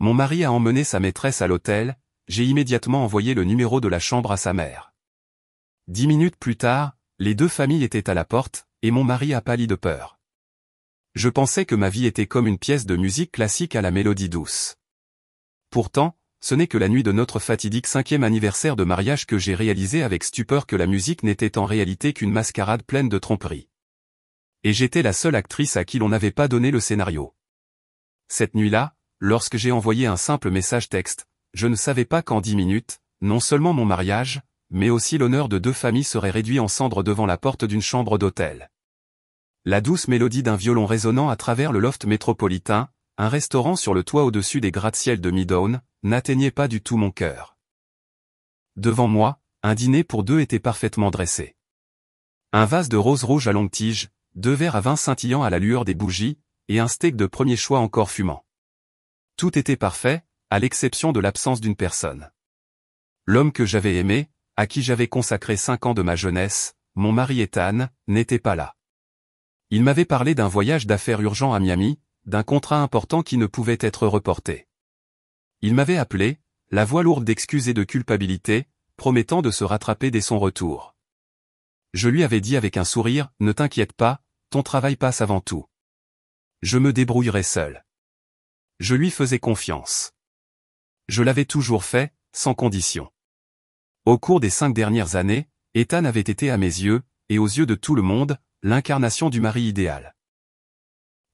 Mon mari a emmené sa maîtresse à l'hôtel, j'ai immédiatement envoyé le numéro de la chambre à sa mère. 10 minutes plus tard, les deux familles étaient à la porte, et mon mari a pâli de peur. Je pensais que ma vie était comme une pièce de musique classique à la mélodie douce. Pourtant, ce n'est que la nuit de notre fatidique 5e anniversaire de mariage que j'ai réalisé avec stupeur que la musique n'était en réalité qu'une mascarade pleine de tromperies. Et j'étais la seule actrice à qui l'on n'avait pas donné le scénario. Cette nuit-là, lorsque j'ai envoyé un simple message texte, je ne savais pas qu'en 10 minutes, non seulement mon mariage, mais aussi l'honneur de deux familles serait réduit en cendres devant la porte d'une chambre d'hôtel. La douce mélodie d'un violon résonnant à travers le loft métropolitain, un restaurant sur le toit au-dessus des gratte-ciel de Midtown, n'atteignait pas du tout mon cœur. Devant moi, un dîner pour deux était parfaitement dressé. Un vase de roses rouges à longue tige, 2 verres à vin scintillant à la lueur des bougies, et un steak de premier choix encore fumant. Tout était parfait, à l'exception de l'absence d'une personne. L'homme que j'avais aimé, à qui j'avais consacré 5 ans de ma jeunesse, mon mari Ethan, n'était pas là. Il m'avait parlé d'un voyage d'affaires urgent à Miami, d'un contrat important qui ne pouvait être reporté. Il m'avait appelé, la voix lourde d'excuses et de culpabilité, promettant de se rattraper dès son retour. Je lui avais dit avec un sourire, « Ne t'inquiète pas, ton travail passe avant tout. Je me débrouillerai seul. » Je lui faisais confiance. Je l'avais toujours fait, sans condition. Au cours des 5 dernières années, Ethan avait été à mes yeux, et aux yeux de tout le monde, l'incarnation du mari idéal.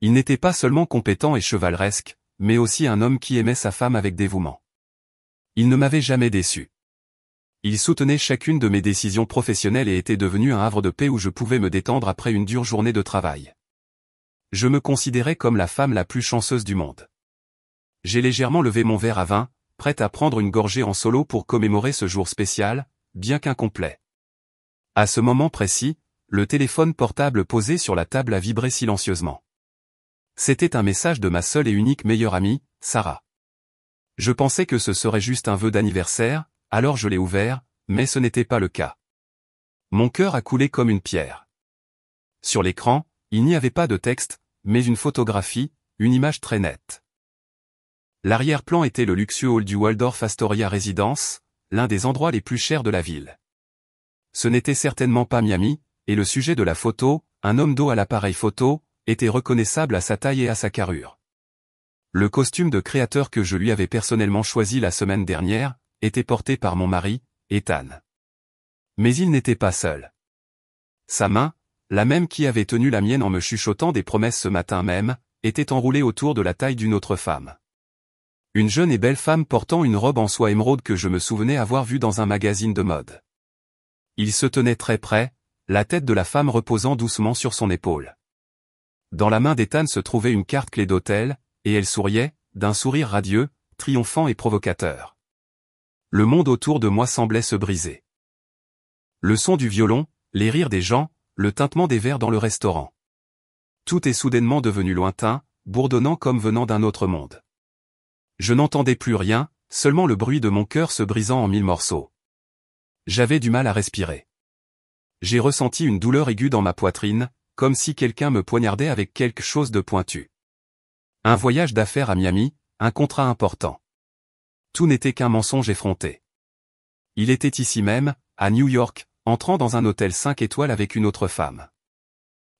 Il n'était pas seulement compétent et chevaleresque, mais aussi un homme qui aimait sa femme avec dévouement. Il ne m'avait jamais déçu. Il soutenait chacune de mes décisions professionnelles et était devenu un havre de paix où je pouvais me détendre après une dure journée de travail. Je me considérais comme la femme la plus chanceuse du monde. J'ai légèrement levé mon verre à vin, prête à prendre une gorgée en solo pour commémorer ce jour spécial, bien qu'incomplet. À ce moment précis, le téléphone portable posé sur la table a vibré silencieusement. C'était un message de ma seule et unique meilleure amie, Sarah. Je pensais que ce serait juste un vœu d'anniversaire, alors je l'ai ouvert, mais ce n'était pas le cas. Mon cœur a coulé comme une pierre. Sur l'écran, il n'y avait pas de texte, mais une photographie, une image très nette. L'arrière-plan était le luxueux hall du Waldorf Astoria Residence, l'un des endroits les plus chers de la ville. Ce n'était certainement pas Miami, et le sujet de la photo, un homme dos à l'appareil photo, était reconnaissable à sa taille et à sa carrure. Le costume de créateur que je lui avais personnellement choisi la semaine dernière, était porté par mon mari, Ethan. Mais il n'était pas seul. Sa main, la même qui avait tenu la mienne en me chuchotant des promesses ce matin même, était enroulée autour de la taille d'une autre femme. Une jeune et belle femme portant une robe en soie émeraude que je me souvenais avoir vue dans un magazine de mode. Il se tenait très près, la tête de la femme reposant doucement sur son épaule. Dans la main d'Ethan se trouvait une carte clé d'hôtel, et elle souriait, d'un sourire radieux, triomphant et provocateur. Le monde autour de moi semblait se briser. Le son du violon, les rires des gens, le tintement des verres dans le restaurant. Tout est soudainement devenu lointain, bourdonnant comme venant d'un autre monde. Je n'entendais plus rien, seulement le bruit de mon cœur se brisant en 1000 morceaux. J'avais du mal à respirer. J'ai ressenti une douleur aiguë dans ma poitrine, comme si quelqu'un me poignardait avec quelque chose de pointu. Un voyage d'affaires à Miami, un contrat important. Tout n'était qu'un mensonge effronté. Il était ici même, à New York, entrant dans un hôtel 5 étoiles avec une autre femme.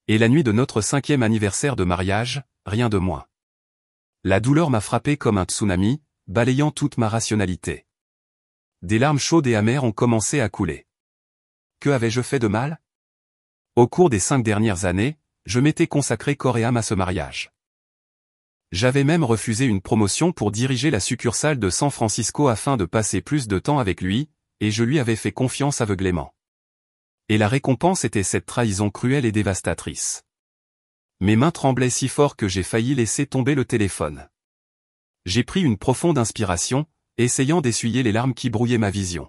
Et la nuit de notre 5e anniversaire de mariage, rien de moins. La douleur m'a frappé comme un tsunami, balayant toute ma rationalité. Des larmes chaudes et amères ont commencé à couler. Que avais-je fait de mal ? Au cours des 5 dernières années, je m'étais consacré corps et âme à ce mariage. J'avais même refusé une promotion pour diriger la succursale de San Francisco afin de passer plus de temps avec lui, et je lui avais fait confiance aveuglément. Et la récompense était cette trahison cruelle et dévastatrice. Mes mains tremblaient si fort que j'ai failli laisser tomber le téléphone. J'ai pris une profonde inspiration, essayant d'essuyer les larmes qui brouillaient ma vision.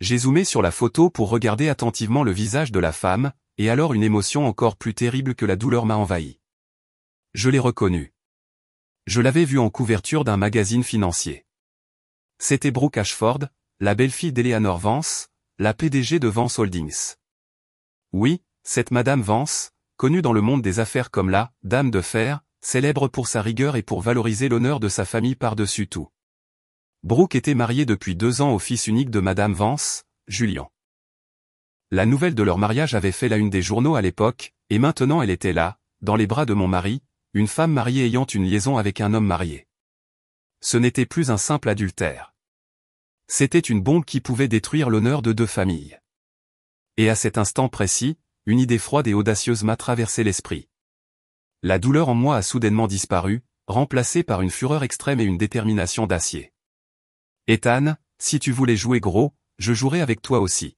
J'ai zoomé sur la photo pour regarder attentivement le visage de la femme, et alors une émotion encore plus terrible que la douleur m'a envahi. Je l'ai reconnue. Je l'avais vue en couverture d'un magazine financier. C'était Brooke Ashford, la belle-fille d'Eleanor Vance, la PDG de Vance Holdings. Oui, cette Madame Vance, connue dans le monde des affaires comme la « Dame de fer », célèbre pour sa rigueur et pour valoriser l'honneur de sa famille par-dessus tout. Brooke était mariée depuis 2 ans au fils unique de Madame Vance, Julian. La nouvelle de leur mariage avait fait la une des journaux à l'époque, et maintenant elle était là, dans les bras de mon mari, une femme mariée ayant une liaison avec un homme marié. Ce n'était plus un simple adultère. C'était une bombe qui pouvait détruire l'honneur de 2 familles. Et à cet instant précis, une idée froide et audacieuse m'a traversé l'esprit. La douleur en moi a soudainement disparu, remplacée par une fureur extrême et une détermination d'acier. Ethan, si tu voulais jouer gros, je jouerai avec toi aussi.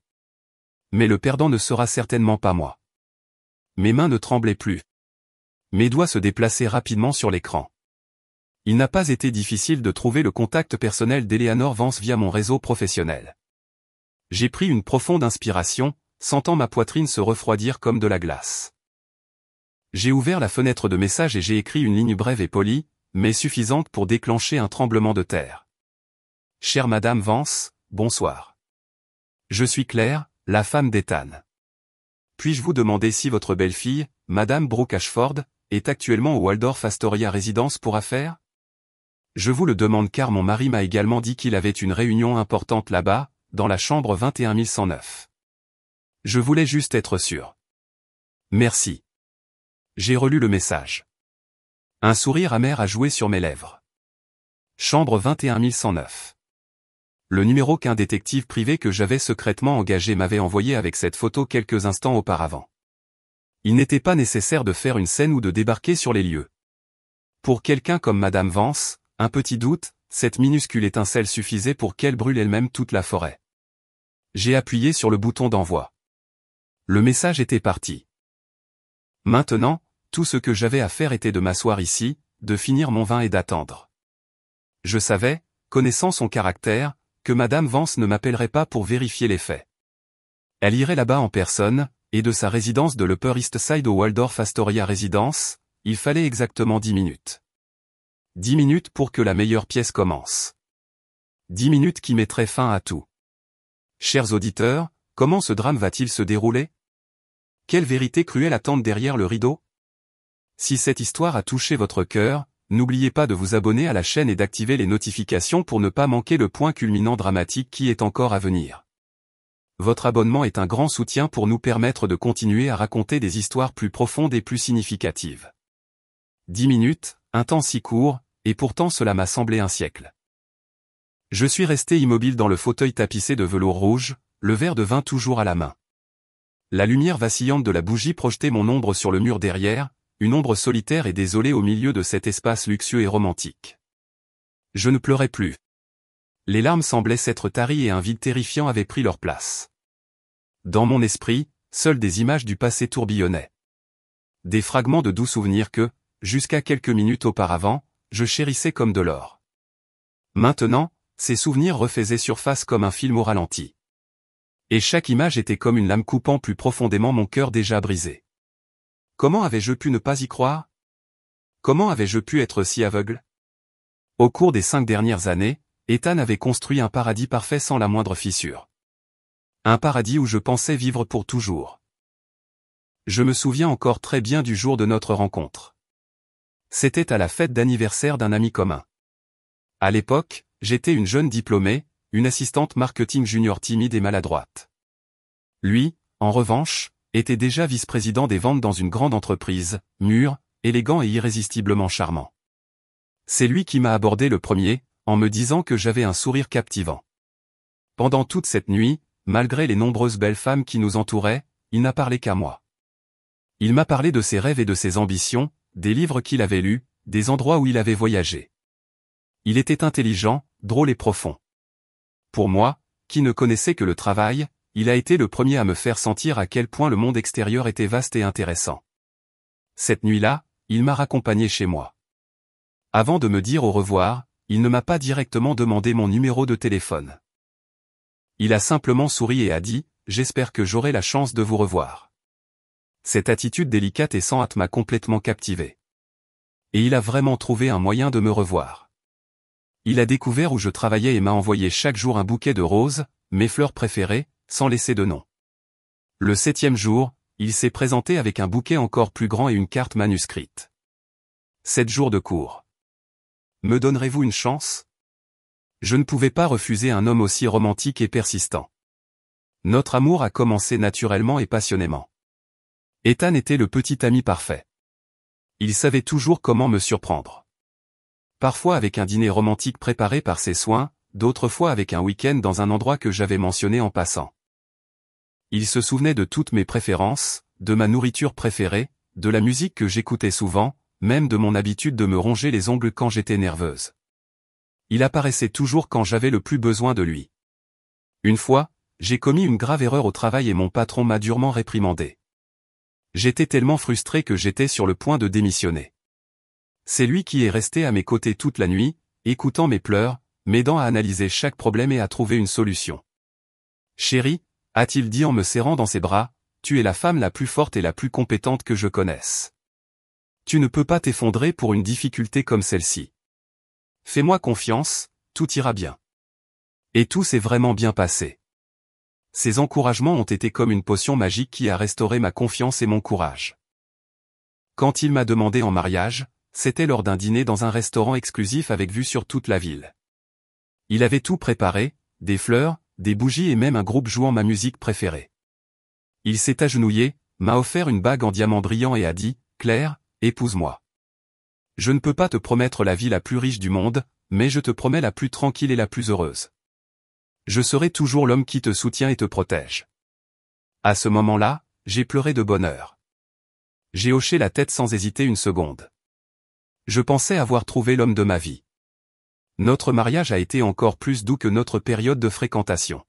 Mais le perdant ne sera certainement pas moi. Mes mains ne tremblaient plus. Mes doigts se déplaçaient rapidement sur l'écran. Il n'a pas été difficile de trouver le contact personnel d'Eleanor Vance via mon réseau professionnel. J'ai pris une profonde inspiration, sentant ma poitrine se refroidir comme de la glace. J'ai ouvert la fenêtre de messages et j'ai écrit une ligne brève et polie, mais suffisante pour déclencher un tremblement de terre. Chère Madame Vance, bonsoir. Je suis Claire, la femme d'Ethan. Puis-je vous demander si votre belle-fille, Madame Brooke Ashford, est actuellement au Waldorf Astoria Résidence pour affaires? Je vous le demande car mon mari m'a également dit qu'il avait une réunion importante là-bas, dans la chambre 21109. Je voulais juste être sûr. Merci. J'ai relu le message. Un sourire amer a joué sur mes lèvres. Chambre 21109. Le numéro qu'un détective privé que j'avais secrètement engagé m'avait envoyé avec cette photo quelques instants auparavant. Il n'était pas nécessaire de faire une scène ou de débarquer sur les lieux. Pour quelqu'un comme Madame Vance, un petit doute, cette minuscule étincelle suffisait pour qu'elle brûle elle-même toute la forêt. J'ai appuyé sur le bouton d'envoi. Le message était parti. Maintenant, tout ce que j'avais à faire était de m'asseoir ici, de finir mon vin et d'attendre. Je savais, connaissant son caractère, que Madame Vance ne m'appellerait pas pour vérifier les faits. Elle irait là-bas en personne, et de sa résidence de l'Upper East Side au Waldorf Astoria Résidence, il fallait exactement 10 minutes. 10 minutes pour que la meilleure pièce commence. 10 minutes qui mettraient fin à tout. Chers auditeurs, comment ce drame va-t-il se dérouler? Quelle vérité cruelle attend derrière le rideau? Si cette histoire a touché votre cœur, n'oubliez pas de vous abonner à la chaîne et d'activer les notifications pour ne pas manquer le point culminant dramatique qui est encore à venir. Votre abonnement est un grand soutien pour nous permettre de continuer à raconter des histoires plus profondes et plus significatives. 10 minutes, un temps si court, et pourtant cela m'a semblé un siècle. Je suis resté immobile dans le fauteuil tapissé de velours rouge, le verre de vin toujours à la main. La lumière vacillante de la bougie projetait mon ombre sur le mur derrière, une ombre solitaire et désolée au milieu de cet espace luxueux et romantique. Je ne pleurais plus. Les larmes semblaient s'être taries et un vide terrifiant avait pris leur place. Dans mon esprit, seules des images du passé tourbillonnaient. Des fragments de doux souvenirs que, jusqu'à quelques minutes auparavant, je chérissais comme de l'or. Maintenant, ces souvenirs refaisaient surface comme un film au ralenti. Et chaque image était comme une lame coupant plus profondément mon cœur déjà brisé. Comment avais-je pu ne pas y croire? Comment avais-je pu être si aveugle? Au cours des 5 dernières années, Ethan avait construit un paradis parfait sans la moindre fissure. Un paradis où je pensais vivre pour toujours. Je me souviens encore très bien du jour de notre rencontre. C'était à la fête d'anniversaire d'un ami commun. À l'époque, j'étais une jeune diplômée, une assistante marketing junior timide et maladroite. Lui, en revanche, était déjà vice-président des ventes dans une grande entreprise, mûr, élégant et irrésistiblement charmant. C'est lui qui m'a abordé le premier, en me disant que j'avais un sourire captivant. Pendant toute cette nuit, malgré les nombreuses belles femmes qui nous entouraient, il n'a parlé qu'à moi. Il m'a parlé de ses rêves et de ses ambitions, des livres qu'il avait lus, des endroits où il avait voyagé. Il était intelligent, drôle et profond. Pour moi, qui ne connaissais que le travail, il a été le premier à me faire sentir à quel point le monde extérieur était vaste et intéressant. Cette nuit-là, il m'a raccompagné chez moi. Avant de me dire au revoir, il ne m'a pas directement demandé mon numéro de téléphone. Il a simplement souri et a dit « J'espère que j'aurai la chance de vous revoir ». Cette attitude délicate et sans hâte m'a complètement captivé. Et il a vraiment trouvé un moyen de me revoir. Il a découvert où je travaillais et m'a envoyé chaque jour un bouquet de roses, mes fleurs préférées, sans laisser de nom. Le 7e jour, il s'est présenté avec un bouquet encore plus grand et une carte manuscrite. 7 jours de cours. Me donnerez-vous une chance? Je ne pouvais pas refuser un homme aussi romantique et persistant. Notre amour a commencé naturellement et passionnément. Ethan était le petit ami parfait. Il savait toujours comment me surprendre. Parfois avec un dîner romantique préparé par ses soins, d'autres fois avec un week-end dans un endroit que j'avais mentionné en passant. Il se souvenait de toutes mes préférences, de ma nourriture préférée, de la musique que j'écoutais souvent, même de mon habitude de me ronger les ongles quand j'étais nerveuse. Il apparaissait toujours quand j'avais le plus besoin de lui. Une fois, j'ai commis une grave erreur au travail et mon patron m'a durement réprimandé. J'étais tellement frustré que j'étais sur le point de démissionner. C'est lui qui est resté à mes côtés toute la nuit, écoutant mes pleurs, m'aidant à analyser chaque problème et à trouver une solution. Chérie, a-t-il dit en me serrant dans ses bras, tu es la femme la plus forte et la plus compétente que je connaisse. Tu ne peux pas t'effondrer pour une difficulté comme celle-ci. Fais-moi confiance, tout ira bien. Et tout s'est vraiment bien passé. Ces encouragements ont été comme une potion magique qui a restauré ma confiance et mon courage. Quand il m'a demandé en mariage, c'était lors d'un dîner dans un restaurant exclusif avec vue sur toute la ville. Il avait tout préparé, des fleurs, des bougies et même un groupe jouant ma musique préférée. Il s'est agenouillé, m'a offert une bague en diamant brillant et a dit, « Claire, épouse-moi. Je ne peux pas te promettre la vie la plus riche du monde, mais je te promets la plus tranquille et la plus heureuse. Je serai toujours l'homme qui te soutient et te protège. » À ce moment-là, j'ai pleuré de bonheur. J'ai hoché la tête sans hésiter une seconde. Je pensais avoir trouvé l'homme de ma vie. Notre mariage a été encore plus doux que notre période de fréquentation.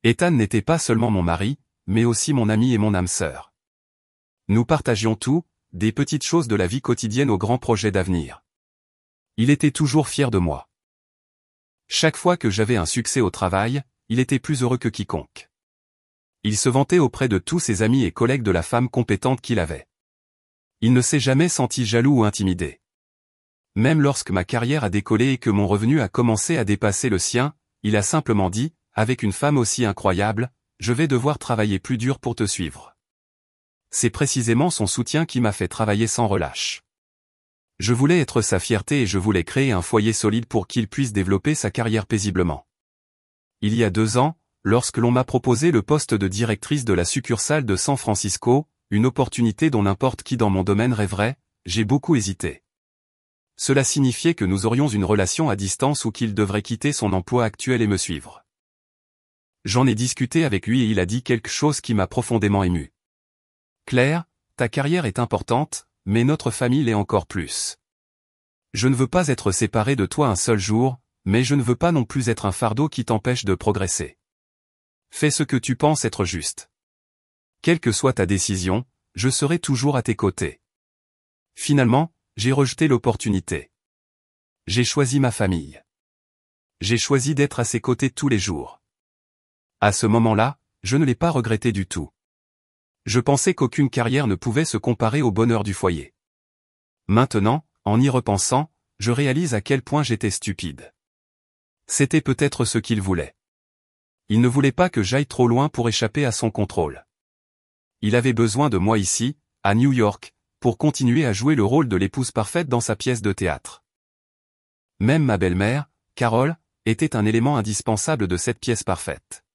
Ethan n'était pas seulement mon mari, mais aussi mon ami et mon âme sœur. Nous partagions tout, des petites choses de la vie quotidienne aux grands projets d'avenir. Il était toujours fier de moi. Chaque fois que j'avais un succès au travail, il était plus heureux que quiconque. Il se vantait auprès de tous ses amis et collègues de la femme compétente qu'il avait. Il ne s'est jamais senti jaloux ou intimidé. Même lorsque ma carrière a décollé et que mon revenu a commencé à dépasser le sien, il a simplement dit, avec une femme aussi incroyable, je vais devoir travailler plus dur pour te suivre. C'est précisément son soutien qui m'a fait travailler sans relâche. Je voulais être sa fierté et je voulais créer un foyer solide pour qu'il puisse développer sa carrière paisiblement. Il y a 2 ans, lorsque l'on m'a proposé le poste de directrice de la succursale de San Francisco, une opportunité dont n'importe qui dans mon domaine rêverait, j'ai beaucoup hésité. Cela signifiait que nous aurions une relation à distance ou qu'il devrait quitter son emploi actuel et me suivre. J'en ai discuté avec lui et il a dit quelque chose qui m'a profondément ému. Claire, ta carrière est importante, mais notre famille l'est encore plus. Je ne veux pas être séparé de toi un seul jour, mais je ne veux pas non plus être un fardeau qui t'empêche de progresser. Fais ce que tu penses être juste. Quelle que soit ta décision, je serai toujours à tes côtés. Finalement, j'ai rejeté l'opportunité. J'ai choisi ma famille. J'ai choisi d'être à ses côtés tous les jours. À ce moment-là, je ne l'ai pas regretté du tout. Je pensais qu'aucune carrière ne pouvait se comparer au bonheur du foyer. Maintenant, en y repensant, je réalise à quel point j'étais stupide. C'était peut-être ce qu'il voulait. Il ne voulait pas que j'aille trop loin pour échapper à son contrôle. Il avait besoin de moi ici, à New York, pour continuer à jouer le rôle de l'épouse parfaite dans sa pièce de théâtre. Même ma belle-mère, Carole, était un élément indispensable de cette pièce parfaite.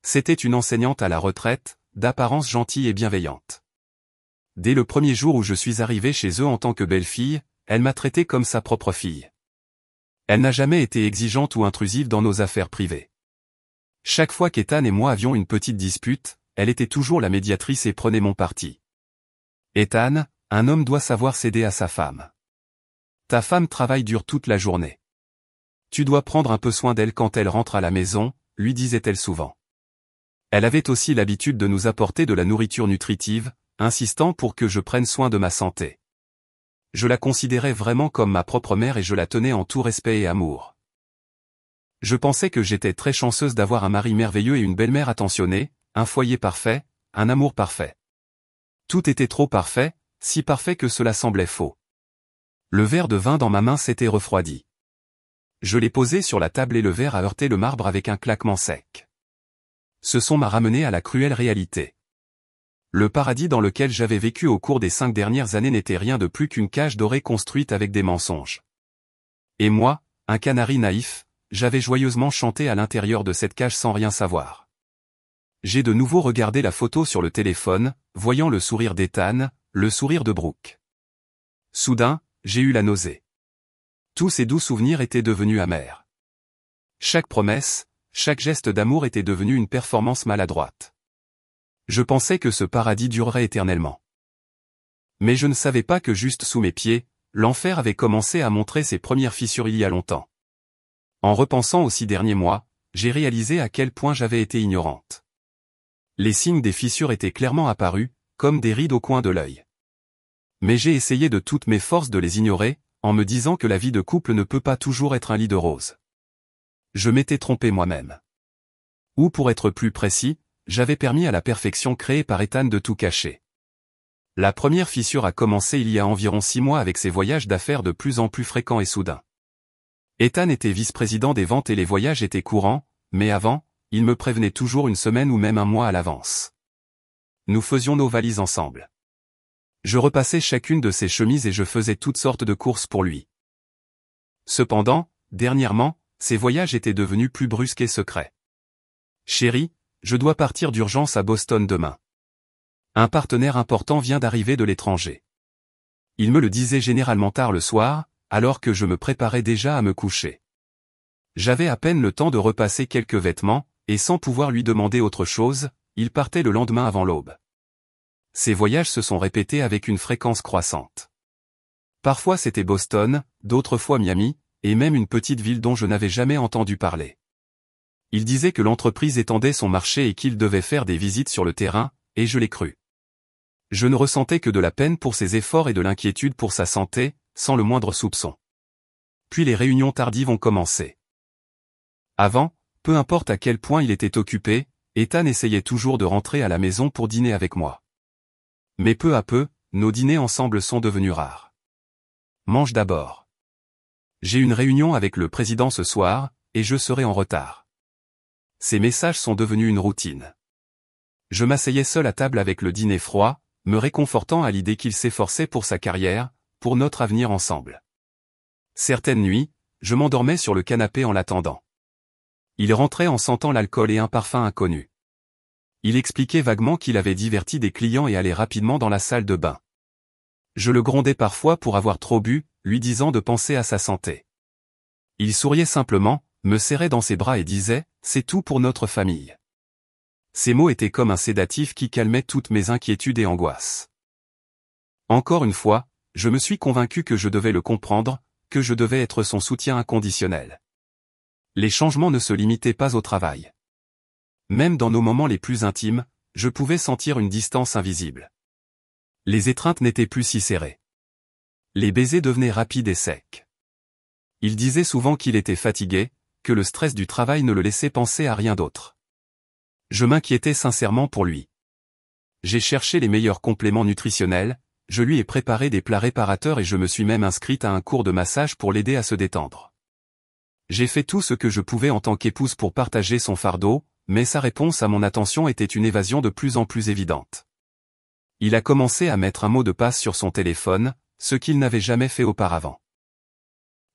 C'était une enseignante à la retraite, d'apparence gentille et bienveillante. Dès le premier jour où je suis arrivé chez eux en tant que belle-fille, elle m'a traité comme sa propre fille. Elle n'a jamais été exigeante ou intrusive dans nos affaires privées. Chaque fois qu'Ethan et moi avions une petite dispute, elle était toujours la médiatrice et prenait mon parti. Ethan, un homme doit savoir céder à sa femme. Ta femme travaille dur toute la journée. Tu dois prendre un peu soin d'elle quand elle rentre à la maison, lui disait-elle souvent. Elle avait aussi l'habitude de nous apporter de la nourriture nutritive, insistant pour que je prenne soin de ma santé. Je la considérais vraiment comme ma propre mère et je la tenais en tout respect et amour. Je pensais que j'étais très chanceuse d'avoir un mari merveilleux et une belle-mère attentionnée, un foyer parfait, un amour parfait. Tout était trop parfait, si parfait que cela semblait faux. Le verre de vin dans ma main s'était refroidi. Je l'ai posé sur la table et le verre a heurté le marbre avec un claquement sec. Ce son m'a ramené à la cruelle réalité. Le paradis dans lequel j'avais vécu au cours des 5 dernières années n'était rien de plus qu'une cage dorée construite avec des mensonges. Et moi, un canari naïf, j'avais joyeusement chanté à l'intérieur de cette cage sans rien savoir. J'ai de nouveau regardé la photo sur le téléphone, voyant le sourire d'Ethan, le sourire de Brooke. Soudain, j'ai eu la nausée. Tous ces doux souvenirs étaient devenus amers. Chaque promesse, chaque geste d'amour était devenu une performance maladroite. Je pensais que ce paradis durerait éternellement. Mais je ne savais pas que juste sous mes pieds, l'enfer avait commencé à montrer ses premières fissures il y a longtemps. En repensant aux 6 derniers mois, j'ai réalisé à quel point j'avais été ignorante. Les signes des fissures étaient clairement apparus, comme des rides au coin de l'œil. Mais j'ai essayé de toutes mes forces de les ignorer, en me disant que la vie de couple ne peut pas toujours être un lit de roses. Je m'étais trompé moi-même. Ou pour être plus précis, j'avais permis à la perfection créée par Ethan de tout cacher. La première fissure a commencé il y a environ 6 mois avec ses voyages d'affaires de plus en plus fréquents et soudains. Ethan était vice-président des ventes et les voyages étaient courants, mais avant, il me prévenait toujours une semaine ou même un mois à l'avance. Nous faisions nos valises ensemble. Je repassais chacune de ses chemises et je faisais toutes sortes de courses pour lui. Cependant, dernièrement, ses voyages étaient devenus plus brusques et secrets. Chérie, je dois partir d'urgence à Boston demain. Un partenaire important vient d'arriver de l'étranger. Il me le disait généralement tard le soir, alors que je me préparais déjà à me coucher. J'avais à peine le temps de repasser quelques vêtements, et sans pouvoir lui demander autre chose, il partait le lendemain avant l'aube. Ces voyages se sont répétés avec une fréquence croissante. Parfois c'était Boston, d'autres fois Miami, et même une petite ville dont je n'avais jamais entendu parler. Il disait que l'entreprise étendait son marché et qu'il devait faire des visites sur le terrain, et je l'ai cru. Je ne ressentais que de la peine pour ses efforts et de l'inquiétude pour sa santé, sans le moindre soupçon. Puis les réunions tardives ont commencé. Avant, peu importe à quel point il était occupé, Ethan essayait toujours de rentrer à la maison pour dîner avec moi. Mais peu à peu, nos dîners ensemble sont devenus rares. Mange d'abord. J'ai une réunion avec le président ce soir, et je serai en retard. Ces messages sont devenus une routine. Je m'asseyais seul à table avec le dîner froid, me réconfortant à l'idée qu'il s'efforçait pour sa carrière, pour notre avenir ensemble. Certaines nuits, je m'endormais sur le canapé en l'attendant. Il rentrait en sentant l'alcool et un parfum inconnu. Il expliquait vaguement qu'il avait diverti des clients et allait rapidement dans la salle de bain. Je le grondais parfois pour avoir trop bu, lui disant de penser à sa santé. Il souriait simplement, me serrait dans ses bras et disait « C'est tout pour notre famille ». Ces mots étaient comme un sédatif qui calmait toutes mes inquiétudes et angoisses. Encore une fois, je me suis convaincu que je devais le comprendre, que je devais être son soutien inconditionnel. Les changements ne se limitaient pas au travail. Même dans nos moments les plus intimes, je pouvais sentir une distance invisible. Les étreintes n'étaient plus si serrées. Les baisers devenaient rapides et secs. Il disait souvent qu'il était fatigué, que le stress du travail ne le laissait penser à rien d'autre. Je m'inquiétais sincèrement pour lui. J'ai cherché les meilleurs compléments nutritionnels, je lui ai préparé des plats réparateurs et je me suis même inscrite à un cours de massage pour l'aider à se détendre. J'ai fait tout ce que je pouvais en tant qu'épouse pour partager son fardeau, mais sa réponse à mon attention était une évasion de plus en plus évidente. Il a commencé à mettre un mot de passe sur son téléphone, ce qu'il n'avait jamais fait auparavant.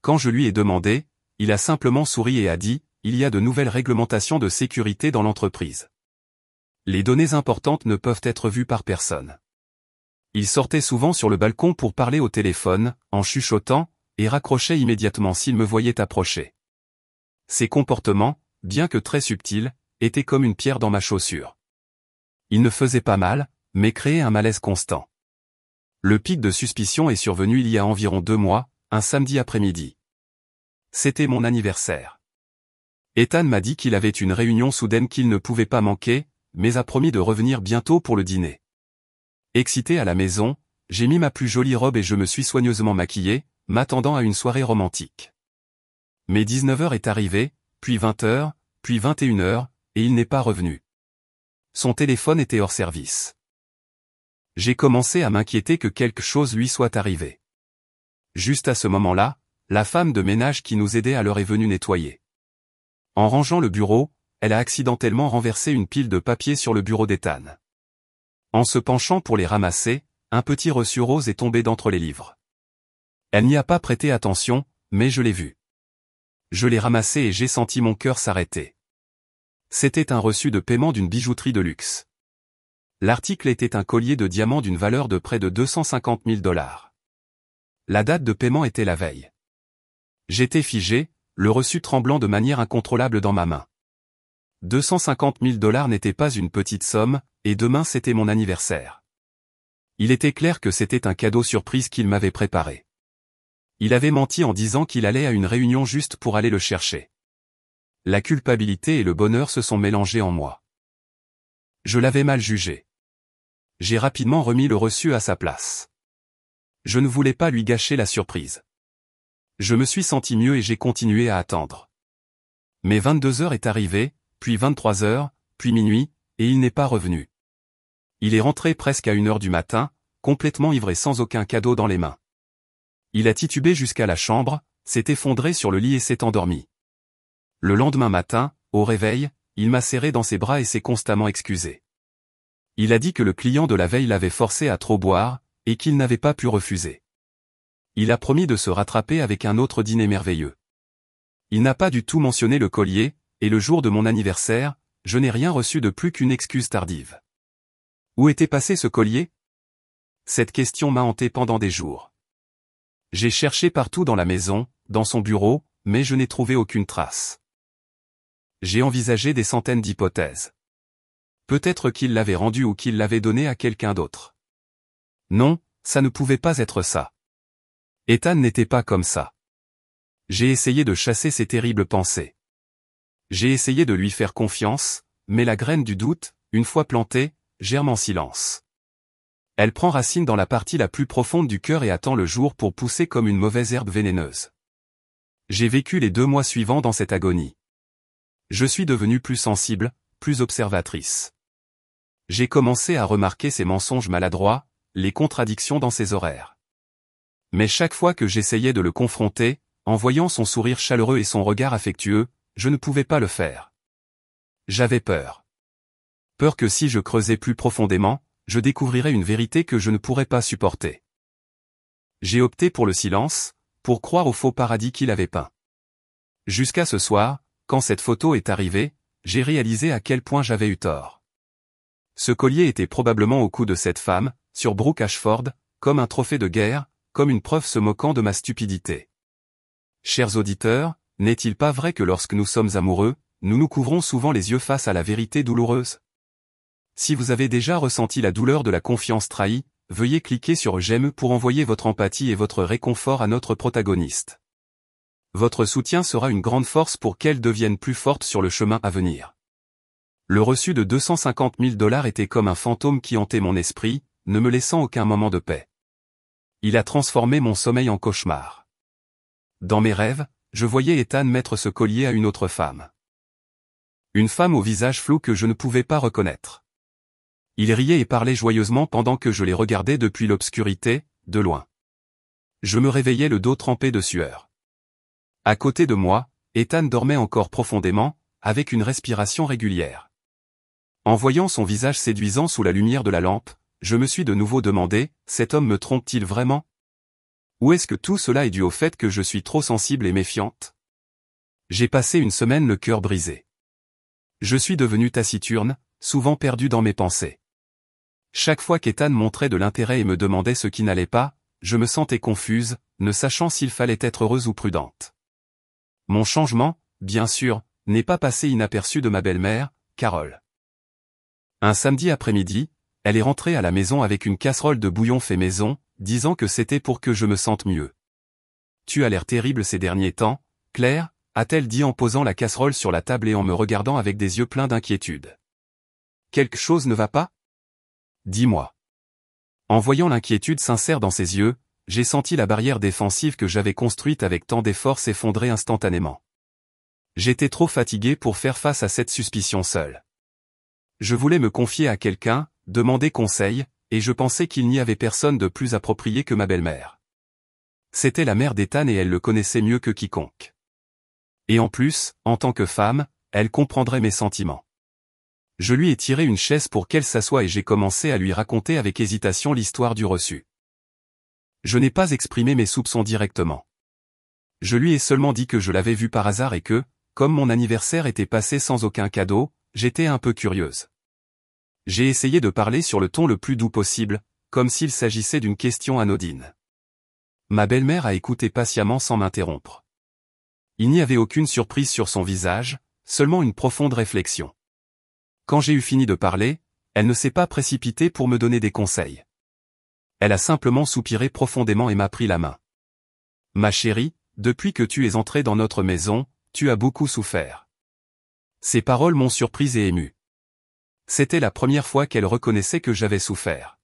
Quand je lui ai demandé, il a simplement souri et a dit « Il y a de nouvelles réglementations de sécurité dans l'entreprise. Les données importantes ne peuvent être vues par personne. » Il sortait souvent sur le balcon pour parler au téléphone, en chuchotant, et raccrochait immédiatement s'il me voyait approcher. Ses comportements, bien que très subtils, étaient comme une pierre dans ma chaussure. Il ne faisait pas mal, mais créait un malaise constant. Le pic de suspicion est survenu il y a environ 2 mois, un samedi après-midi. C'était mon anniversaire. Ethan m'a dit qu'il avait une réunion soudaine qu'il ne pouvait pas manquer, mais a promis de revenir bientôt pour le dîner. Excité à la maison, j'ai mis ma plus jolie robe et je me suis soigneusement maquillé, m'attendant à une soirée romantique. Mais 19h est arrivé, puis 20h, puis 21h, et il n'est pas revenu. Son téléphone était hors service. J'ai commencé à m'inquiéter que quelque chose lui soit arrivé. Juste à ce moment-là, la femme de ménage qui nous aidait alors est venue nettoyer. En rangeant le bureau, elle a accidentellement renversé une pile de papier sur le bureau d'Ethan. En se penchant pour les ramasser, un petit reçu rose est tombé d'entre les livres. Elle n'y a pas prêté attention, mais je l'ai vu. Je l'ai ramassé et j'ai senti mon cœur s'arrêter. C'était un reçu de paiement d'une bijouterie de luxe. L'article était un collier de diamants d'une valeur de près de 250 000 $. La date de paiement était la veille. J'étais figé, le reçu tremblant de manière incontrôlable dans ma main. 250 000 $ n'était pas une petite somme, et demain c'était mon anniversaire. Il était clair que c'était un cadeau surprise qu'il m'avait préparé. Il avait menti en disant qu'il allait à une réunion juste pour aller le chercher. La culpabilité et le bonheur se sont mélangés en moi. Je l'avais mal jugé. J'ai rapidement remis le reçu à sa place. Je ne voulais pas lui gâcher la surprise. Je me suis senti mieux et j'ai continué à attendre. Mais 22 heures est arrivé, puis 23 heures, puis minuit, et il n'est pas revenu. Il est rentré presque à 1 heure du matin, complètement ivre et sans aucun cadeau dans les mains. Il a titubé jusqu'à la chambre, s'est effondré sur le lit et s'est endormi. Le lendemain matin, au réveil, il m'a serré dans ses bras et s'est constamment excusé. Il a dit que le client de la veille l'avait forcé à trop boire, et qu'il n'avait pas pu refuser. Il a promis de se rattraper avec un autre dîner merveilleux. Il n'a pas du tout mentionné le collier, et le jour de mon anniversaire, je n'ai rien reçu de plus qu'une excuse tardive. Où était passé ce collier? Cette question m'a hanté pendant des jours. J'ai cherché partout dans la maison, dans son bureau, mais je n'ai trouvé aucune trace. J'ai envisagé des centaines d'hypothèses. Peut-être qu'il l'avait rendu ou qu'il l'avait donné à quelqu'un d'autre. Non, ça ne pouvait pas être ça. Ethan n'était pas comme ça. J'ai essayé de chasser ces terribles pensées. J'ai essayé de lui faire confiance, mais la graine du doute, une fois plantée, germe en silence. Elle prend racine dans la partie la plus profonde du cœur et attend le jour pour pousser comme une mauvaise herbe vénéneuse. J'ai vécu les 2 mois suivants dans cette agonie. Je suis devenue plus sensible, plus observatrice. J'ai commencé à remarquer ses mensonges maladroits, les contradictions dans ses horaires. Mais chaque fois que j'essayais de le confronter, en voyant son sourire chaleureux et son regard affectueux, je ne pouvais pas le faire. J'avais peur. Peur que si je creusais plus profondément, je découvrirais une vérité que je ne pourrais pas supporter. J'ai opté pour le silence, pour croire au faux paradis qu'il avait peint. Jusqu'à ce soir, quand cette photo est arrivée, j'ai réalisé à quel point j'avais eu tort. Ce collier était probablement au cou de cette femme, sur Brooke Ashford, comme un trophée de guerre, comme une preuve se moquant de ma stupidité. Chers auditeurs, n'est-il pas vrai que lorsque nous sommes amoureux, nous nous couvrons souvent les yeux face à la vérité douloureuse? Si vous avez déjà ressenti la douleur de la confiance trahie, veuillez cliquer sur j'aime pour envoyer votre empathie et votre réconfort à notre protagoniste. Votre soutien sera une grande force pour qu'elle devienne plus forte sur le chemin à venir. Le reçu de 250 000 $ était comme un fantôme qui hantait mon esprit, ne me laissant aucun moment de paix. Il a transformé mon sommeil en cauchemar. Dans mes rêves, je voyais Ethan mettre ce collier à une autre femme. Une femme au visage flou que je ne pouvais pas reconnaître. Il riait et parlait joyeusement pendant que je les regardais depuis l'obscurité, de loin. Je me réveillais le dos trempé de sueur. À côté de moi, Ethan dormait encore profondément, avec une respiration régulière. En voyant son visage séduisant sous la lumière de la lampe, je me suis de nouveau demandé, cet homme me trompe-t-il vraiment? Ou est-ce que tout cela est dû au fait que je suis trop sensible et méfiante? J'ai passé une semaine le cœur brisé. Je suis devenu taciturne, souvent perdu dans mes pensées. Chaque fois qu'Ethan montrait de l'intérêt et me demandait ce qui n'allait pas, je me sentais confuse, ne sachant s'il fallait être heureuse ou prudente. Mon changement, bien sûr, n'est pas passé inaperçu de ma belle-mère, Carole. Un samedi après-midi, elle est rentrée à la maison avec une casserole de bouillon fait maison, disant que c'était pour que je me sente mieux. « Tu as l'air terrible ces derniers temps, Claire », a-t-elle dit en posant la casserole sur la table et en me regardant avec des yeux pleins d'inquiétude. « Quelque chose ne va pas? Dis-moi. » En voyant l'inquiétude sincère dans ses yeux, j'ai senti la barrière défensive que j'avais construite avec tant d'efforts s'effondrer instantanément. J'étais trop fatigué pour faire face à cette suspicion seule. Je voulais me confier à quelqu'un, demander conseil, et je pensais qu'il n'y avait personne de plus approprié que ma belle-mère. C'était la mère d'Ethan et elle le connaissait mieux que quiconque. Et en plus, en tant que femme, elle comprendrait mes sentiments. Je lui ai tiré une chaise pour qu'elle s'assoie et j'ai commencé à lui raconter avec hésitation l'histoire du reçu. Je n'ai pas exprimé mes soupçons directement. Je lui ai seulement dit que je l'avais vu par hasard et que, comme mon anniversaire était passé sans aucun cadeau, j'étais un peu curieuse. J'ai essayé de parler sur le ton le plus doux possible, comme s'il s'agissait d'une question anodine. Ma belle-mère a écouté patiemment sans m'interrompre. Il n'y avait aucune surprise sur son visage, seulement une profonde réflexion. Quand j'ai eu fini de parler, elle ne s'est pas précipitée pour me donner des conseils. Elle a simplement soupiré profondément et m'a pris la main. Ma chérie, depuis que tu es entrée dans notre maison, tu as beaucoup souffert. Ces paroles m'ont surprise et émue. C'était la première fois qu'elle reconnaissait que j'avais souffert.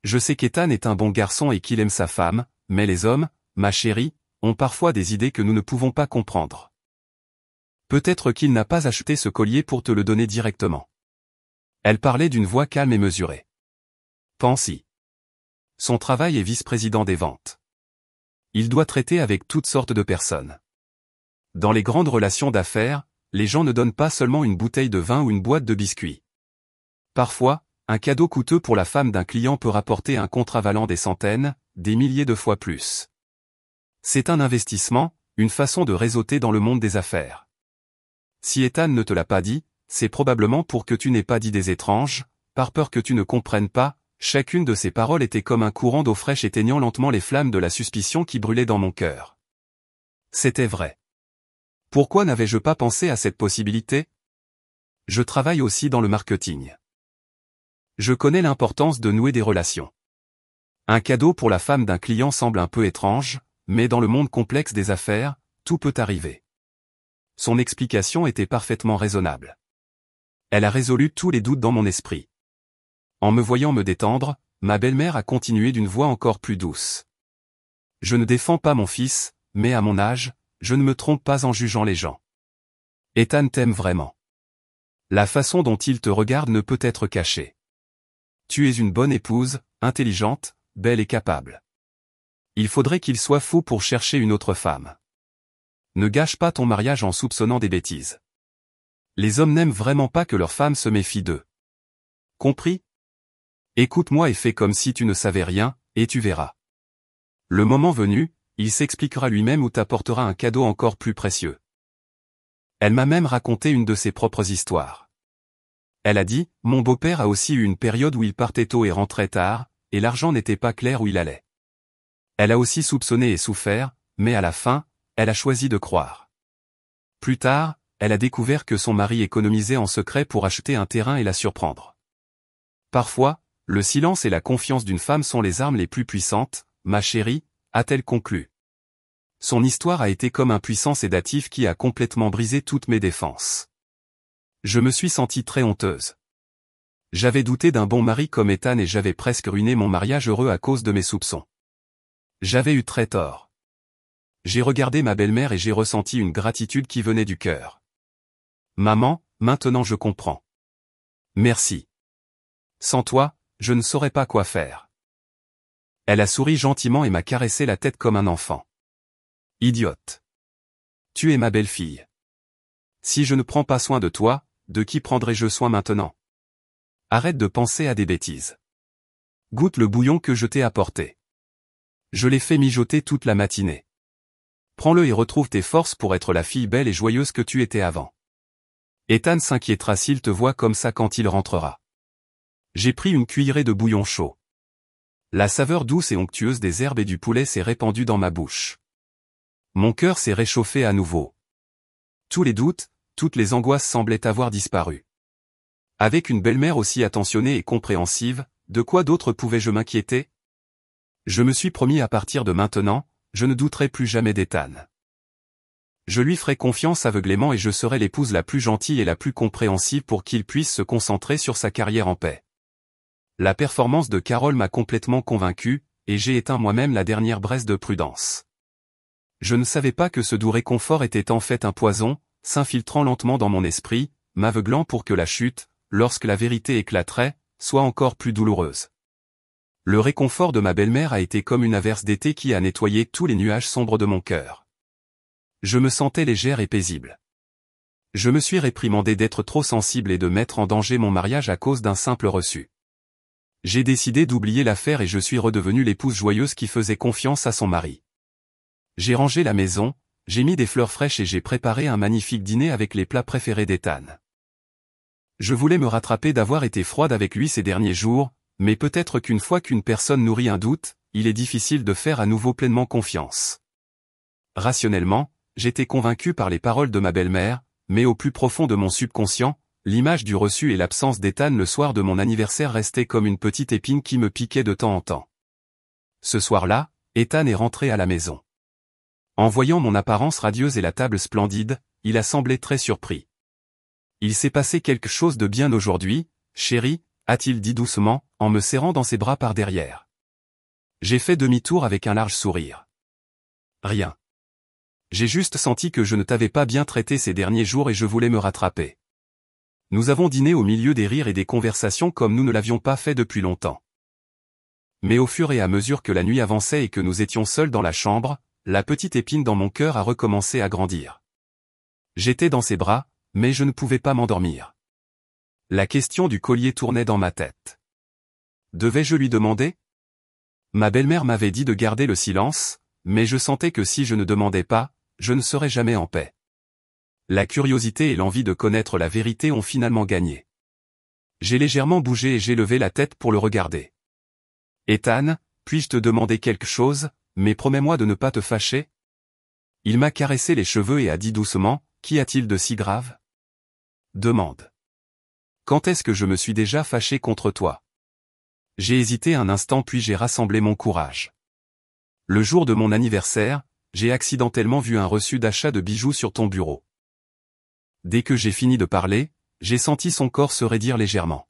Je sais qu'Ethan est un bon garçon et qu'il aime sa femme, mais les hommes, ma chérie, ont parfois des idées que nous ne pouvons pas comprendre. Peut-être qu'il n'a pas acheté ce collier pour te le donner directement. Elle parlait d'une voix calme et mesurée. Pense-y. Son travail est vice-président des ventes. Il doit traiter avec toutes sortes de personnes. Dans les grandes relations d'affaires, les gens ne donnent pas seulement une bouteille de vin ou une boîte de biscuits. Parfois, un cadeau coûteux pour la femme d'un client peut rapporter un contrat valant des centaines, des milliers de fois plus. C'est un investissement, une façon de réseauter dans le monde des affaires. Si Ethan ne te l'a pas dit, c'est probablement pour que tu n'aies pas d'idées étranges, par peur que tu ne comprennes pas. Chacune de ces paroles était comme un courant d'eau fraîche éteignant lentement les flammes de la suspicion qui brûlaient dans mon cœur. C'était vrai. Pourquoi n'avais-je pas pensé à cette possibilité? Je travaille aussi dans le marketing. Je connais l'importance de nouer des relations. Un cadeau pour la femme d'un client semble un peu étrange, mais dans le monde complexe des affaires, tout peut arriver. Son explication était parfaitement raisonnable. Elle a résolu tous les doutes dans mon esprit. En me voyant me détendre, ma belle-mère a continué d'une voix encore plus douce. Je ne défends pas mon fils, mais à mon âge, je ne me trompe pas en jugeant les gens. Ethan t'aime vraiment. La façon dont il te regarde ne peut être cachée. Tu es une bonne épouse, intelligente, belle et capable. Il faudrait qu'il soit fou pour chercher une autre femme. Ne gâche pas ton mariage en soupçonnant des bêtises. Les hommes n'aiment vraiment pas que leur femme se méfie d'eux. Compris? Écoute-moi et fais comme si tu ne savais rien, et tu verras. Le moment venu, il s'expliquera lui-même ou t'apportera un cadeau encore plus précieux. Elle m'a même raconté une de ses propres histoires. Elle a dit, mon beau-père a aussi eu une période où il partait tôt et rentrait tard, et l'argent n'était pas clair où il allait. Elle a aussi soupçonné et souffert, mais à la fin, elle a choisi de croire. Plus tard, elle a découvert que son mari économisait en secret pour acheter un terrain et la surprendre. Parfois, le silence et la confiance d'une femme sont les armes les plus puissantes, ma chérie, a-t-elle conclu. Son histoire a été comme un puissant sédatif qui a complètement brisé toutes mes défenses. Je me suis sentie très honteuse. J'avais douté d'un bon mari comme Ethan et j'avais presque ruiné mon mariage heureux à cause de mes soupçons. J'avais eu très tort. J'ai regardé ma belle-mère et j'ai ressenti une gratitude qui venait du cœur. Maman, maintenant je comprends. Merci. Sans toi, je ne saurais pas quoi faire. Elle a souri gentiment et m'a caressé la tête comme un enfant. Idiote. Tu es ma belle-fille. Si je ne prends pas soin de toi, de qui prendrai-je soin maintenant? Arrête de penser à des bêtises. Goûte le bouillon que je t'ai apporté. Je l'ai fait mijoter toute la matinée. Prends-le et retrouve tes forces pour être la fille belle et joyeuse que tu étais avant. Ethan s'inquiétera s'il te voit comme ça quand il rentrera. J'ai pris une cuillerée de bouillon chaud. La saveur douce et onctueuse des herbes et du poulet s'est répandue dans ma bouche. Mon cœur s'est réchauffé à nouveau. Tous les doutes, toutes les angoisses semblaient avoir disparu. Avec une belle-mère aussi attentionnée et compréhensive, de quoi d'autre pouvais-je m'inquiéter? Je me suis promis à partir de maintenant, je ne douterai plus jamais d'Ethan. Je lui ferai confiance aveuglément et je serai l'épouse la plus gentille et la plus compréhensive pour qu'il puisse se concentrer sur sa carrière en paix. La performance de Carole m'a complètement convaincu, et j'ai éteint moi-même la dernière braise de prudence. Je ne savais pas que ce doux réconfort était en fait un poison, s'infiltrant lentement dans mon esprit, m'aveuglant pour que la chute, lorsque la vérité éclaterait, soit encore plus douloureuse. Le réconfort de ma belle-mère a été comme une averse d'été qui a nettoyé tous les nuages sombres de mon cœur. Je me sentais légère et paisible. Je me suis réprimandé d'être trop sensible et de mettre en danger mon mariage à cause d'un simple reçu. J'ai décidé d'oublier l'affaire et je suis redevenue l'épouse joyeuse qui faisait confiance à son mari. J'ai rangé la maison, j'ai mis des fleurs fraîches et j'ai préparé un magnifique dîner avec les plats préférés d'Ethan. Je voulais me rattraper d'avoir été froide avec lui ces derniers jours, mais peut-être qu'une fois qu'une personne nourrit un doute, il est difficile de faire à nouveau pleinement confiance. Rationnellement, j'étais convaincu par les paroles de ma belle-mère, mais au plus profond de mon subconscient, l'image du reçu et l'absence d'Ethan le soir de mon anniversaire restaient comme une petite épine qui me piquait de temps en temps. Ce soir-là, Ethan est rentré à la maison. En voyant mon apparence radieuse et la table splendide, il a semblé très surpris. « Il s'est passé quelque chose de bien aujourd'hui, chérie », a-t-il dit doucement, en me serrant dans ses bras par derrière. J'ai fait demi-tour avec un large sourire. « Rien. J'ai juste senti que je ne t'avais pas bien traité ces derniers jours et je voulais me rattraper. » Nous avons dîné au milieu des rires et des conversations comme nous ne l'avions pas fait depuis longtemps. Mais au fur et à mesure que la nuit avançait et que nous étions seuls dans la chambre, la petite épine dans mon cœur a recommencé à grandir. J'étais dans ses bras, mais je ne pouvais pas m'endormir. La question du collier tournait dans ma tête. Devais-je lui demander? Ma belle-mère m'avait dit de garder le silence, mais je sentais que si je ne demandais pas, je ne serais jamais en paix. La curiosité et l'envie de connaître la vérité ont finalement gagné. J'ai légèrement bougé et j'ai levé la tête pour le regarder. « Ethan, puis-je te demander quelque chose, mais promets-moi de ne pas te fâcher ?» Il m'a caressé les cheveux et a dit doucement, « Qu'y a-t-il de si grave ?» Demande. « Quand est-ce que je me suis déjà fâché contre toi ?» J'ai hésité un instant puis j'ai rassemblé mon courage. Le jour de mon anniversaire, j'ai accidentellement vu un reçu d'achat de bijoux sur ton bureau. Dès que j'ai fini de parler, j'ai senti son corps se raidir légèrement.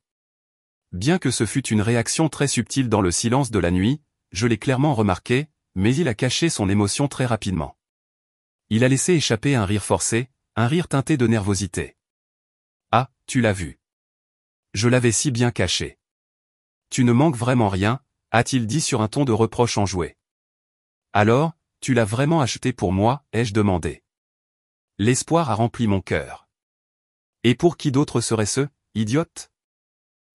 Bien que ce fût une réaction très subtile dans le silence de la nuit, je l'ai clairement remarqué, mais il a caché son émotion très rapidement. Il a laissé échapper un rire forcé, un rire teinté de nervosité. « Ah, tu l'as vu. Je l'avais si bien caché. Tu ne manques vraiment rien, » a-t-il dit sur un ton de reproche enjoué. « Alors, tu l'as vraiment acheté pour moi ?» ai-je demandé. L'espoir a rempli mon cœur. « Et pour qui d'autre serait-ce, idiote ?»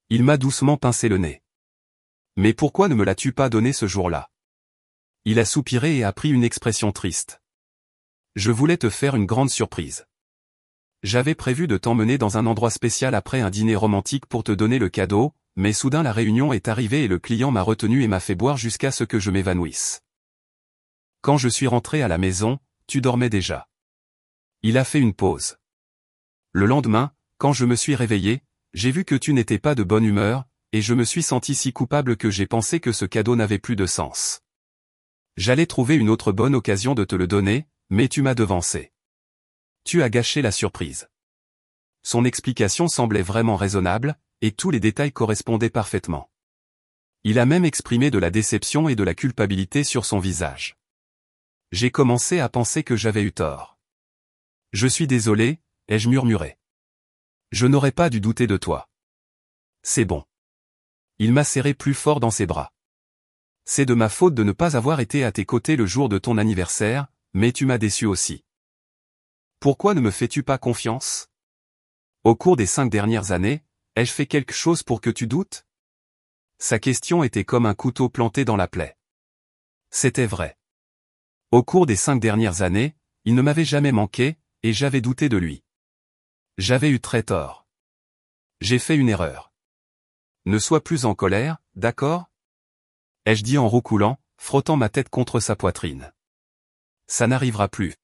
Il m'a doucement pincé le nez. « Mais pourquoi ne me l'as-tu pas donné ce jour-là ?» Il a soupiré et a pris une expression triste. « Je voulais te faire une grande surprise. J'avais prévu de t'emmener dans un endroit spécial après un dîner romantique pour te donner le cadeau, mais soudain la réunion est arrivée et le client m'a retenu et m'a fait boire jusqu'à ce que je m'évanouisse. Quand je suis rentré à la maison, tu dormais déjà. » Il a fait une pause. « Le lendemain, quand je me suis réveillé, j'ai vu que tu n'étais pas de bonne humeur, et je me suis senti si coupable que j'ai pensé que ce cadeau n'avait plus de sens. J'allais trouver une autre bonne occasion de te le donner, mais tu m'as devancé. Tu as gâché la surprise. » Son explication semblait vraiment raisonnable, et tous les détails correspondaient parfaitement. Il a même exprimé de la déception et de la culpabilité sur son visage. J'ai commencé à penser que j'avais eu tort. « Je suis désolé », ai-je murmuré. « Je n'aurais pas dû douter de toi. » C'est bon. Il m'a serré plus fort dans ses bras. « C'est de ma faute de ne pas avoir été à tes côtés le jour de ton anniversaire, mais tu m'as déçu aussi. Pourquoi ne me fais-tu pas confiance? Au cours des 5 dernières années, ai-je fait quelque chose pour que tu doutes? » Sa question était comme un couteau planté dans la plaie. C'était vrai. Au cours des 5 dernières années, il ne m'avait jamais manqué, et j'avais douté de lui. J'avais eu très tort. J'ai fait une erreur. Ne sois plus en colère, d'accord? Ai-je dit en roucoulant, frottant ma tête contre sa poitrine. Ça n'arrivera plus.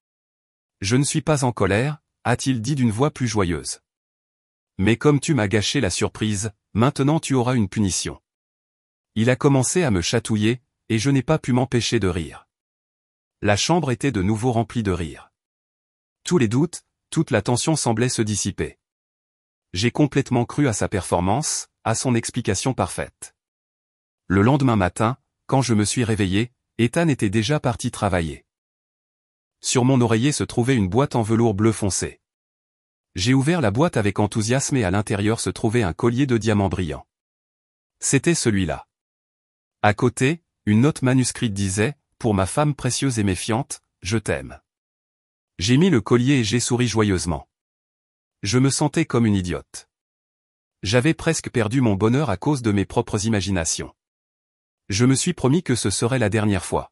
Je ne suis pas en colère, a-t-il dit d'une voix plus joyeuse. Mais comme tu m'as gâché la surprise, maintenant tu auras une punition. Il a commencé à me chatouiller, et je n'ai pas pu m'empêcher de rire. La chambre était de nouveau remplie de rire. Tous les doutes, toute la tension semblait se dissiper. J'ai complètement cru à sa performance, à son explication parfaite. Le lendemain matin, quand je me suis réveillé, Ethan était déjà parti travailler. Sur mon oreiller se trouvait une boîte en velours bleu foncé. J'ai ouvert la boîte avec enthousiasme et à l'intérieur se trouvait un collier de diamants brillants. C'était celui-là. À côté, une note manuscrite disait « Pour ma femme précieuse et méfiante, je t'aime ». J'ai mis le collier et j'ai souri joyeusement. Je me sentais comme une idiote. J'avais presque perdu mon bonheur à cause de mes propres imaginations. Je me suis promis que ce serait la dernière fois.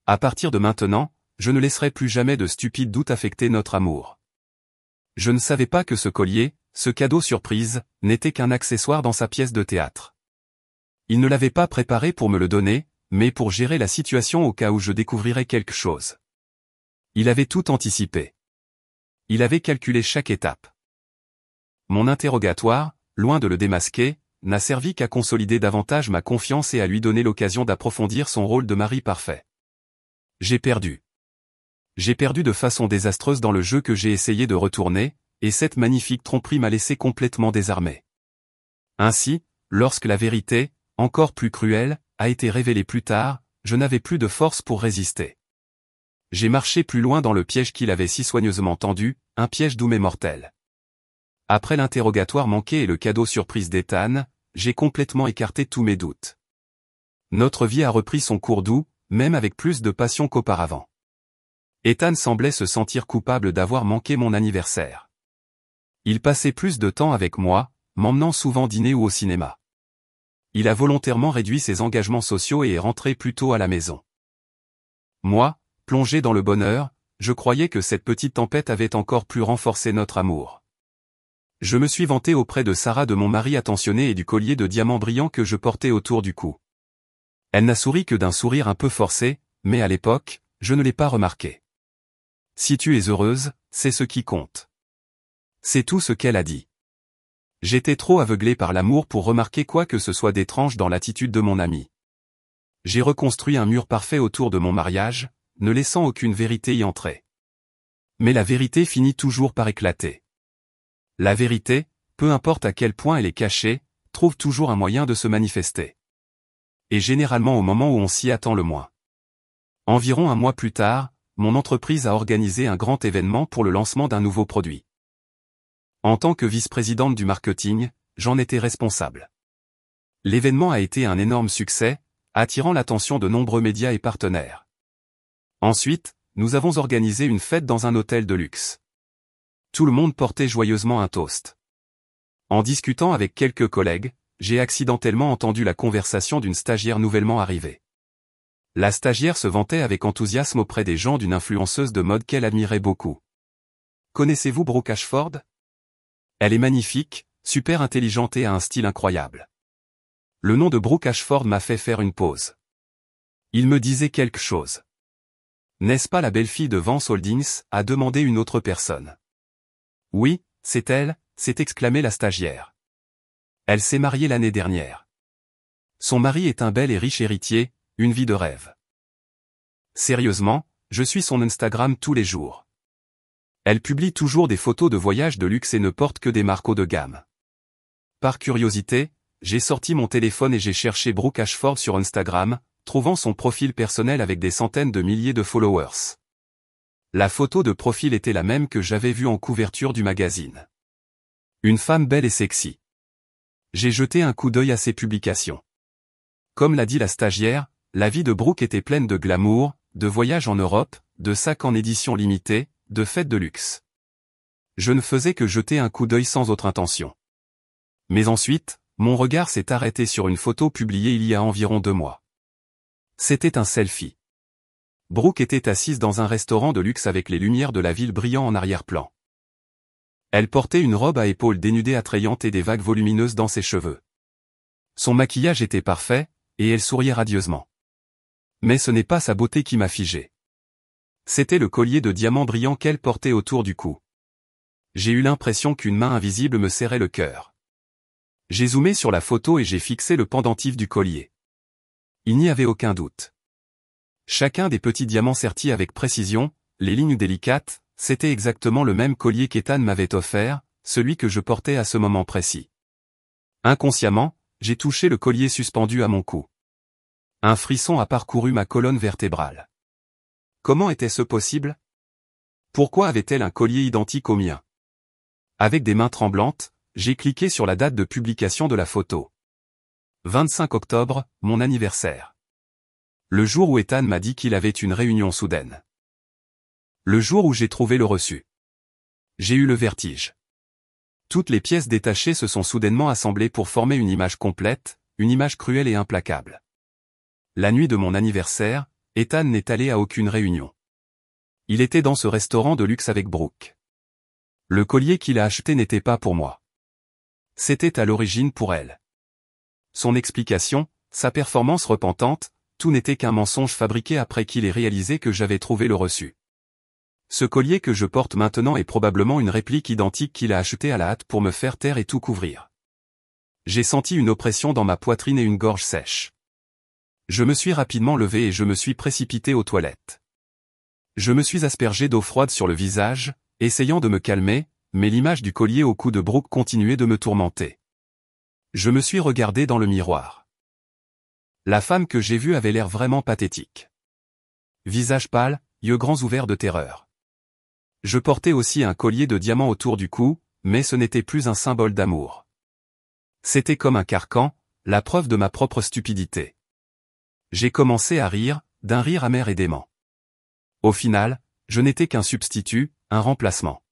À partir de maintenant, je ne laisserai plus jamais de stupides doutes affecter notre amour. Je ne savais pas que ce collier, ce cadeau surprise, n'était qu'un accessoire dans sa pièce de théâtre. Il ne l'avait pas préparé pour me le donner, mais pour gérer la situation au cas où je découvrirais quelque chose. Il avait tout anticipé. Il avait calculé chaque étape. Mon interrogatoire, loin de le démasquer, n'a servi qu'à consolider davantage ma confiance et à lui donner l'occasion d'approfondir son rôle de mari parfait. J'ai perdu. J'ai perdu de façon désastreuse dans le jeu que j'ai essayé de retourner, et cette magnifique tromperie m'a laissé complètement désarmé. Ainsi, lorsque la vérité, encore plus cruelle, a été révélée plus tard, je n'avais plus de force pour résister. J'ai marché plus loin dans le piège qu'il avait si soigneusement tendu, un piège doux mais mortel. Après l'interrogatoire manqué et le cadeau surprise d'Ethan, j'ai complètement écarté tous mes doutes. Notre vie a repris son cours doux, même avec plus de passion qu'auparavant. Ethan semblait se sentir coupable d'avoir manqué mon anniversaire. Il passait plus de temps avec moi, m'emmenant souvent dîner ou au cinéma. Il a volontairement réduit ses engagements sociaux et est rentré plus tôt à la maison. Moi, plongé dans le bonheur, je croyais que cette petite tempête avait encore plus renforcé notre amour. Je me suis vanté auprès de Sarah de mon mari attentionné et du collier de diamants brillants que je portais autour du cou. Elle n'a souri que d'un sourire un peu forcé, mais à l'époque, je ne l'ai pas remarqué. Si tu es heureuse, c'est ce qui compte. C'est tout ce qu'elle a dit. J'étais trop aveuglé par l'amour pour remarquer quoi que ce soit d'étrange dans l'attitude de mon ami. J'ai reconstruit un mur parfait autour de mon mariage, ne laissant aucune vérité y entrer. Mais la vérité finit toujours par éclater. La vérité, peu importe à quel point elle est cachée, trouve toujours un moyen de se manifester. Et généralement au moment où on s'y attend le moins. Environ un mois plus tard, mon entreprise a organisé un grand événement pour le lancement d'un nouveau produit. En tant que vice-présidente du marketing, j'en étais responsable. L'événement a été un énorme succès, attirant l'attention de nombreux médias et partenaires. Ensuite, nous avons organisé une fête dans un hôtel de luxe. Tout le monde portait joyeusement un toast. En discutant avec quelques collègues, j'ai accidentellement entendu la conversation d'une stagiaire nouvellement arrivée. La stagiaire se vantait avec enthousiasme auprès des gens d'une influenceuse de mode qu'elle admirait beaucoup. Connaissez-vous Brooke Ashford? Elle est magnifique, super intelligente et a un style incroyable. Le nom de Brooke Ashford m'a fait faire une pause. Il me disait quelque chose. N'est-ce pas la belle-fille de Vance Holdings? A demandé une autre personne. Oui, c'est elle, s'est exclamée la stagiaire. Elle s'est mariée l'année dernière. Son mari est un bel et riche héritier, une vie de rêve. Sérieusement, je suis son Instagram tous les jours. Elle publie toujours des photos de voyages de luxe et ne porte que des marques haut de gamme. Par curiosité, j'ai sorti mon téléphone et j'ai cherché Brooke Ashford sur Instagram, trouvant son profil personnel avec des centaines de milliers de followers. La photo de profil était la même que j'avais vue en couverture du magazine. Une femme belle et sexy. J'ai jeté un coup d'œil à ses publications. Comme l'a dit la stagiaire, la vie de Brooke était pleine de glamour, de voyages en Europe, de sacs en édition limitée, de fêtes de luxe. Je ne faisais que jeter un coup d'œil sans autre intention. Mais ensuite, mon regard s'est arrêté sur une photo publiée il y a environ 2 mois. C'était un selfie. Brooke était assise dans un restaurant de luxe avec les lumières de la ville brillant en arrière-plan. Elle portait une robe à épaules dénudées attrayantes et des vagues volumineuses dans ses cheveux. Son maquillage était parfait, et elle souriait radieusement. Mais ce n'est pas sa beauté qui m'a figé. C'était le collier de diamants brillants qu'elle portait autour du cou. J'ai eu l'impression qu'une main invisible me serrait le cœur. J'ai zoomé sur la photo et j'ai fixé le pendentif du collier. Il n'y avait aucun doute. Chacun des petits diamants sertis avec précision, les lignes délicates, c'était exactement le même collier qu'Ethan m'avait offert, celui que je portais à ce moment précis. Inconsciemment, j'ai touché le collier suspendu à mon cou. Un frisson a parcouru ma colonne vertébrale. Comment était-ce possible? Pourquoi avait-elle un collier identique au mien? Avec des mains tremblantes, j'ai cliqué sur la date de publication de la photo. 25 octobre, mon anniversaire. Le jour où Ethan m'a dit qu'il avait une réunion soudaine. Le jour où j'ai trouvé le reçu. J'ai eu le vertige. Toutes les pièces détachées se sont soudainement assemblées pour former une image complète, une image cruelle et implacable. La nuit de mon anniversaire, Ethan n'est allé à aucune réunion. Il était dans ce restaurant de luxe avec Brooke. Le collier qu'il a acheté n'était pas pour moi. C'était à l'origine pour elle. Son explication, sa performance repentante, tout n'était qu'un mensonge fabriqué après qu'il ait réalisé que j'avais trouvé le reçu. Ce collier que je porte maintenant est probablement une réplique identique qu'il a acheté à la hâte pour me faire taire et tout couvrir. J'ai senti une oppression dans ma poitrine et une gorge sèche. Je me suis rapidement levé et je me suis précipité aux toilettes. Je me suis aspergé d'eau froide sur le visage, essayant de me calmer, mais l'image du collier au cou de Brooke continuait de me tourmenter. Je me suis regardé dans le miroir. La femme que j'ai vue avait l'air vraiment pathétique. Visage pâle, yeux grands ouverts de terreur. Je portais aussi un collier de diamants autour du cou, mais ce n'était plus un symbole d'amour. C'était comme un carcan, la preuve de ma propre stupidité. J'ai commencé à rire, d'un rire amer et dément. Au final, je n'étais qu'un substitut, un remplacement.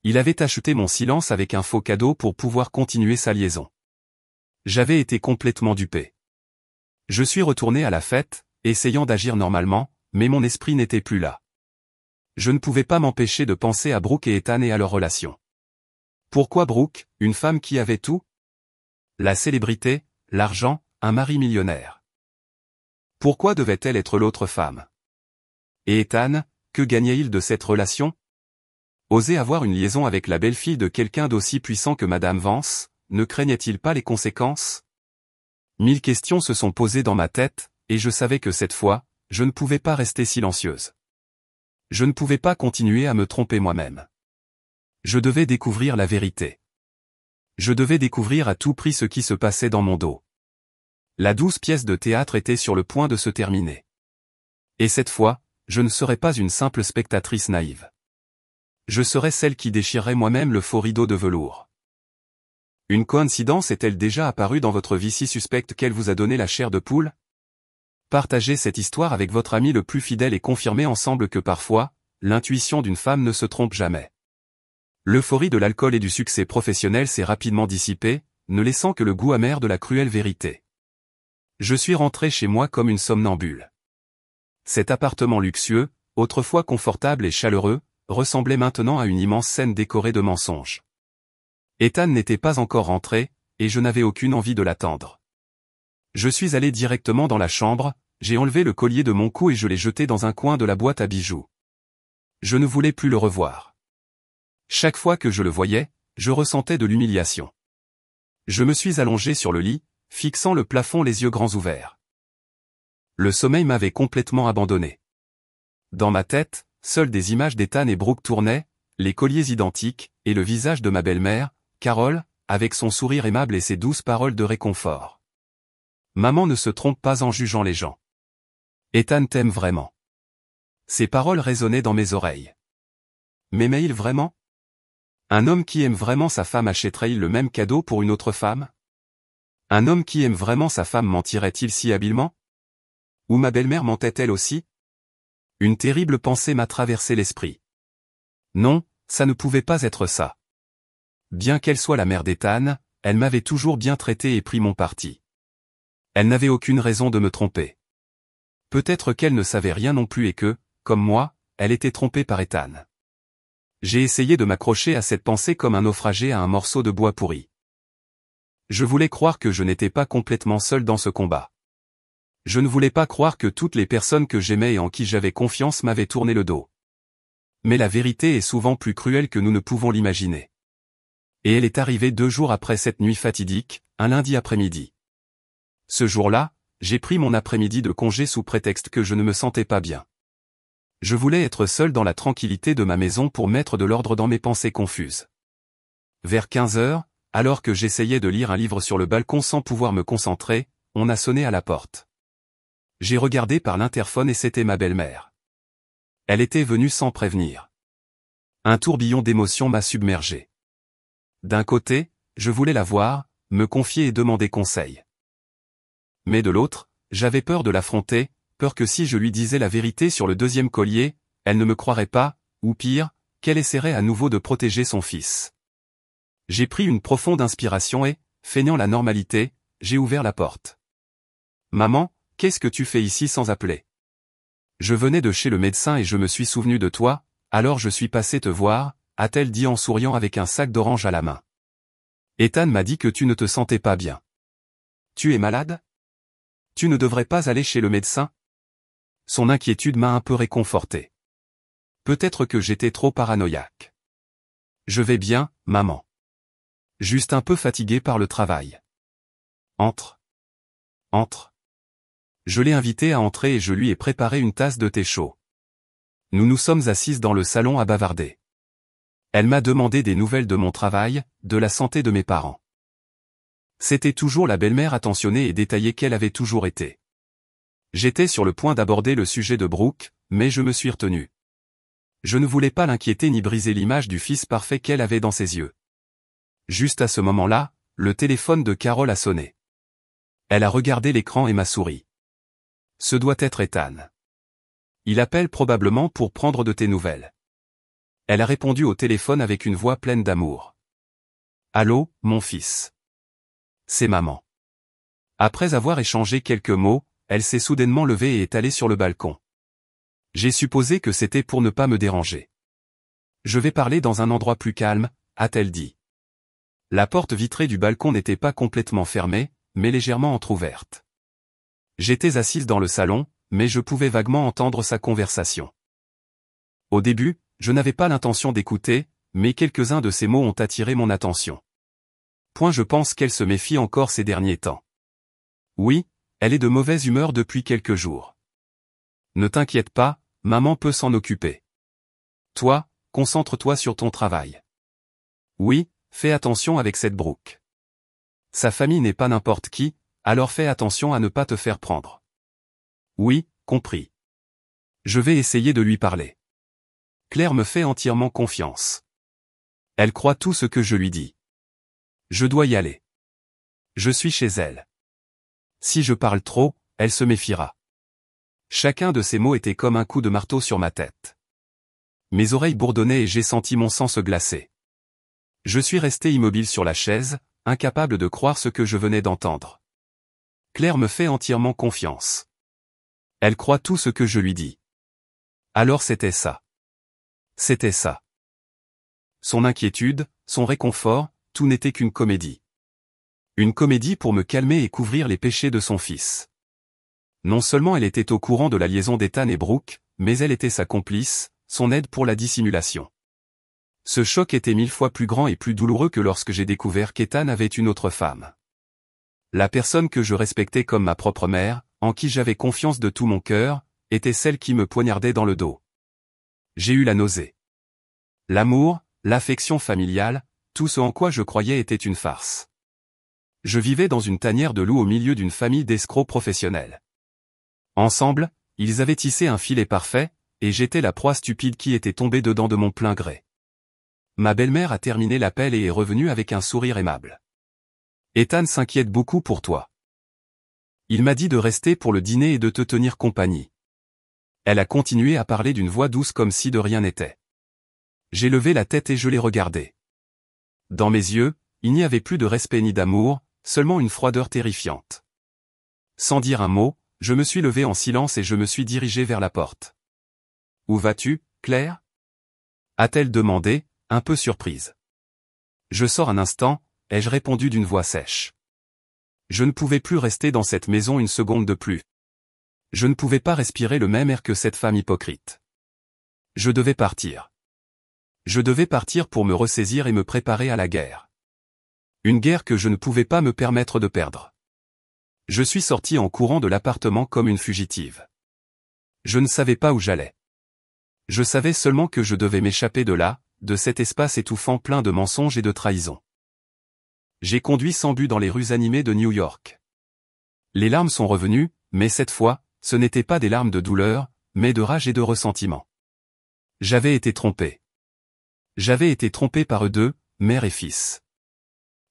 Il avait acheté mon silence avec un faux cadeau pour pouvoir continuer sa liaison. J'avais été complètement dupé. Je suis retourné à la fête, essayant d'agir normalement, mais mon esprit n'était plus là. Je ne pouvais pas m'empêcher de penser à Brooke et Ethan et à leur relation. Pourquoi Brooke, une femme qui avait tout? La célébrité, l'argent, un mari millionnaire. Pourquoi devait-elle être l'autre femme? Et Ethan, que gagnait-il de cette relation? Oser avoir une liaison avec la belle-fille de quelqu'un d'aussi puissant que Madame Vance, ne craignait-il pas les conséquences? 1000 questions se sont posées dans ma tête, et je savais que cette fois, je ne pouvais pas rester silencieuse. Je ne pouvais pas continuer à me tromper moi-même. Je devais découvrir la vérité. Je devais découvrir à tout prix ce qui se passait dans mon dos. La douce pièce de théâtre était sur le point de se terminer. Et cette fois, je ne serais pas une simple spectatrice naïve. Je serais celle qui déchirerait moi-même le faux rideau de velours. Une coïncidence est-elle déjà apparue dans votre vie si suspecte qu'elle vous a donné la chair de poule? Partagez cette histoire avec votre ami le plus fidèle et confirmez ensemble que parfois, l'intuition d'une femme ne se trompe jamais. L'euphorie de l'alcool et du succès professionnel s'est rapidement dissipée, ne laissant que le goût amer de la cruelle vérité. Je suis rentré chez moi comme une somnambule. Cet appartement luxueux, autrefois confortable et chaleureux, ressemblait maintenant à une immense scène décorée de mensonges. Ethan n'était pas encore rentré, et je n'avais aucune envie de l'attendre. Je suis allé directement dans la chambre, j'ai enlevé le collier de mon cou et je l'ai jeté dans un coin de la boîte à bijoux. Je ne voulais plus le revoir. Chaque fois que je le voyais, je ressentais de l'humiliation. Je me suis allongé sur le lit, fixant le plafond les yeux grands ouverts. Le sommeil m'avait complètement abandonné. Dans ma tête, seules des images d'Ethan et Brooke tournaient, les colliers identiques, et le visage de ma belle-mère, Carole, avec son sourire aimable et ses douces paroles de réconfort. Maman ne se trompe pas en jugeant les gens. Ethan t'aime vraiment. Ces paroles résonnaient dans mes oreilles. M'aimait-il vraiment? Un homme qui aime vraiment sa femme achèterait-il le même cadeau pour une autre femme? Un homme qui aime vraiment sa femme mentirait-il si habilement? Ou ma belle-mère mentait-elle aussi? Une terrible pensée m'a traversé l'esprit. Non, ça ne pouvait pas être ça. Bien qu'elle soit la mère d'Ethan, elle m'avait toujours bien traité et pris mon parti. Elle n'avait aucune raison de me tromper. Peut-être qu'elle ne savait rien non plus et que, comme moi, elle était trompée par Ethan. J'ai essayé de m'accrocher à cette pensée comme un naufragé à un morceau de bois pourri. Je voulais croire que je n'étais pas complètement seul dans ce combat. Je ne voulais pas croire que toutes les personnes que j'aimais et en qui j'avais confiance m'avaient tourné le dos. Mais la vérité est souvent plus cruelle que nous ne pouvons l'imaginer. Et elle est arrivée 2 jours après cette nuit fatidique, un lundi après-midi. Ce jour-là, j'ai pris mon après-midi de congé sous prétexte que je ne me sentais pas bien. Je voulais être seul dans la tranquillité de ma maison pour mettre de l'ordre dans mes pensées confuses. Vers 15 heures, alors que j'essayais de lire un livre sur le balcon sans pouvoir me concentrer, on a sonné à la porte. J'ai regardé par l'interphone et c'était ma belle-mère. Elle était venue sans prévenir. Un tourbillon d'émotions m'a submergé. D'un côté, je voulais la voir, me confier et demander conseil. Mais de l'autre, j'avais peur de l'affronter, peur que si je lui disais la vérité sur le 2e collier, elle ne me croirait pas, ou pire, qu'elle essaierait à nouveau de protéger son fils. J'ai pris une profonde inspiration et, feignant la normalité, j'ai ouvert la porte. Maman, qu'est-ce que tu fais ici sans appeler? Je venais de chez le médecin et je me suis souvenu de toi, alors je suis passé te voir, a-t-elle dit en souriant avec un sac d'oranges à la main. Ethan m'a dit que tu ne te sentais pas bien. Tu es malade? Tu ne devrais pas aller chez le médecin? Son inquiétude m'a un peu réconforté. Peut-être que j'étais trop paranoïaque. Je vais bien, maman. Juste un peu fatigué par le travail. Entre. Entre. Je l'ai invitée à entrer et je lui ai préparé une tasse de thé chaud. Nous nous sommes assises dans le salon à bavarder. Elle m'a demandé des nouvelles de mon travail, de la santé de mes parents. C'était toujours la belle-mère attentionnée et détaillée qu'elle avait toujours été. J'étais sur le point d'aborder le sujet de Brooke, mais je me suis retenu. Je ne voulais pas l'inquiéter ni briser l'image du fils parfait qu'elle avait dans ses yeux. Juste à ce moment-là, le téléphone de Carole a sonné. Elle a regardé l'écran et m'a souri. Ce doit être Ethan. Il appelle probablement pour prendre de tes nouvelles. Elle a répondu au téléphone avec une voix pleine d'amour. Allô, mon fils. C'est maman. Après avoir échangé quelques mots, elle s'est soudainement levée et est allée sur le balcon. J'ai supposé que c'était pour ne pas me déranger. Je vais parler dans un endroit plus calme, a-t-elle dit. La porte vitrée du balcon n'était pas complètement fermée, mais légèrement entr'ouverte. J'étais assise dans le salon, mais je pouvais vaguement entendre sa conversation. Au début, je n'avais pas l'intention d'écouter, mais quelques-uns de ses mots ont attiré mon attention. Je pense qu'elle se méfie encore ces derniers temps. Oui, elle est de mauvaise humeur depuis quelques jours. Ne t'inquiète pas, maman peut s'en occuper. Toi, concentre-toi sur ton travail. Oui, fais attention avec cette Brooke. Sa famille n'est pas n'importe qui, alors fais attention à ne pas te faire prendre. Oui, compris. Je vais essayer de lui parler. Claire me fait entièrement confiance. Elle croit tout ce que je lui dis. Je dois y aller. Je suis chez elle. Si je parle trop, elle se méfiera. Chacun de ces mots était comme un coup de marteau sur ma tête. Mes oreilles bourdonnaient et j'ai senti mon sang se glacer. Je suis resté immobile sur la chaise, incapable de croire ce que je venais d'entendre. Claire me fait entièrement confiance. Elle croit tout ce que je lui dis. Alors c'était ça. C'était ça. Son inquiétude, son réconfort, tout n'était qu'une comédie. Une comédie pour me calmer et couvrir les péchés de son fils. Non seulement elle était au courant de la liaison d'Ethan et Brooke, mais elle était sa complice, son aide pour la dissimulation. Ce choc était 1000 fois plus grand et plus douloureux que lorsque j'ai découvert qu'Ethan avait une autre femme. La personne que je respectais comme ma propre mère, en qui j'avais confiance de tout mon cœur, était celle qui me poignardait dans le dos. J'ai eu la nausée. L'amour, l'affection familiale, tout ce en quoi je croyais était une farce. Je vivais dans une tanière de loups au milieu d'une famille d'escrocs professionnels. Ensemble, ils avaient tissé un filet parfait, et j'étais la proie stupide qui était tombée dedans de mon plein gré. Ma belle-mère a terminé l'appel et est revenue avec un sourire aimable. Ethan s'inquiète beaucoup pour toi. Il m'a dit de rester pour le dîner et de te tenir compagnie. Elle a continué à parler d'une voix douce comme si de rien n'était. J'ai levé la tête et je l'ai regardée. Dans mes yeux, il n'y avait plus de respect ni d'amour, seulement une froideur terrifiante. Sans dire un mot, je me suis levé en silence et je me suis dirigé vers la porte. « Où vas-tu, Claire ?» a-t-elle demandé, un peu surprise. « Je sors un instant », ai-je répondu d'une voix sèche. Je ne pouvais plus rester dans cette maison une seconde de plus. Je ne pouvais pas respirer le même air que cette femme hypocrite. Je devais partir. Je devais partir pour me ressaisir et me préparer à la guerre. Une guerre que je ne pouvais pas me permettre de perdre. Je suis sorti en courant de l'appartement comme une fugitive. Je ne savais pas où j'allais. Je savais seulement que je devais m'échapper de là, de cet espace étouffant plein de mensonges et de trahisons. J'ai conduit sans but dans les rues animées de New York. Les larmes sont revenues, mais cette fois, ce n'étaient pas des larmes de douleur, mais de rage et de ressentiment. J'avais été trompé. J'avais été trompé par eux deux, mère et fils.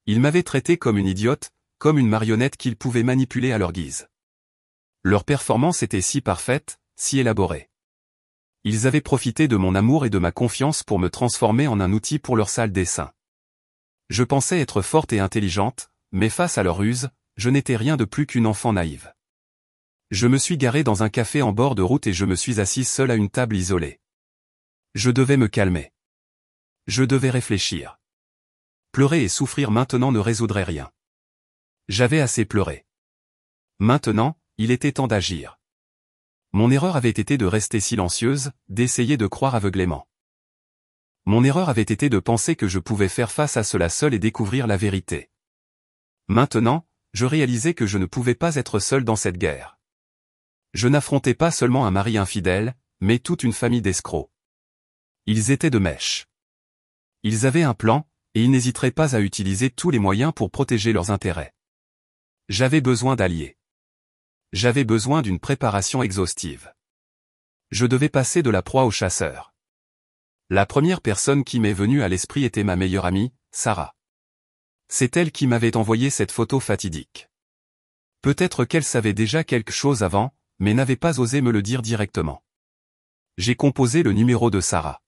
Ils m'avaient traité comme une idiote, comme une marionnette qu'ils pouvaient manipuler à leur guise. Leur performance était si parfaite, si élaborée. Ils avaient profité de mon amour et de ma confiance pour me transformer en un outil pour leur sale dessein. Je pensais être forte et intelligente, mais face à leur ruse, je n'étais rien de plus qu'une enfant naïve. Je me suis garé dans un café en bord de route et je me suis assise seule à une table isolée. Je devais me calmer. Je devais réfléchir. Pleurer et souffrir maintenant ne résoudrait rien. J'avais assez pleuré. Maintenant, il était temps d'agir. Mon erreur avait été de rester silencieuse, d'essayer de croire aveuglément. Mon erreur avait été de penser que je pouvais faire face à cela seul et découvrir la vérité. Maintenant, je réalisais que je ne pouvais pas être seul dans cette guerre. Je n'affrontais pas seulement un mari infidèle, mais toute une famille d'escrocs. Ils étaient de mèche. Ils avaient un plan, et ils n'hésiteraient pas à utiliser tous les moyens pour protéger leurs intérêts. J'avais besoin d'alliés. J'avais besoin d'une préparation exhaustive. Je devais passer de la proie au chasseur. La première personne qui m'est venue à l'esprit était ma meilleure amie, Sarah. C'est elle qui m'avait envoyé cette photo fatidique. Peut-être qu'elle savait déjà quelque chose avant, mais n'avait pas osé me le dire directement. J'ai composé le numéro de Sarah.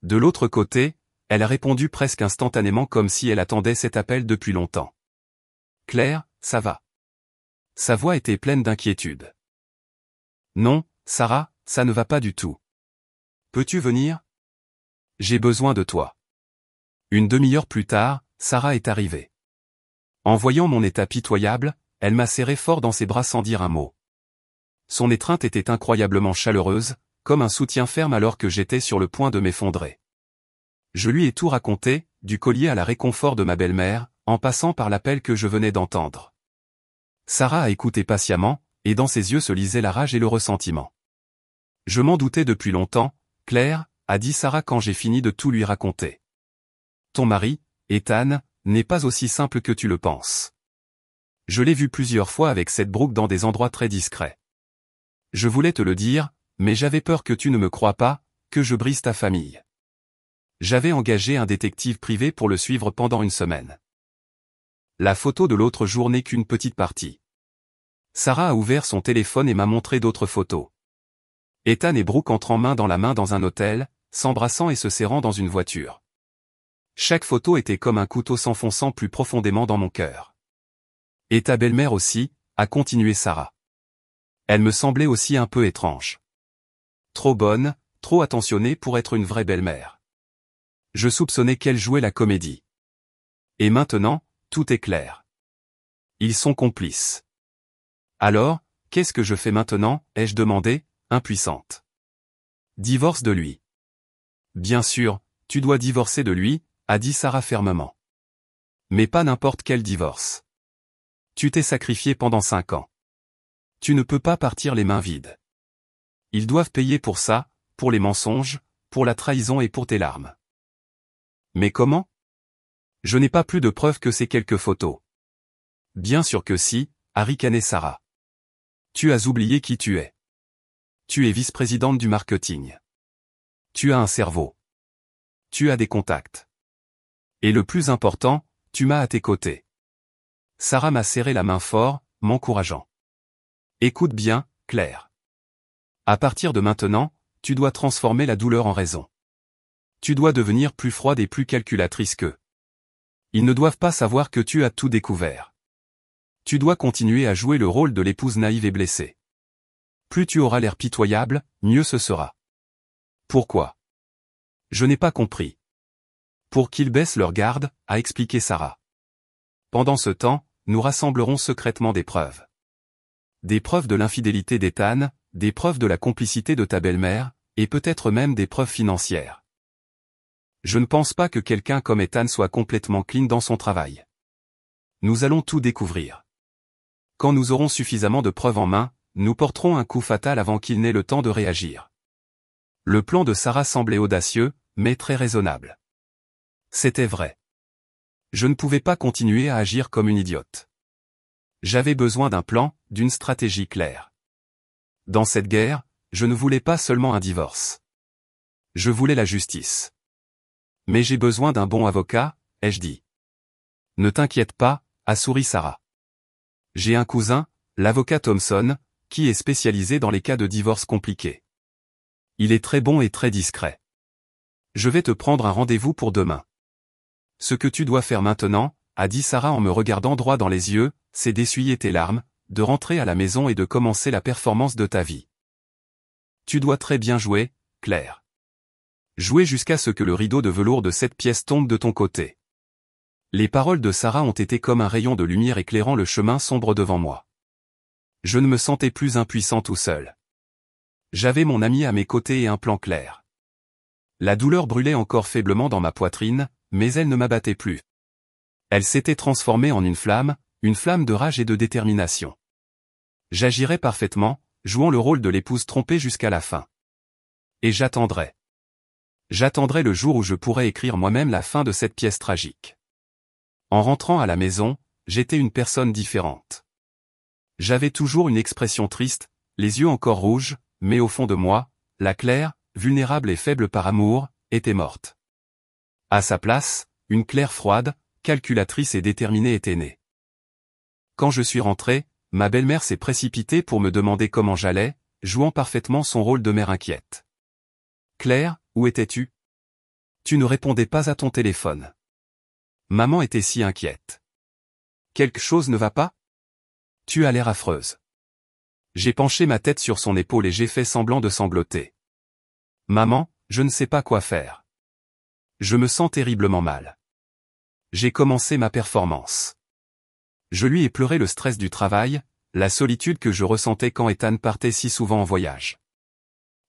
De l'autre côté, elle a répondu presque instantanément comme si elle attendait cet appel depuis longtemps. « Claire, ça va ?» Sa voix était pleine d'inquiétude. « Non, Sarah, ça ne va pas du tout. Peux-tu venir ? J'ai besoin de toi. » Une demi-heure plus tard, Sarah est arrivée. En voyant mon état pitoyable, elle m'a serré fort dans ses bras sans dire un mot. Son étreinte était incroyablement chaleureuse, comme un soutien ferme alors que j'étais sur le point de m'effondrer. Je lui ai tout raconté, du collier à la réconfort de ma belle-mère, en passant par l'appel que je venais d'entendre. Sarah a écouté patiemment, et dans ses yeux se lisaient la rage et le ressentiment. « Je m'en doutais depuis longtemps, Claire, » a dit Sarah quand j'ai fini de tout lui raconter. « Ton mari, Ethan, n'est pas aussi simple que tu le penses. Je l'ai vu plusieurs fois avec cette Brooke dans des endroits très discrets. Je voulais te le dire, mais j'avais peur que tu ne me crois pas, que je brise ta famille. J'avais engagé un détective privé pour le suivre pendant une semaine. La photo de l'autre jour n'est qu'une petite partie. Sarah a ouvert son téléphone et m'a montré d'autres photos. Ethan et Brooke entrent main dans la main dans un hôtel, s'embrassant et se serrant dans une voiture. Chaque photo était comme un couteau s'enfonçant plus profondément dans mon cœur. Et ta belle-mère aussi, a continué Sarah. Elle me semblait aussi un peu étrange. Trop bonne, trop attentionnée pour être une vraie belle-mère. Je soupçonnais qu'elle jouait la comédie. Et maintenant, tout est clair. Ils sont complices. Alors, qu'est-ce que je fais maintenant, ai-je demandé, impuissante. Divorce de lui. Bien sûr, tu dois divorcer de lui, a dit Sarah fermement. Mais pas n'importe quel divorce. Tu t'es sacrifié pendant 5 ans. Tu ne peux pas partir les mains vides. Ils doivent payer pour ça, pour les mensonges, pour la trahison et pour tes larmes. Mais comment ? Je n'ai pas plus de preuves que ces quelques photos. Bien sûr que si, a ricané Sarah. Tu as oublié qui tu es. Tu es vice-présidente du marketing. Tu as un cerveau. Tu as des contacts. Et le plus important, tu m'as à tes côtés. Sarah m'a serré la main fort, m'encourageant. Écoute bien, Claire. À partir de maintenant, tu dois transformer la douleur en raison. Tu dois devenir plus froide et plus calculatrice qu'eux. Ils ne doivent pas savoir que tu as tout découvert. Tu dois continuer à jouer le rôle de l'épouse naïve et blessée. Plus tu auras l'air pitoyable, mieux ce sera. Pourquoi ? Je n'ai pas compris. Pour qu'ils baissent leur garde, a expliqué Sarah. Pendant ce temps, nous rassemblerons secrètement des preuves. Des preuves de l'infidélité d'Ethan, des preuves de la complicité de ta belle-mère, et peut-être même des preuves financières. Je ne pense pas que quelqu'un comme Ethan soit complètement clean dans son travail. Nous allons tout découvrir. Quand nous aurons suffisamment de preuves en main, nous porterons un coup fatal avant qu'il n'ait le temps de réagir. Le plan de Sarah semblait audacieux, mais très raisonnable. C'était vrai. Je ne pouvais pas continuer à agir comme une idiote. J'avais besoin d'un plan, d'une stratégie claire. Dans cette guerre, je ne voulais pas seulement un divorce. Je voulais la justice. Mais j'ai besoin d'un bon avocat, ai-je dit. Ne t'inquiète pas, a souri Sarah. J'ai un cousin, l'avocat Thompson, qui est spécialisé dans les cas de divorce compliqués. Il est très bon et très discret. Je vais te prendre un rendez-vous pour demain. Ce que tu dois faire maintenant, a dit Sarah en me regardant droit dans les yeux, c'est d'essuyer tes larmes, de rentrer à la maison et de commencer la performance de ta vie. Tu dois très bien jouer, Claire. Jouer jusqu'à ce que le rideau de velours de cette pièce tombe de ton côté. Les paroles de Sarah ont été comme un rayon de lumière éclairant le chemin sombre devant moi. Je ne me sentais plus impuissant tout seul. J'avais mon ami à mes côtés et un plan clair. La douleur brûlait encore faiblement dans ma poitrine, mais elle ne m'abattait plus. Elle s'était transformée en une flamme de rage et de détermination. J'agirais parfaitement, jouant le rôle de l'épouse trompée jusqu'à la fin. Et j'attendrai. J'attendrai le jour où je pourrai écrire moi-même la fin de cette pièce tragique. En rentrant à la maison, j'étais une personne différente. J'avais toujours une expression triste, les yeux encore rouges, mais au fond de moi, la Claire, vulnérable et faible par amour, était morte. À sa place, une Claire froide, calculatrice et déterminée était née. Quand je suis rentré, ma belle-mère s'est précipitée pour me demander comment j'allais, jouant parfaitement son rôle de mère inquiète. « Claire, où étais-tu ? Tu ne répondais pas à ton téléphone. » Maman était si inquiète. « Quelque chose ne va pas ? Tu as l'air affreuse. » J'ai penché ma tête sur son épaule et j'ai fait semblant de sangloter. « Maman, je ne sais pas quoi faire. Je me sens terriblement mal. » J'ai commencé ma performance. Je lui ai pleuré le stress du travail, la solitude que je ressentais quand Ethan partait si souvent en voyage.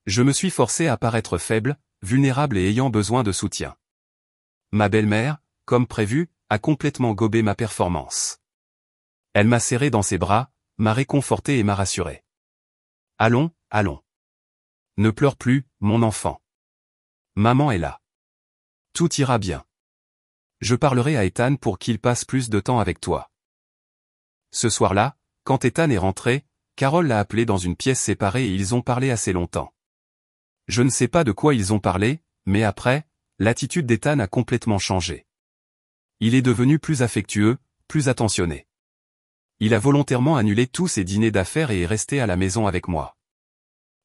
Je me suis forcé à paraître faible, vulnérable et ayant besoin de soutien. Ma belle-mère, comme prévu, a complètement gobé ma performance. Elle m'a serré dans ses bras, m'a réconforté et m'a rassuré. « Allons, allons. Ne pleure plus, mon enfant. Maman est là. Tout ira bien. Je parlerai à Ethan pour qu'il passe plus de temps avec toi. » Ce soir-là, quand Ethan est rentré, Carole l'a appelé dans une pièce séparée et ils ont parlé assez longtemps. Je ne sais pas de quoi ils ont parlé, mais après, l'attitude d'Ethan a complètement changé. Il est devenu plus affectueux, plus attentionné. Il a volontairement annulé tous ses dîners d'affaires et est resté à la maison avec moi.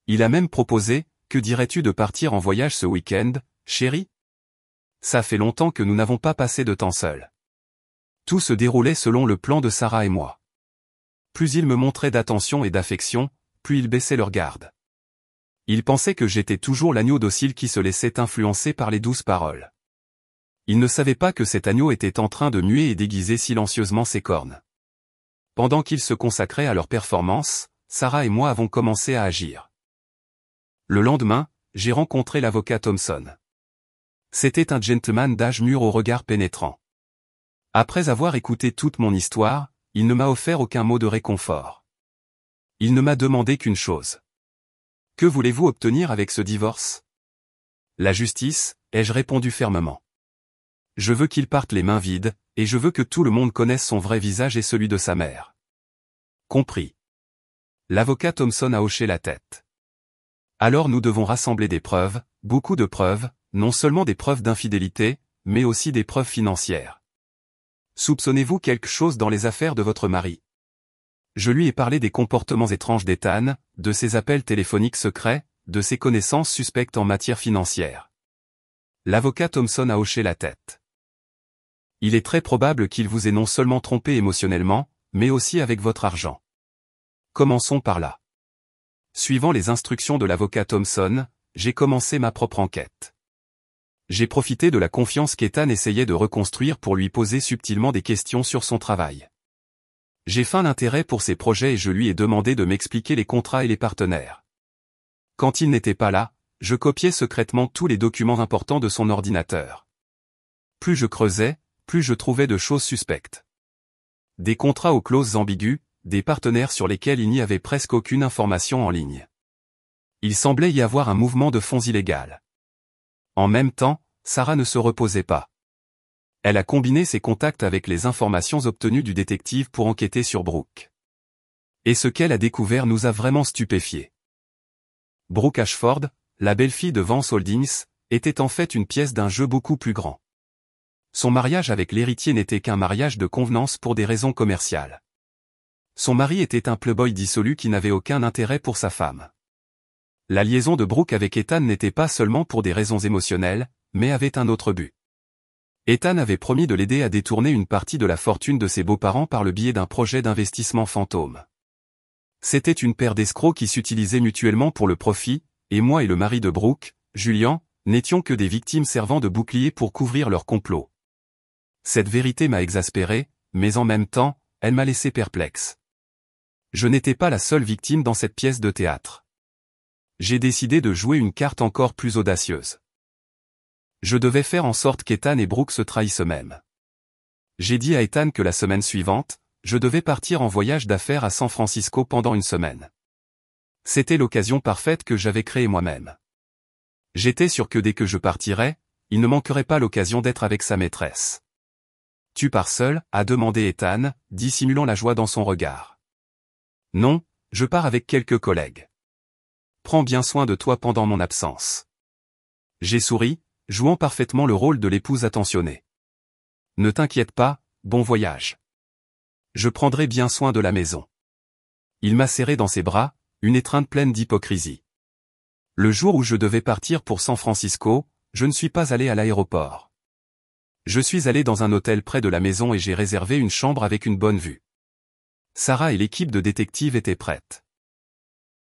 Il a même proposé, « Que dirais-tu de partir en voyage ce week-end, chérie ? Ça fait longtemps que nous n'avons pas passé de temps seuls. » Tout se déroulait selon le plan de Sarah et moi. Plus ils me montraient d'attention et d'affection, plus ils baissaient leur garde. Ils pensaient que j'étais toujours l'agneau docile qui se laissait influencer par les douces paroles. Ils ne savaient pas que cet agneau était en train de muer et déguiser silencieusement ses cornes. Pendant qu'ils se consacraient à leur performance, Sarah et moi avons commencé à agir. Le lendemain, j'ai rencontré l'avocat Thompson. C'était un gentleman d'âge mûr au regard pénétrant. Après avoir écouté toute mon histoire, il ne m'a offert aucun mot de réconfort. Il ne m'a demandé qu'une chose. « Que voulez-vous obtenir avec ce divorce ? » « La justice, ai-je répondu fermement. Je veux qu'il parte les mains vides, et je veux que tout le monde connaisse son vrai visage et celui de sa mère. Compris. L'avocat Thompson a hoché la tête. Alors nous devons rassembler des preuves, beaucoup de preuves, non seulement des preuves d'infidélité, mais aussi des preuves financières. Soupçonnez-vous quelque chose dans les affaires de votre mari ? Je lui ai parlé des comportements étranges d'Ethan, de ses appels téléphoniques secrets, de ses connaissances suspectes en matière financière. L'avocat Thompson a hoché la tête. Il est très probable qu'il vous ait non seulement trompé émotionnellement, mais aussi avec votre argent. Commençons par là. Suivant les instructions de l'avocat Thompson, j'ai commencé ma propre enquête. J'ai profité de la confiance qu'Ethan essayait de reconstruire pour lui poser subtilement des questions sur son travail. J'ai feint l'intérêt pour ses projets et je lui ai demandé de m'expliquer les contrats et les partenaires. Quand il n'était pas là, je copiais secrètement tous les documents importants de son ordinateur. Plus je creusais, plus je trouvais de choses suspectes. Des contrats aux clauses ambiguës, des partenaires sur lesquels il n'y avait presque aucune information en ligne. Il semblait y avoir un mouvement de fonds illégal. En même temps, Sarah ne se reposait pas. Elle a combiné ses contacts avec les informations obtenues du détective pour enquêter sur Brooke. Et ce qu'elle a découvert nous a vraiment stupéfiés. Brooke Ashford, la belle-fille de Vance Holdings, était en fait une pièce d'un jeu beaucoup plus grand. Son mariage avec l'héritier n'était qu'un mariage de convenance pour des raisons commerciales. Son mari était un playboy dissolu qui n'avait aucun intérêt pour sa femme. La liaison de Brooke avec Ethan n'était pas seulement pour des raisons émotionnelles, mais avait un autre but. Ethan avait promis de l'aider à détourner une partie de la fortune de ses beaux-parents par le biais d'un projet d'investissement fantôme. C'était une paire d'escrocs qui s'utilisaient mutuellement pour le profit, et moi et le mari de Brooke, Julian, n'étions que des victimes servant de bouclier pour couvrir leur complot. Cette vérité m'a exaspéré, mais en même temps, elle m'a laissé perplexe. Je n'étais pas la seule victime dans cette pièce de théâtre. J'ai décidé de jouer une carte encore plus audacieuse. Je devais faire en sorte qu'Ethan et Brooke se trahissent eux-mêmes. J'ai dit à Ethan que la semaine suivante, je devais partir en voyage d'affaires à San Francisco pendant une semaine. C'était l'occasion parfaite que j'avais créée moi-même. J'étais sûr que dès que je partirais, il ne manquerait pas l'occasion d'être avec sa maîtresse. « Tu pars seul ?» a demandé Ethan, dissimulant la joie dans son regard. « Non, je pars avec quelques collègues. Prends bien soin de toi pendant mon absence. » J'ai souri, jouant parfaitement le rôle de l'épouse attentionnée. « Ne t'inquiète pas, bon voyage. Je prendrai bien soin de la maison. » Il m'a serré dans ses bras, une étreinte pleine d'hypocrisie. Le jour où je devais partir pour San Francisco, je ne suis pas allé à l'aéroport. Je suis allé dans un hôtel près de la maison et j'ai réservé une chambre avec une bonne vue. Sarah et l'équipe de détectives étaient prêtes.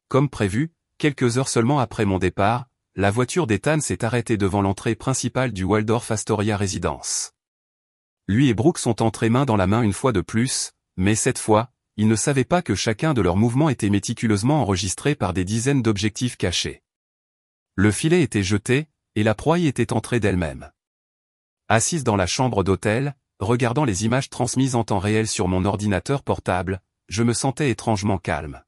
Comme prévu, quelques heures seulement après mon départ, la voiture d'Ethan s'est arrêtée devant l'entrée principale du Waldorf Astoria Residence. Lui et Brooke sont entrés main dans la main une fois de plus, mais cette fois, ils ne savaient pas que chacun de leurs mouvements était méticuleusement enregistré par des dizaines d'objectifs cachés. Le filet était jeté, et la proie y était entrée d'elle-même. Assise dans la chambre d'hôtel, regardant les images transmises en temps réel sur mon ordinateur portable, je me sentais étrangement calme.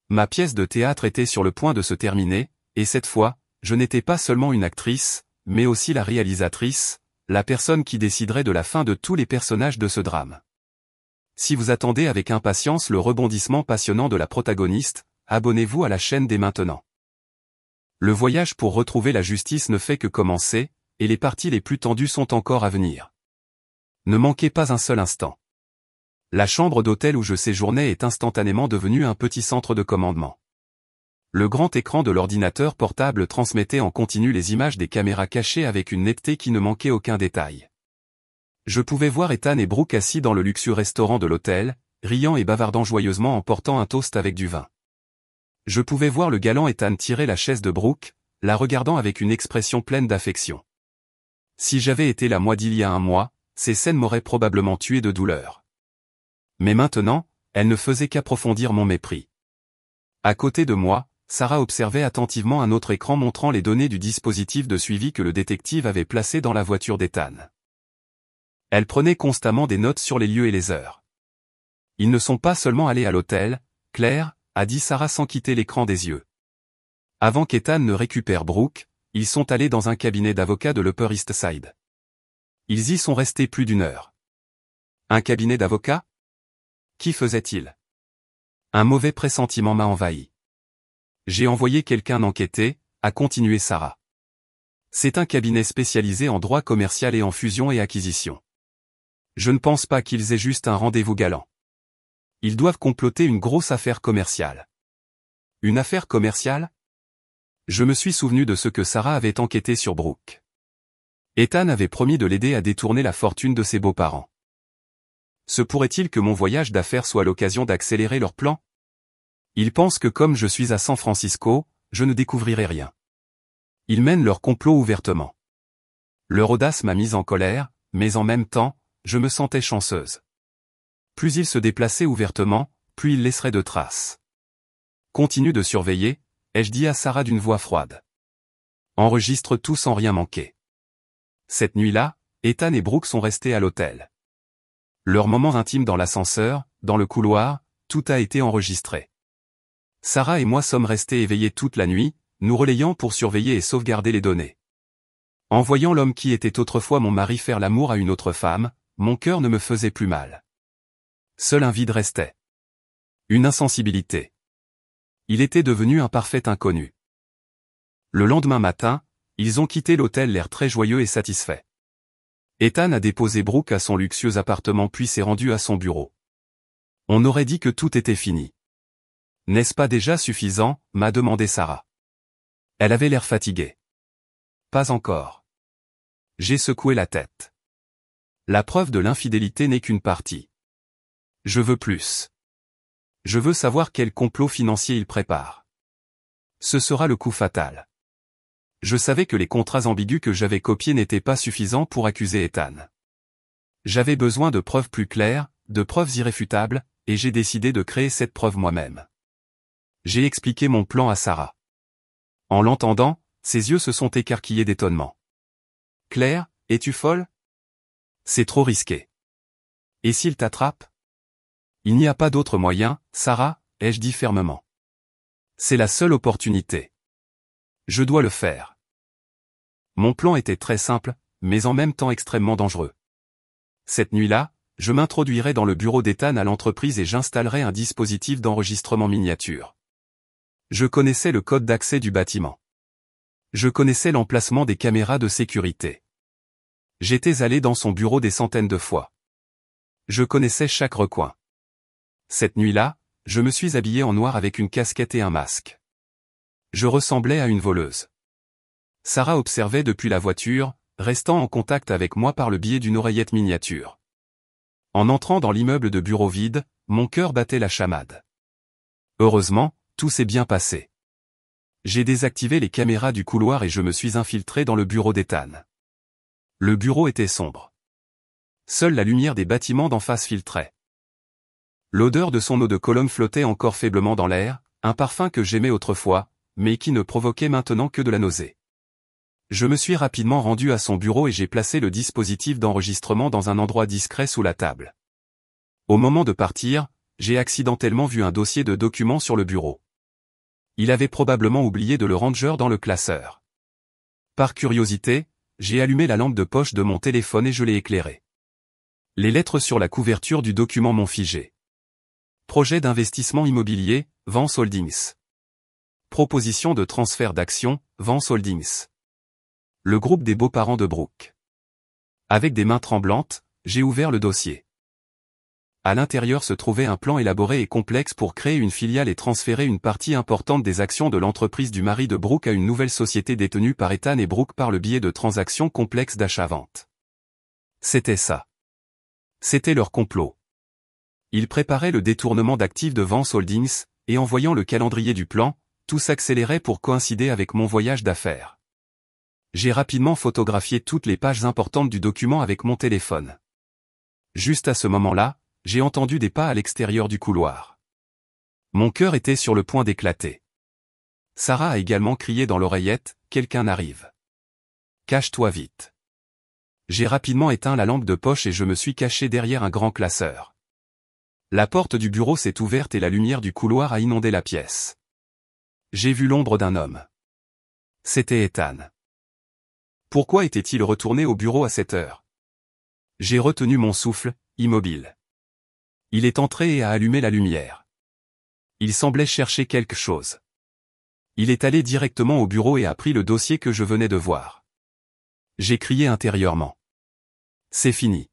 Ma pièce de théâtre était sur le point de se terminer, et cette fois, je n'étais pas seulement une actrice, mais aussi la réalisatrice, la personne qui déciderait de la fin de tous les personnages de ce drame. Si vous attendez avec impatience le rebondissement passionnant de la protagoniste, abonnez-vous à la chaîne dès maintenant. Le voyage pour retrouver la justice ne fait que commencer, et les parties les plus tendues sont encore à venir. Ne manquez pas un seul instant. La chambre d'hôtel où je séjournais est instantanément devenue un petit centre de commandement. Le grand écran de l'ordinateur portable transmettait en continu les images des caméras cachées avec une netteté qui ne manquait aucun détail. Je pouvais voir Ethan et Brooke assis dans le luxueux restaurant de l'hôtel, riant et bavardant joyeusement en portant un toast avec du vin. Je pouvais voir le galant Ethan tirer la chaise de Brooke, la regardant avec une expression pleine d'affection. Si j'avais été là moi d'il y a un mois, ces scènes m'auraient probablement tué de douleur. Mais maintenant, elles ne faisaient qu'approfondir mon mépris. À côté de moi, Sarah observait attentivement un autre écran montrant les données du dispositif de suivi que le détective avait placé dans la voiture d'Ethan. Elle prenait constamment des notes sur les lieux et les heures. Ils ne sont pas seulement allés à l'hôtel, Claire, a dit Sarah sans quitter l'écran des yeux. Avant qu'Ethan ne récupère Brooke, ils sont allés dans un cabinet d'avocats de l'Upper East Side. Ils y sont restés plus d'une heure. Un cabinet d'avocats? Qu'y faisait-il? Un mauvais pressentiment m'a envahi. J'ai envoyé quelqu'un enquêter, a continué Sarah. C'est un cabinet spécialisé en droit commercial et en fusion et acquisition. Je ne pense pas qu'ils aient juste un rendez-vous galant. Ils doivent comploter une grosse affaire commerciale. Une affaire commerciale? Je me suis souvenu de ce que Sarah avait enquêté sur Brooke. Ethan avait promis de l'aider à détourner la fortune de ses beaux-parents. Se pourrait-il que mon voyage d'affaires soit l'occasion d'accélérer leur plan? Ils pensent que comme je suis à San Francisco, je ne découvrirai rien. Ils mènent leur complot ouvertement. Leur audace m'a mise en colère, mais en même temps, je me sentais chanceuse. Plus ils se déplaçaient ouvertement, plus ils laisseraient de traces. Continue de surveiller, ai-je dit à Sarah d'une voix froide. Enregistre tout sans rien manquer. Cette nuit-là, Ethan et Brooke sont restés à l'hôtel. Leurs moments intimes dans l'ascenseur, dans le couloir, tout a été enregistré. Sarah et moi sommes restés éveillés toute la nuit, nous relayant pour surveiller et sauvegarder les données. En voyant l'homme qui était autrefois mon mari faire l'amour à une autre femme, mon cœur ne me faisait plus mal. Seul un vide restait. Une insensibilité. Il était devenu un parfait inconnu. Le lendemain matin, ils ont quitté l'hôtel l'air très joyeux et satisfait. Ethan a déposé Brooke à son luxueux appartement puis s'est rendu à son bureau. On aurait dit que tout était fini. N'est-ce pas déjà suffisant, m'a demandé Sarah. Elle avait l'air fatiguée. Pas encore. J'ai secoué la tête. La preuve de l'infidélité n'est qu'une partie. Je veux plus. Je veux savoir quel complot financier il prépare. Ce sera le coup fatal. Je savais que les contrats ambigus que j'avais copiés n'étaient pas suffisants pour accuser Ethan. J'avais besoin de preuves plus claires, de preuves irréfutables, et j'ai décidé de créer cette preuve moi-même. J'ai expliqué mon plan à Sarah. En l'entendant, ses yeux se sont écarquillés d'étonnement. « Claire, es-tu folle ? C'est trop risqué. Et s'il t'attrape ? Il n'y a pas d'autre moyen, Sarah, ai-je dit fermement. C'est la seule opportunité. Je dois le faire. Mon plan était très simple, mais en même temps extrêmement dangereux. Cette nuit-là, je m'introduirai dans le bureau d'Ethan à l'entreprise et j'installerai un dispositif d'enregistrement miniature. Je connaissais le code d'accès du bâtiment. Je connaissais l'emplacement des caméras de sécurité. J'étais allé dans son bureau des centaines de fois. Je connaissais chaque recoin. Cette nuit-là, je me suis habillé en noir avec une casquette et un masque. Je ressemblais à une voleuse. Sarah observait depuis la voiture, restant en contact avec moi par le biais d'une oreillette miniature. En entrant dans l'immeuble de bureau vide, mon cœur battait la chamade. Heureusement, tout s'est bien passé. J'ai désactivé les caméras du couloir et je me suis infiltré dans le bureau d'Ethan. Le bureau était sombre. Seule la lumière des bâtiments d'en face filtrait. L'odeur de son eau de Cologne flottait encore faiblement dans l'air, un parfum que j'aimais autrefois, mais qui ne provoquait maintenant que de la nausée. Je me suis rapidement rendu à son bureau et j'ai placé le dispositif d'enregistrement dans un endroit discret sous la table. Au moment de partir, j'ai accidentellement vu un dossier de documents sur le bureau. Il avait probablement oublié de le ranger dans le classeur. Par curiosité, j'ai allumé la lampe de poche de mon téléphone et je l'ai éclairée. Les lettres sur la couverture du document m'ont figé. Projet d'investissement immobilier, Vance Holdings. Proposition de transfert d'actions, Vance Holdings. Le groupe des beaux-parents de Brooke. Avec des mains tremblantes, j'ai ouvert le dossier. À l'intérieur se trouvait un plan élaboré et complexe pour créer une filiale et transférer une partie importante des actions de l'entreprise du mari de Brooke à une nouvelle société détenue par Ethan et Brooke par le biais de transactions complexes d'achat-vente. C'était ça. C'était leur complot. Ils préparaient le détournement d'actifs de Vance Holdings, et en voyant le calendrier du plan, tout s'accélérait pour coïncider avec mon voyage d'affaires. J'ai rapidement photographié toutes les pages importantes du document avec mon téléphone. Juste à ce moment-là, j'ai entendu des pas à l'extérieur du couloir. Mon cœur était sur le point d'éclater. Sarah a également crié dans l'oreillette, « Quelqu'un arrive. Cache-toi vite. » J'ai rapidement éteint la lampe de poche et je me suis caché derrière un grand classeur. La porte du bureau s'est ouverte et la lumière du couloir a inondé la pièce. J'ai vu l'ombre d'un homme. C'était Ethan. Pourquoi était-il retourné au bureau à cette heure? J'ai retenu mon souffle, immobile. Il est entré et a allumé la lumière. Il semblait chercher quelque chose. Il est allé directement au bureau et a pris le dossier que je venais de voir. J'ai crié intérieurement. C'est fini.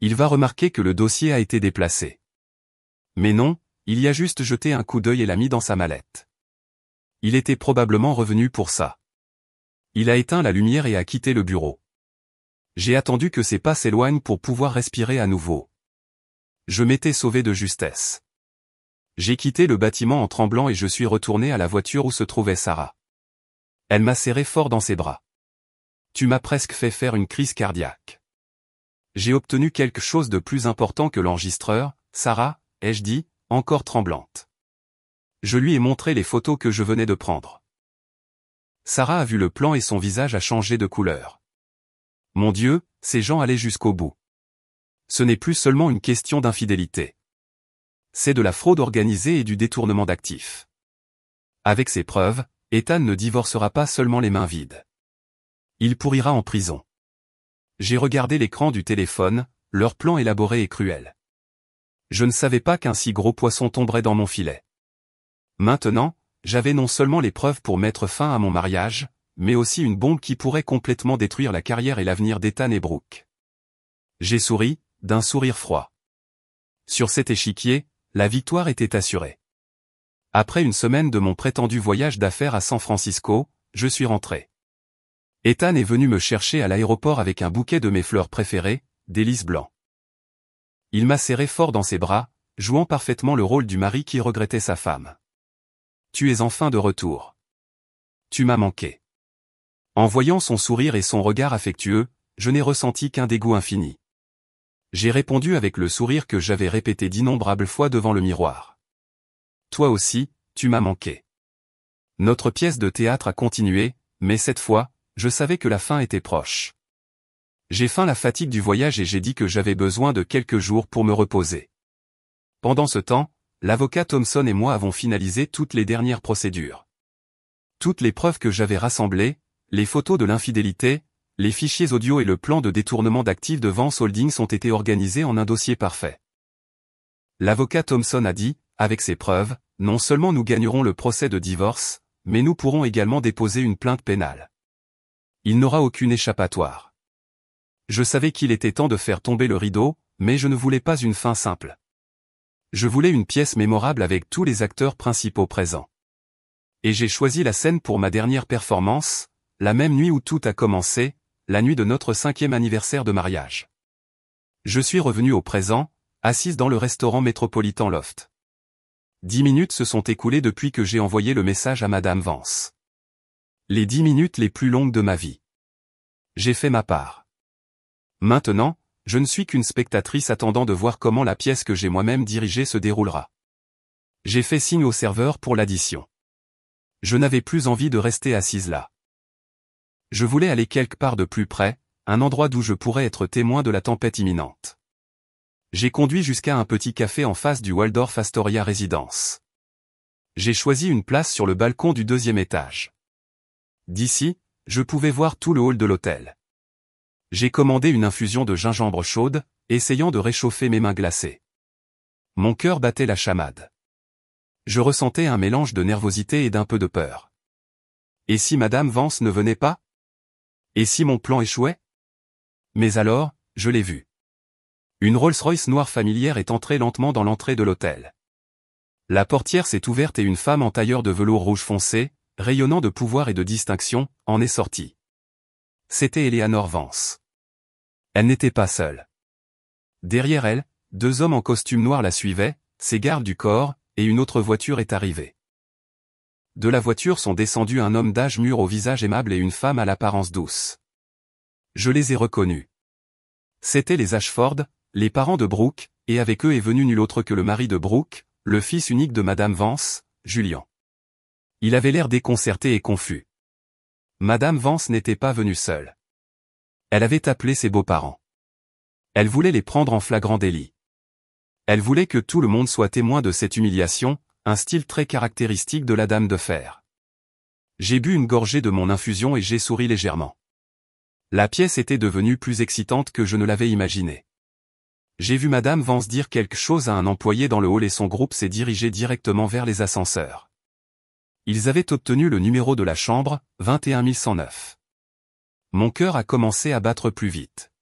Il va remarquer que le dossier a été déplacé. Mais non, il y a juste jeté un coup d'œil et l'a mis dans sa mallette. Il était probablement revenu pour ça. Il a éteint la lumière et a quitté le bureau. J'ai attendu que ses pas s'éloignent pour pouvoir respirer à nouveau. Je m'étais sauvé de justesse. J'ai quitté le bâtiment en tremblant et je suis retourné à la voiture où se trouvait Sarah. Elle m'a serré fort dans ses bras. Tu m'as presque fait faire une crise cardiaque. J'ai obtenu quelque chose de plus important que l'enregistreur, Sarah, ai-je dit, encore tremblante. Je lui ai montré les photos que je venais de prendre. Sarah a vu le plan et son visage a changé de couleur. Mon Dieu, ces gens allaient jusqu'au bout. Ce n'est plus seulement une question d'infidélité. C'est de la fraude organisée et du détournement d'actifs. Avec ces preuves, Ethan ne divorcera pas seulement les mains vides. Il pourrira en prison. J'ai regardé l'écran du téléphone, leur plan élaboré et cruel. Je ne savais pas qu'un si gros poisson tomberait dans mon filet. Maintenant, j'avais non seulement les preuves pour mettre fin à mon mariage, mais aussi une bombe qui pourrait complètement détruire la carrière et l'avenir d'Ethan et Brooke. J'ai souri, d'un sourire froid. Sur cet échiquier, la victoire était assurée. Après une semaine de mon prétendu voyage d'affaires à San Francisco, je suis rentré. Ethan est venu me chercher à l'aéroport avec un bouquet de mes fleurs préférées, délice blanc. Il m'a serré fort dans ses bras, jouant parfaitement le rôle du mari qui regrettait sa femme. Tu es enfin de retour. Tu m'as manqué. En voyant son sourire et son regard affectueux, je n'ai ressenti qu'un dégoût infini. J'ai répondu avec le sourire que j'avais répété d'innombrables fois devant le miroir. Toi aussi, tu m'as manqué. Notre pièce de théâtre a continué, mais cette fois, je savais que la fin était proche. J'ai feint la fatigue du voyage et j'ai dit que j'avais besoin de quelques jours pour me reposer. Pendant ce temps, l'avocat Thompson et moi avons finalisé toutes les dernières procédures. Toutes les preuves que j'avais rassemblées, les photos de l'infidélité, les fichiers audio et le plan de détournement d'actifs de Vance Holdings ont été organisés en un dossier parfait. L'avocat Thompson a dit, avec ces preuves, non seulement nous gagnerons le procès de divorce, mais nous pourrons également déposer une plainte pénale. Il n'aura aucune échappatoire. Je savais qu'il était temps de faire tomber le rideau, mais je ne voulais pas une fin simple. Je voulais une pièce mémorable avec tous les acteurs principaux présents. Et j'ai choisi la scène pour ma dernière performance, la même nuit où tout a commencé, la nuit de notre 5e anniversaire de mariage. Je suis revenu au présent, assise dans le restaurant métropolitain Loft. 10 minutes se sont écoulées depuis que j'ai envoyé le message à Madame Vance. Les 10 minutes les plus longues de ma vie. J'ai fait ma part. Maintenant, je ne suis qu'une spectatrice attendant de voir comment la pièce que j'ai moi-même dirigée se déroulera. J'ai fait signe au serveur pour l'addition. Je n'avais plus envie de rester assise là. Je voulais aller quelque part de plus près, un endroit d'où je pourrais être témoin de la tempête imminente. J'ai conduit jusqu'à un petit café en face du Waldorf Astoria Residence. J'ai choisi une place sur le balcon du 2e étage. D'ici, je pouvais voir tout le hall de l'hôtel. J'ai commandé une infusion de gingembre chaude, essayant de réchauffer mes mains glacées. Mon cœur battait la chamade. Je ressentais un mélange de nervosité et d'un peu de peur. Et si Madame Vance ne venait pas? Et si mon plan échouait? Mais alors, je l'ai vue. Une Rolls-Royce noire familière est entrée lentement dans l'entrée de l'hôtel. La portière s'est ouverte et une femme en tailleur de velours rouge foncé, rayonnant de pouvoir et de distinction, en est sortie. C'était Eleanor Vance. Elle n'était pas seule. Derrière elle, 2 hommes en costume noir la suivaient, ses gardes du corps, et une autre voiture est arrivée. De la voiture sont descendus un homme d'âge mûr au visage aimable et une femme à l'apparence douce. Je les ai reconnus. C'étaient les Ashford, les parents de Brooke, et avec eux est venu nul autre que le mari de Brooke, le fils unique de Madame Vance, Julian. Il avait l'air déconcerté et confus. Madame Vance n'était pas venue seule. Elle avait appelé ses beaux-parents. Elle voulait les prendre en flagrant délit. Elle voulait que tout le monde soit témoin de cette humiliation, un style très caractéristique de la dame de fer. J'ai bu une gorgée de mon infusion et j'ai souri légèrement. La pièce était devenue plus excitante que je ne l'avais imaginé. J'ai vu Madame Vance dire quelque chose à un employé dans le hall et son groupe s'est dirigé directement vers les ascenseurs. Ils avaient obtenu le numéro de la chambre, 21109. Mon cœur a commencé à battre plus vite.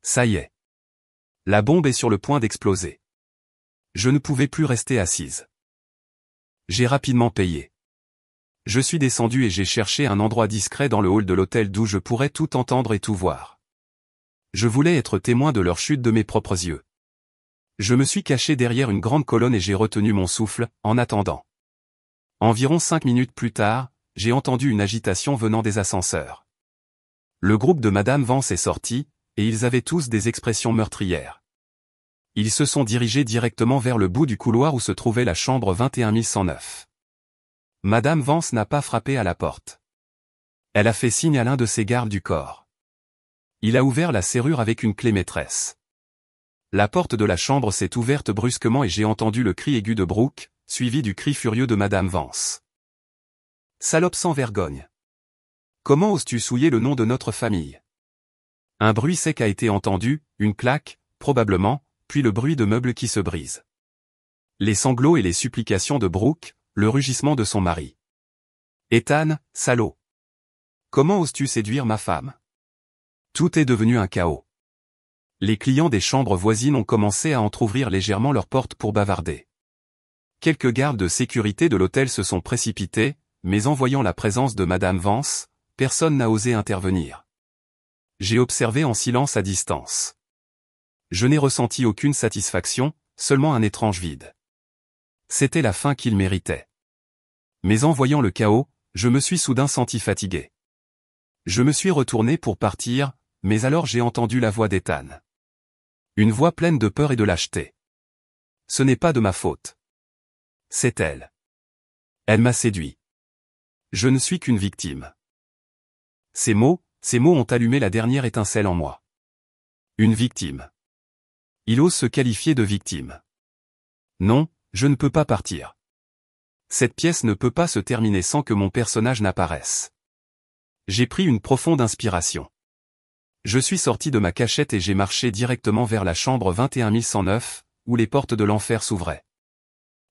Ça y est. La bombe est sur le point d'exploser. Je ne pouvais plus rester assise. J'ai rapidement payé. Je suis descendu et j'ai cherché un endroit discret dans le hall de l'hôtel d'où je pourrais tout entendre et tout voir. Je voulais être témoin de leur chute de mes propres yeux. Je me suis caché derrière une grande colonne et j'ai retenu mon souffle, en attendant. Environ 5 minutes plus tard, j'ai entendu une agitation venant des ascenseurs. Le groupe de Madame Vance est sorti, et ils avaient tous des expressions meurtrières. Ils se sont dirigés directement vers le bout du couloir où se trouvait la chambre 21109. Madame Vance n'a pas frappé à la porte. Elle a fait signe à l'un de ses gardes du corps. Il a ouvert la serrure avec une clé maîtresse. La porte de la chambre s'est ouverte brusquement et j'ai entendu le cri aigu de Brooke, suivi du cri furieux de Madame Vance. Salope sans vergogne. Comment oses-tu souiller le nom de notre famille? Un bruit sec a été entendu, une claque, probablement, puis le bruit de meubles qui se brisent. Les sanglots et les supplications de Brooke, le rugissement de son mari. Ethan, salaud. Comment oses-tu séduire ma femme? Tout est devenu un chaos. Les clients des chambres voisines ont commencé à entr'ouvrir légèrement leurs portes pour bavarder. Quelques gardes de sécurité de l'hôtel se sont précipités, mais en voyant la présence de Madame Vance, personne n'a osé intervenir. J'ai observé en silence à distance. Je n'ai ressenti aucune satisfaction, seulement un étrange vide. C'était la fin qu'il méritait. Mais en voyant le chaos, je me suis soudain senti fatigué. Je me suis retourné pour partir, mais alors j'ai entendu la voix d'Ethan. Une voix pleine de peur et de lâcheté. Ce n'est pas de ma faute. C'est elle. Elle m'a séduit. Je ne suis qu'une victime. Ces mots ont allumé la dernière étincelle en moi. Une victime. Il ose se qualifier de victime. Non, je ne peux pas partir. Cette pièce ne peut pas se terminer sans que mon personnage n'apparaisse. J'ai pris une profonde inspiration. Je suis sorti de ma cachette et j'ai marché directement vers la chambre 21109, où les portes de l'enfer s'ouvraient.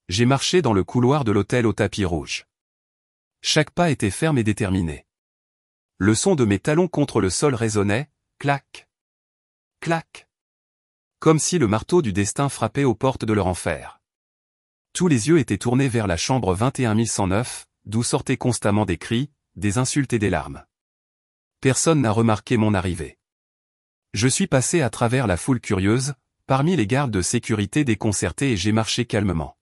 J'ai marché dans le couloir de l'hôtel au tapis rouge. Chaque pas était ferme et déterminé. Le son de mes talons contre le sol résonnait, clac, clac. Comme si le marteau du destin frappait aux portes de leur enfer. Tous les yeux étaient tournés vers la chambre 21109, d'où sortaient constamment des cris, des insultes et des larmes. Personne n'a remarqué mon arrivée. Je suis passé à travers la foule curieuse, parmi les gardes de sécurité déconcertés et j'ai marché calmement.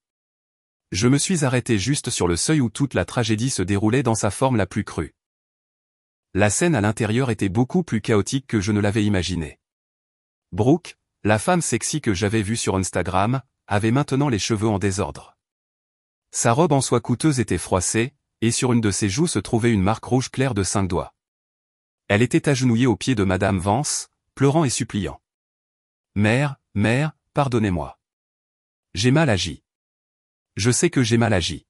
Je me suis arrêté juste sur le seuil où toute la tragédie se déroulait dans sa forme la plus crue. La scène à l'intérieur était beaucoup plus chaotique que je ne l'avais imaginé. Brooke, la femme sexy que j'avais vue sur Instagram, avait maintenant les cheveux en désordre. Sa robe en soie coûteuse était froissée, et sur une de ses joues se trouvait une marque rouge claire de 5 doigts. Elle était agenouillée aux pieds de Madame Vance, pleurant et suppliant. « Mère, pardonnez-moi. J'ai mal agi. Je sais que j'ai mal agi. »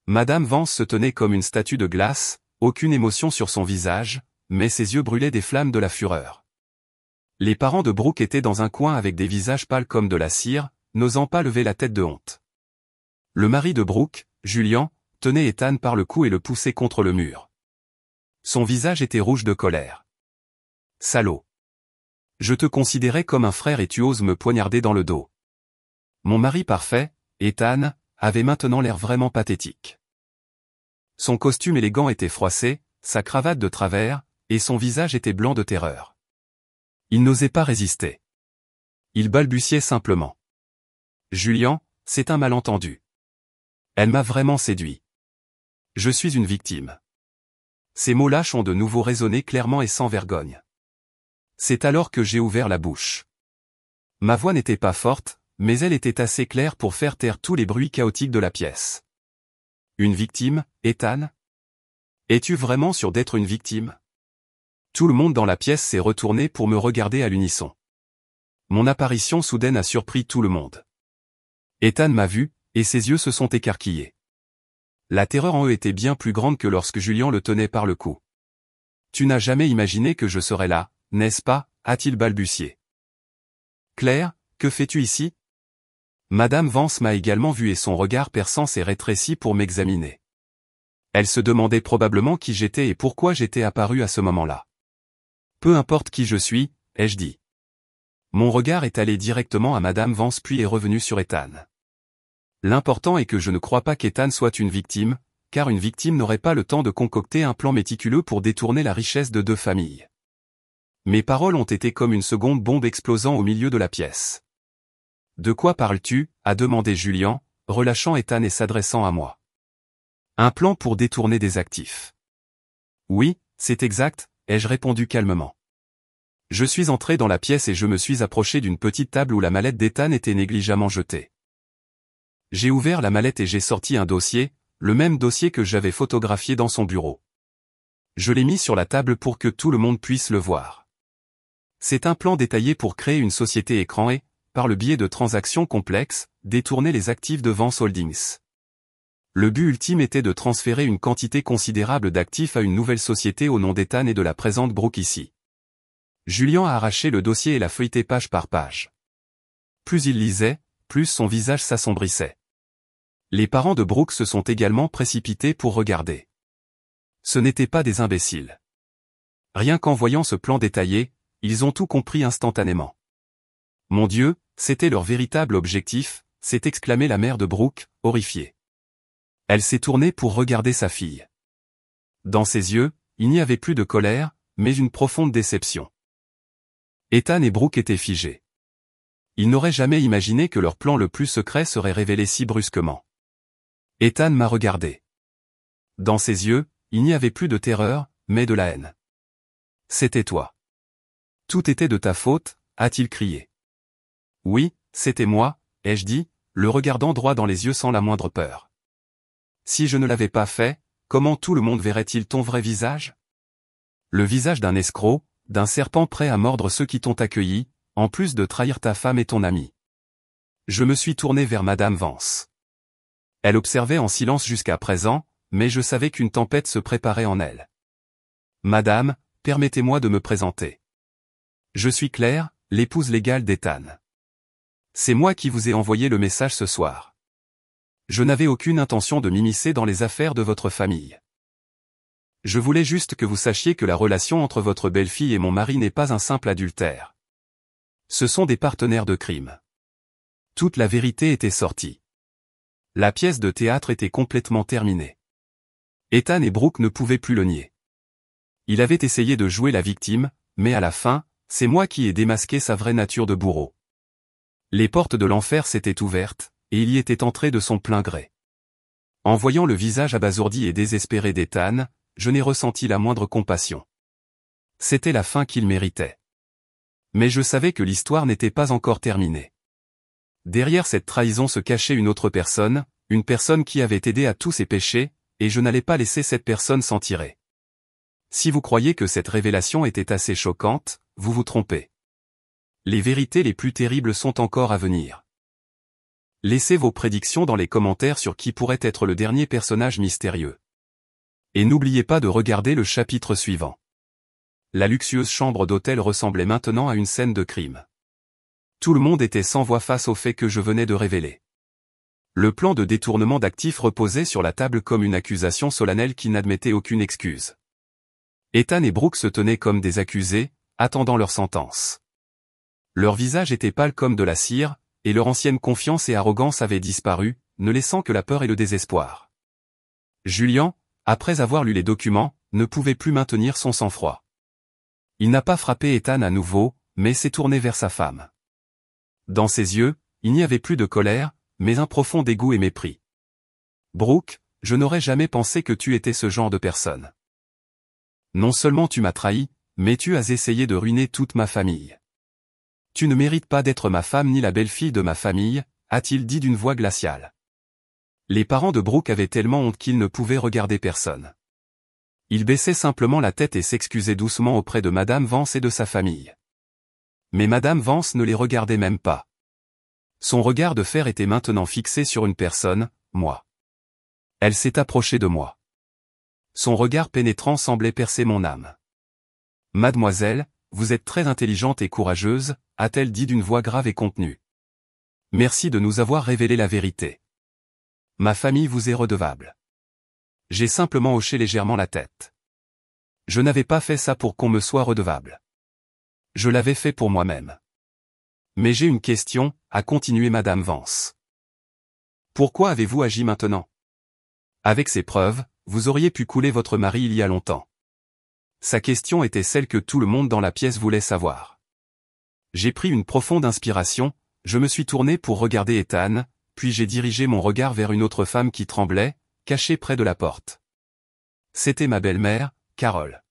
Madame Vance se tenait comme une statue de glace, aucune émotion sur son visage, mais ses yeux brûlaient des flammes de la fureur. Les parents de Brooke étaient dans un coin avec des visages pâles comme de la cire, n'osant pas lever la tête de honte. Le mari de Brooke, Julian, tenait Ethan par le cou et le poussait contre le mur. Son visage était rouge de colère. « Salaud. Je te considérais comme un frère et tu oses me poignarder dans le dos. » Mon mari parfait, Ethan, avait maintenant l'air vraiment pathétique. Son costume élégant était froissé, sa cravate de travers, et son visage était blanc de terreur. Il n'osait pas résister. Il balbutiait simplement. « Julian, c'est un malentendu. Elle m'a vraiment séduit. Je suis une victime. » Ces mots lâches ont de nouveau résonné clairement et sans vergogne. C'est alors que j'ai ouvert la bouche. Ma voix n'était pas forte, mais elle était assez claire pour faire taire tous les bruits chaotiques de la pièce. Une victime, Ethan? Es-tu vraiment sûr d'être une victime? Tout le monde dans la pièce s'est retourné pour me regarder à l'unisson. Mon apparition soudaine a surpris tout le monde. Ethan m'a vu, et ses yeux se sont écarquillés. La terreur en eux était bien plus grande que lorsque Julian le tenait par le cou. « Tu n'as jamais imaginé que je serais là, n'est-ce pas ?» a-t-il balbutié. « Claire, que fais-tu ici ?» Madame Vance m'a également vu et son regard perçant s'est rétréci pour m'examiner. Elle se demandait probablement qui j'étais et pourquoi j'étais apparu à ce moment-là. « Peu importe qui je suis, ai-je dit. » Mon regard est allé directement à Madame Vance puis est revenu sur Ethan. L'important est que je ne crois pas qu'Ethan soit une victime, car une victime n'aurait pas le temps de concocter un plan méticuleux pour détourner la richesse de 2 familles. Mes paroles ont été comme une seconde bombe explosant au milieu de la pièce. « De quoi parles-tu » a demandé Julian, relâchant Ethan et s'adressant à moi. « Un plan pour détourner des actifs. » « Oui, c'est exact, ai-je répondu calmement. Je suis entré dans la pièce et je me suis approché d'une petite table où la mallette d'Ethan était négligemment jetée. J'ai ouvert la mallette et j'ai sorti un dossier, le même dossier que j'avais photographié dans son bureau. Je l'ai mis sur la table pour que tout le monde puisse le voir. C'est un plan détaillé pour créer une société écran et, par le biais de transactions complexes, détourner les actifs de Vance Holdings. Le but ultime était de transférer une quantité considérable d'actifs à une nouvelle société au nom d'Ethan et de la présente Brooke ici. Julian a arraché le dossier et l'a feuilleté page par page. Plus il lisait, plus son visage s'assombrissait. Les parents de Brooke se sont également précipités pour regarder. Ce n'étaient pas des imbéciles. Rien qu'en voyant ce plan détaillé, ils ont tout compris instantanément. Mon Dieu, c'était leur véritable objectif, s'est exclamée la mère de Brooke, horrifiée. Elle s'est tournée pour regarder sa fille. Dans ses yeux, il n'y avait plus de colère, mais une profonde déception. Ethan et Brooke étaient figés. Ils n'auraient jamais imaginé que leur plan le plus secret serait révélé si brusquement. Ethan m'a regardé. Dans ses yeux, il n'y avait plus de terreur, mais de la haine. C'était toi. Tout était de ta faute, a-t-il crié. Oui, c'était moi, ai-je dit, le regardant droit dans les yeux sans la moindre peur. Si je ne l'avais pas fait, comment tout le monde verrait-il ton vrai visage? Le visage d'un escroc, d'un serpent prêt à mordre ceux qui t'ont accueilli, en plus de trahir ta femme et ton ami. Je me suis tourné vers Madame Vance. Elle observait en silence jusqu'à présent, mais je savais qu'une tempête se préparait en elle. Madame, permettez-moi de me présenter. Je suis Claire, l'épouse légale d'Ethan. C'est moi qui vous ai envoyé le message ce soir. Je n'avais aucune intention de m'immiscer dans les affaires de votre famille. Je voulais juste que vous sachiez que la relation entre votre belle-fille et mon mari n'est pas un simple adultère. Ce sont des partenaires de crime. Toute la vérité était sortie. La pièce de théâtre était complètement terminée. Ethan et Brooke ne pouvaient plus le nier. Il avait essayé de jouer la victime, mais à la fin, c'est moi qui ai démasqué sa vraie nature de bourreau. Les portes de l'enfer s'étaient ouvertes, et il y était entré de son plein gré. En voyant le visage abasourdi et désespéré d'Ethan, je n'ai ressenti la moindre compassion. C'était la fin qu'il méritait. Mais je savais que l'histoire n'était pas encore terminée. Derrière cette trahison se cachait une autre personne, une personne qui avait aidé à tous ses péchés, et je n'allais pas laisser cette personne s'en tirer. Si vous croyez que cette révélation était assez choquante, vous vous trompez. Les vérités les plus terribles sont encore à venir. Laissez vos prédictions dans les commentaires sur qui pourrait être le dernier personnage mystérieux. Et n'oubliez pas de regarder le chapitre suivant. La luxueuse chambre d'hôtel ressemblait maintenant à une scène de crime. Tout le monde était sans voix face au fait que je venais de révéler. Le plan de détournement d'actifs reposait sur la table comme une accusation solennelle qui n'admettait aucune excuse. Ethan et Brooke se tenaient comme des accusés, attendant leur sentence. Leur visage était pâle comme de la cire, et leur ancienne confiance et arrogance avaient disparu, ne laissant que la peur et le désespoir. Julian, après avoir lu les documents, ne pouvait plus maintenir son sang-froid. Il n'a pas frappé Ethan à nouveau, mais s'est tourné vers sa femme. Dans ses yeux, il n'y avait plus de colère, mais un profond dégoût et mépris. Brooke, je n'aurais jamais pensé que tu étais ce genre de personne. Non seulement tu m'as trahi, mais tu as essayé de ruiner toute ma famille. Tu ne mérites pas d'être ma femme ni la belle-fille de ma famille, a-t-il dit d'une voix glaciale. Les parents de Brooke avaient tellement honte qu'ils ne pouvaient regarder personne. Ils baissaient simplement la tête et s'excusaient doucement auprès de Madame Vance et de sa famille. Mais Madame Vance ne les regardait même pas. Son regard de fer était maintenant fixé sur une personne, moi. Elle s'est approchée de moi. Son regard pénétrant semblait percer mon âme. Mademoiselle, vous êtes très intelligente et courageuse, a-t-elle dit d'une voix grave et contenue. Merci de nous avoir révélé la vérité. Ma famille vous est redevable. J'ai simplement hoché légèrement la tête. Je n'avais pas fait ça pour qu'on me soit redevable. Je l'avais fait pour moi-même. Mais j'ai une question, a continué Madame Vance. Pourquoi avez-vous agi maintenant? Avec ces preuves, vous auriez pu couler votre mari il y a longtemps. Sa question était celle que tout le monde dans la pièce voulait savoir. J'ai pris une profonde inspiration, je me suis tourné pour regarder Ethan, puis j'ai dirigé mon regard vers une autre femme qui tremblait, cachée près de la porte. C'était ma belle-mère, Carole.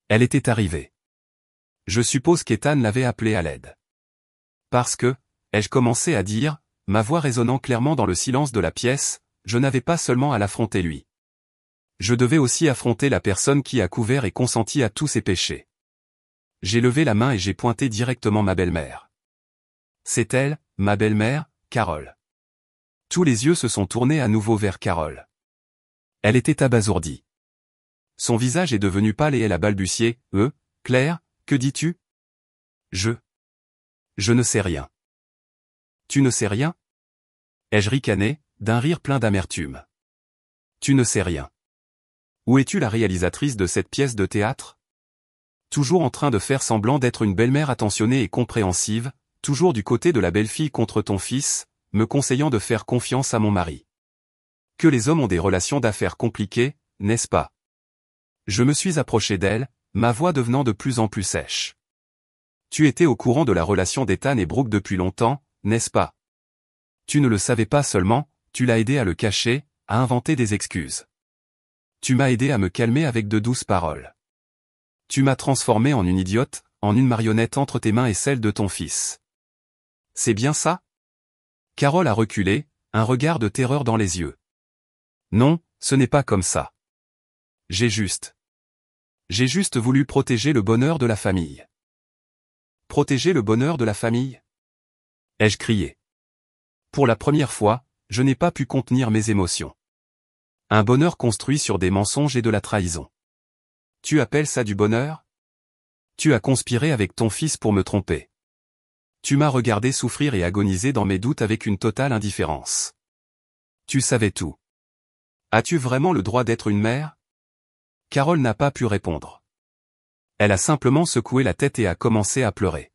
Elle était arrivée. Je suppose qu'Ethan l'avait appelée à l'aide. Parce que, ai-je commencé à dire, ma voix résonnant clairement dans le silence de la pièce, je n'avais pas seulement à l'affronter lui. Je devais aussi affronter la personne qui a couvert et consenti à tous ses péchés. J'ai levé la main et j'ai pointé directement ma belle-mère. C'est elle, ma belle-mère, Carole. Tous les yeux se sont tournés à nouveau vers Carole. Elle était abasourdie. Son visage est devenu pâle et elle a balbutié, « Claire, que dis-tu » ? Je ne sais rien. Tu ne sais rien ? Ai-je ricané, d'un rire plein d'amertume. Tu ne sais rien. Où es-tu la réalisatrice de cette pièce de théâtre ? Toujours en train de faire semblant d'être une belle-mère attentionnée et compréhensive, toujours du côté de la belle-fille contre ton fils, me conseillant de faire confiance à mon mari. Que les hommes ont des relations d'affaires compliquées, n'est-ce pas ? Je me suis approché d'elle, ma voix devenant de plus en plus sèche. Tu étais au courant de la relation d'Ethan et Brooke depuis longtemps, n'est-ce pas? Tu ne le savais pas seulement, tu l'as aidé à le cacher, à inventer des excuses. Tu m'as aidé à me calmer avec de douces paroles. Tu m'as transformé en une idiote, en une marionnette entre tes mains et celles de ton fils. C'est bien ça? Carole a reculé, un regard de terreur dans les yeux. Non, ce n'est pas comme ça. J'ai juste voulu protéger le bonheur de la famille. Protéger le bonheur de la famille? Ai-je crié. Pour la première fois, je n'ai pas pu contenir mes émotions. Un bonheur construit sur des mensonges et de la trahison. Tu appelles ça du bonheur? Tu as conspiré avec ton fils pour me tromper. Tu m'as regardé souffrir et agoniser dans mes doutes avec une totale indifférence. Tu savais tout. As-tu vraiment le droit d'être une mère? Carole n'a pas pu répondre. Elle a simplement secoué la tête et a commencé à pleurer.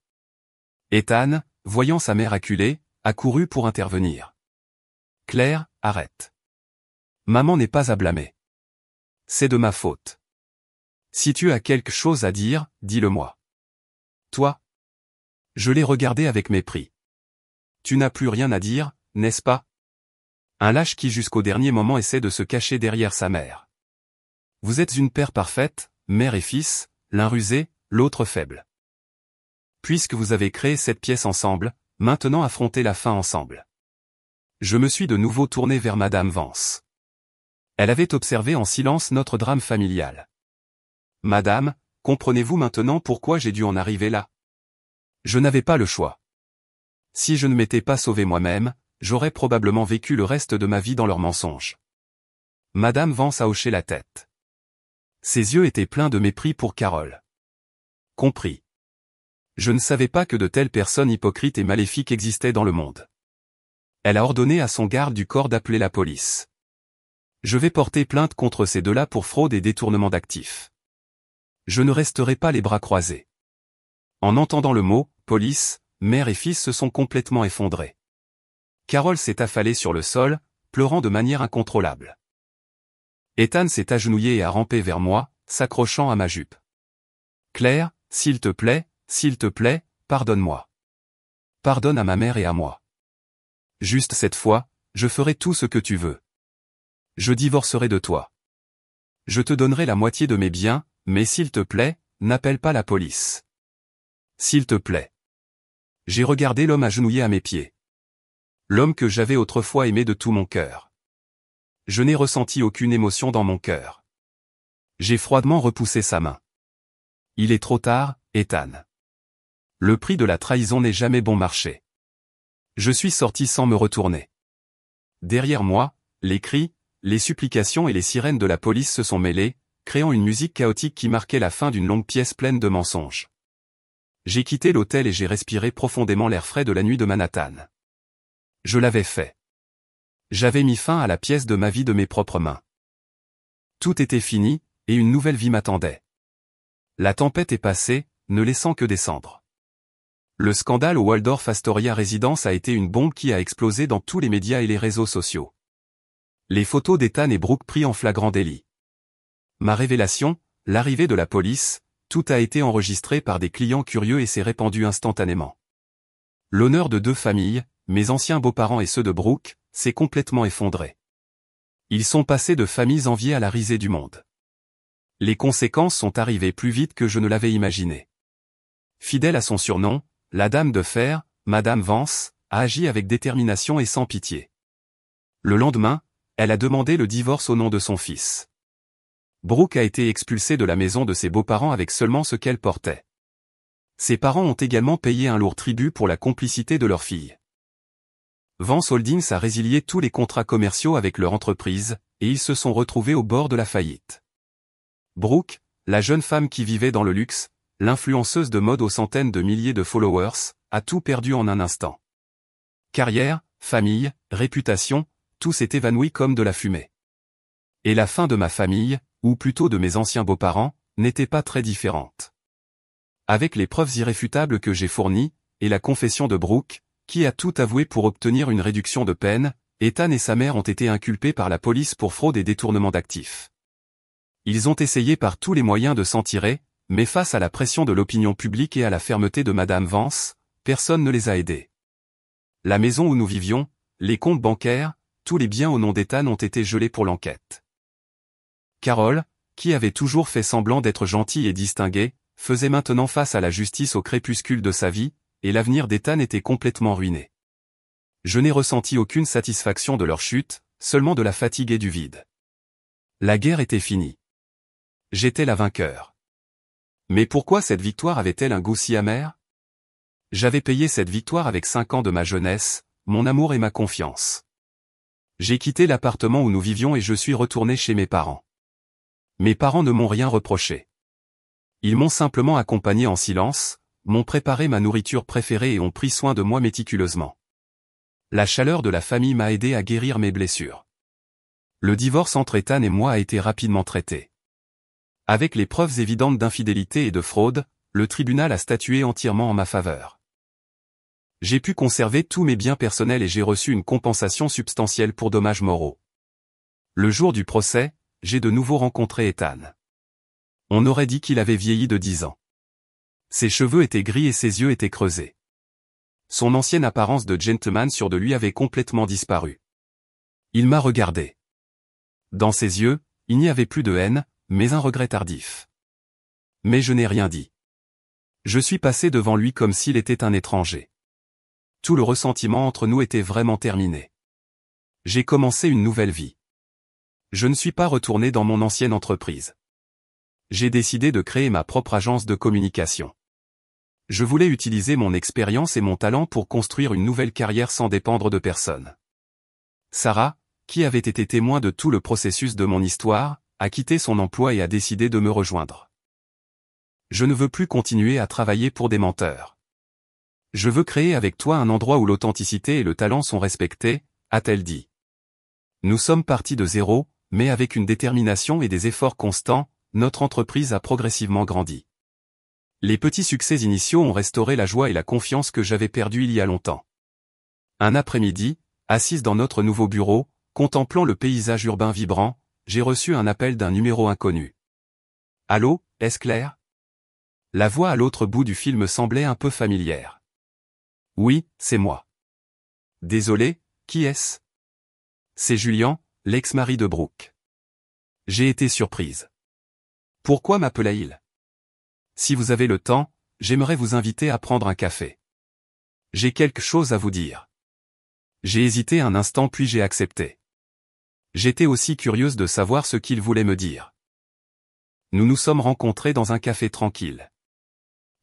Ethan, voyant sa mère acculée, a couru pour intervenir. Claire, arrête. Maman n'est pas à blâmer. C'est de ma faute. Si tu as quelque chose à dire, dis-le-moi. Toi? Je l'ai regardé avec mépris. Tu n'as plus rien à dire, n'est-ce pas? Un lâche qui jusqu'au dernier moment essaie de se cacher derrière sa mère. Vous êtes une paire parfaite, mère et fils, l'un rusé, l'autre faible. Puisque vous avez créé cette pièce ensemble, maintenant affrontez la fin ensemble. Je me suis de nouveau tourné vers Madame Vance. Elle avait observé en silence notre drame familial. Madame, comprenez-vous maintenant pourquoi j'ai dû en arriver là? Je n'avais pas le choix. Si je ne m'étais pas sauvé moi-même, j'aurais probablement vécu le reste de ma vie dans leurs mensonges. Madame Vance a hoché la tête. Ses yeux étaient pleins de mépris pour Carole. Compris. Je ne savais pas que de telles personnes hypocrites et maléfiques existaient dans le monde. Elle a ordonné à son garde du corps d'appeler la police. Je vais porter plainte contre ces deux-là pour fraude et détournement d'actifs. Je ne resterai pas les bras croisés. En entendant le mot, police, mère et fils se sont complètement effondrés. Carole s'est affalée sur le sol, pleurant de manière incontrôlable. Ethan s'est agenouillé et a rampé vers moi, s'accrochant à ma jupe. Claire, s'il te plaît, pardonne-moi. Pardonne à ma mère et à moi. Juste cette fois, je ferai tout ce que tu veux. Je divorcerai de toi. Je te donnerai la moitié de mes biens, mais s'il te plaît, n'appelle pas la police. S'il te plaît. J'ai regardé l'homme agenouillé à mes pieds. L'homme que j'avais autrefois aimé de tout mon cœur. Je n'ai ressenti aucune émotion dans mon cœur. J'ai froidement repoussé sa main. Il est trop tard, Ethan. Le prix de la trahison n'est jamais bon marché. Je suis sorti sans me retourner. Derrière moi, les cris, les supplications et les sirènes de la police se sont mêlés, créant une musique chaotique qui marquait la fin d'une longue pièce pleine de mensonges. J'ai quitté l'hôtel et j'ai respiré profondément l'air frais de la nuit de Manhattan. Je l'avais fait. J'avais mis fin à la pièce de ma vie de mes propres mains. Tout était fini, et une nouvelle vie m'attendait. La tempête est passée, ne laissant que descendre. Le scandale au Waldorf Astoria Residence a été une bombe qui a explosé dans tous les médias et les réseaux sociaux. Les photos d'Ethan et Brooke pris en flagrant délit. Ma révélation, l'arrivée de la police, tout a été enregistré par des clients curieux et s'est répandu instantanément. L'honneur de deux familles, mes anciens beaux-parents et ceux de Brooke, s'est complètement effondré. Ils sont passés de familles enviées à la risée du monde. Les conséquences sont arrivées plus vite que je ne l'avais imaginé. Fidèle à son surnom, la Dame de Fer, Madame Vance, a agi avec détermination et sans pitié. Le lendemain, elle a demandé le divorce au nom de son fils. Brooke a été expulsée de la maison de ses beaux-parents avec seulement ce qu'elle portait. Ses parents ont également payé un lourd tribut pour la complicité de leur fille. Vance Holdings a résilié tous les contrats commerciaux avec leur entreprise, et ils se sont retrouvés au bord de la faillite. Brooke, la jeune femme qui vivait dans le luxe, l'influenceuse de mode aux centaines de milliers de followers, a tout perdu en un instant. Carrière, famille, réputation, tout s'est évanoui comme de la fumée. Et la fin de ma famille, ou plutôt de mes anciens beaux-parents, n'était pas très différente. Avec les preuves irréfutables que j'ai fournies, et la confession de Brooke, qui a tout avoué pour obtenir une réduction de peine, Ethan et sa mère ont été inculpés par la police pour fraude et détournement d'actifs. Ils ont essayé par tous les moyens de s'en tirer, mais face à la pression de l'opinion publique et à la fermeté de Madame Vance, personne ne les a aidés. La maison où nous vivions, les comptes bancaires, tous les biens au nom d'Ethan ont été gelés pour l'enquête. Carol, qui avait toujours fait semblant d'être gentille et distinguée, faisait maintenant face à la justice au crépuscule de sa vie, et l'avenir d'Ethan était complètement ruiné. Je n'ai ressenti aucune satisfaction de leur chute, seulement de la fatigue et du vide. La guerre était finie. J'étais la vainqueur. Mais pourquoi cette victoire avait-elle un goût si amer? J'avais payé cette victoire avec 5 ans de ma jeunesse, mon amour et ma confiance. J'ai quitté l'appartement où nous vivions et je suis retourné chez mes parents. Mes parents ne m'ont rien reproché. Ils m'ont simplement accompagné en silence, m'ont préparé ma nourriture préférée et ont pris soin de moi méticuleusement. La chaleur de la famille m'a aidé à guérir mes blessures. Le divorce entre Ethan et moi a été rapidement traité. Avec les preuves évidentes d'infidélité et de fraude, le tribunal a statué entièrement en ma faveur. J'ai pu conserver tous mes biens personnels et j'ai reçu une compensation substantielle pour dommages moraux. Le jour du procès, j'ai de nouveau rencontré Ethan. On aurait dit qu'il avait vieilli de 10 ans. Ses cheveux étaient gris et ses yeux étaient creusés. Son ancienne apparence de gentleman sûr de lui avait complètement disparu. Il m'a regardé. Dans ses yeux, il n'y avait plus de haine, mais un regret tardif. Mais je n'ai rien dit. Je suis passé devant lui comme s'il était un étranger. Tout le ressentiment entre nous était vraiment terminé. J'ai commencé une nouvelle vie. Je ne suis pas retourné dans mon ancienne entreprise. J'ai décidé de créer ma propre agence de communication. Je voulais utiliser mon expérience et mon talent pour construire une nouvelle carrière sans dépendre de personne. Sarah, qui avait été témoin de tout le processus de mon histoire, a quitté son emploi et a décidé de me rejoindre. Je ne veux plus continuer à travailler pour des menteurs. Je veux créer avec toi un endroit où l'authenticité et le talent sont respectés, a-t-elle dit. Nous sommes partis de zéro, mais avec une détermination et des efforts constants, notre entreprise a progressivement grandi. Les petits succès initiaux ont restauré la joie et la confiance que j'avais perdues il y a longtemps. Un après-midi, assise dans notre nouveau bureau, contemplant le paysage urbain vibrant, j'ai reçu un appel d'un numéro inconnu. « Allô, est-ce Claire ?» La voix à l'autre bout du fil me semblait un peu familière. « Oui, c'est moi. »« Désolé, qui est-ce » ? « C'est Julian, l'ex-mari de Brooke. » J'ai été surprise. « Pourquoi m'appelait-il ? Si vous avez le temps, j'aimerais vous inviter à prendre un café. J'ai quelque chose à vous dire. » J'ai hésité un instant puis j'ai accepté. J'étais aussi curieuse de savoir ce qu'il voulait me dire. Nous nous sommes rencontrés dans un café tranquille.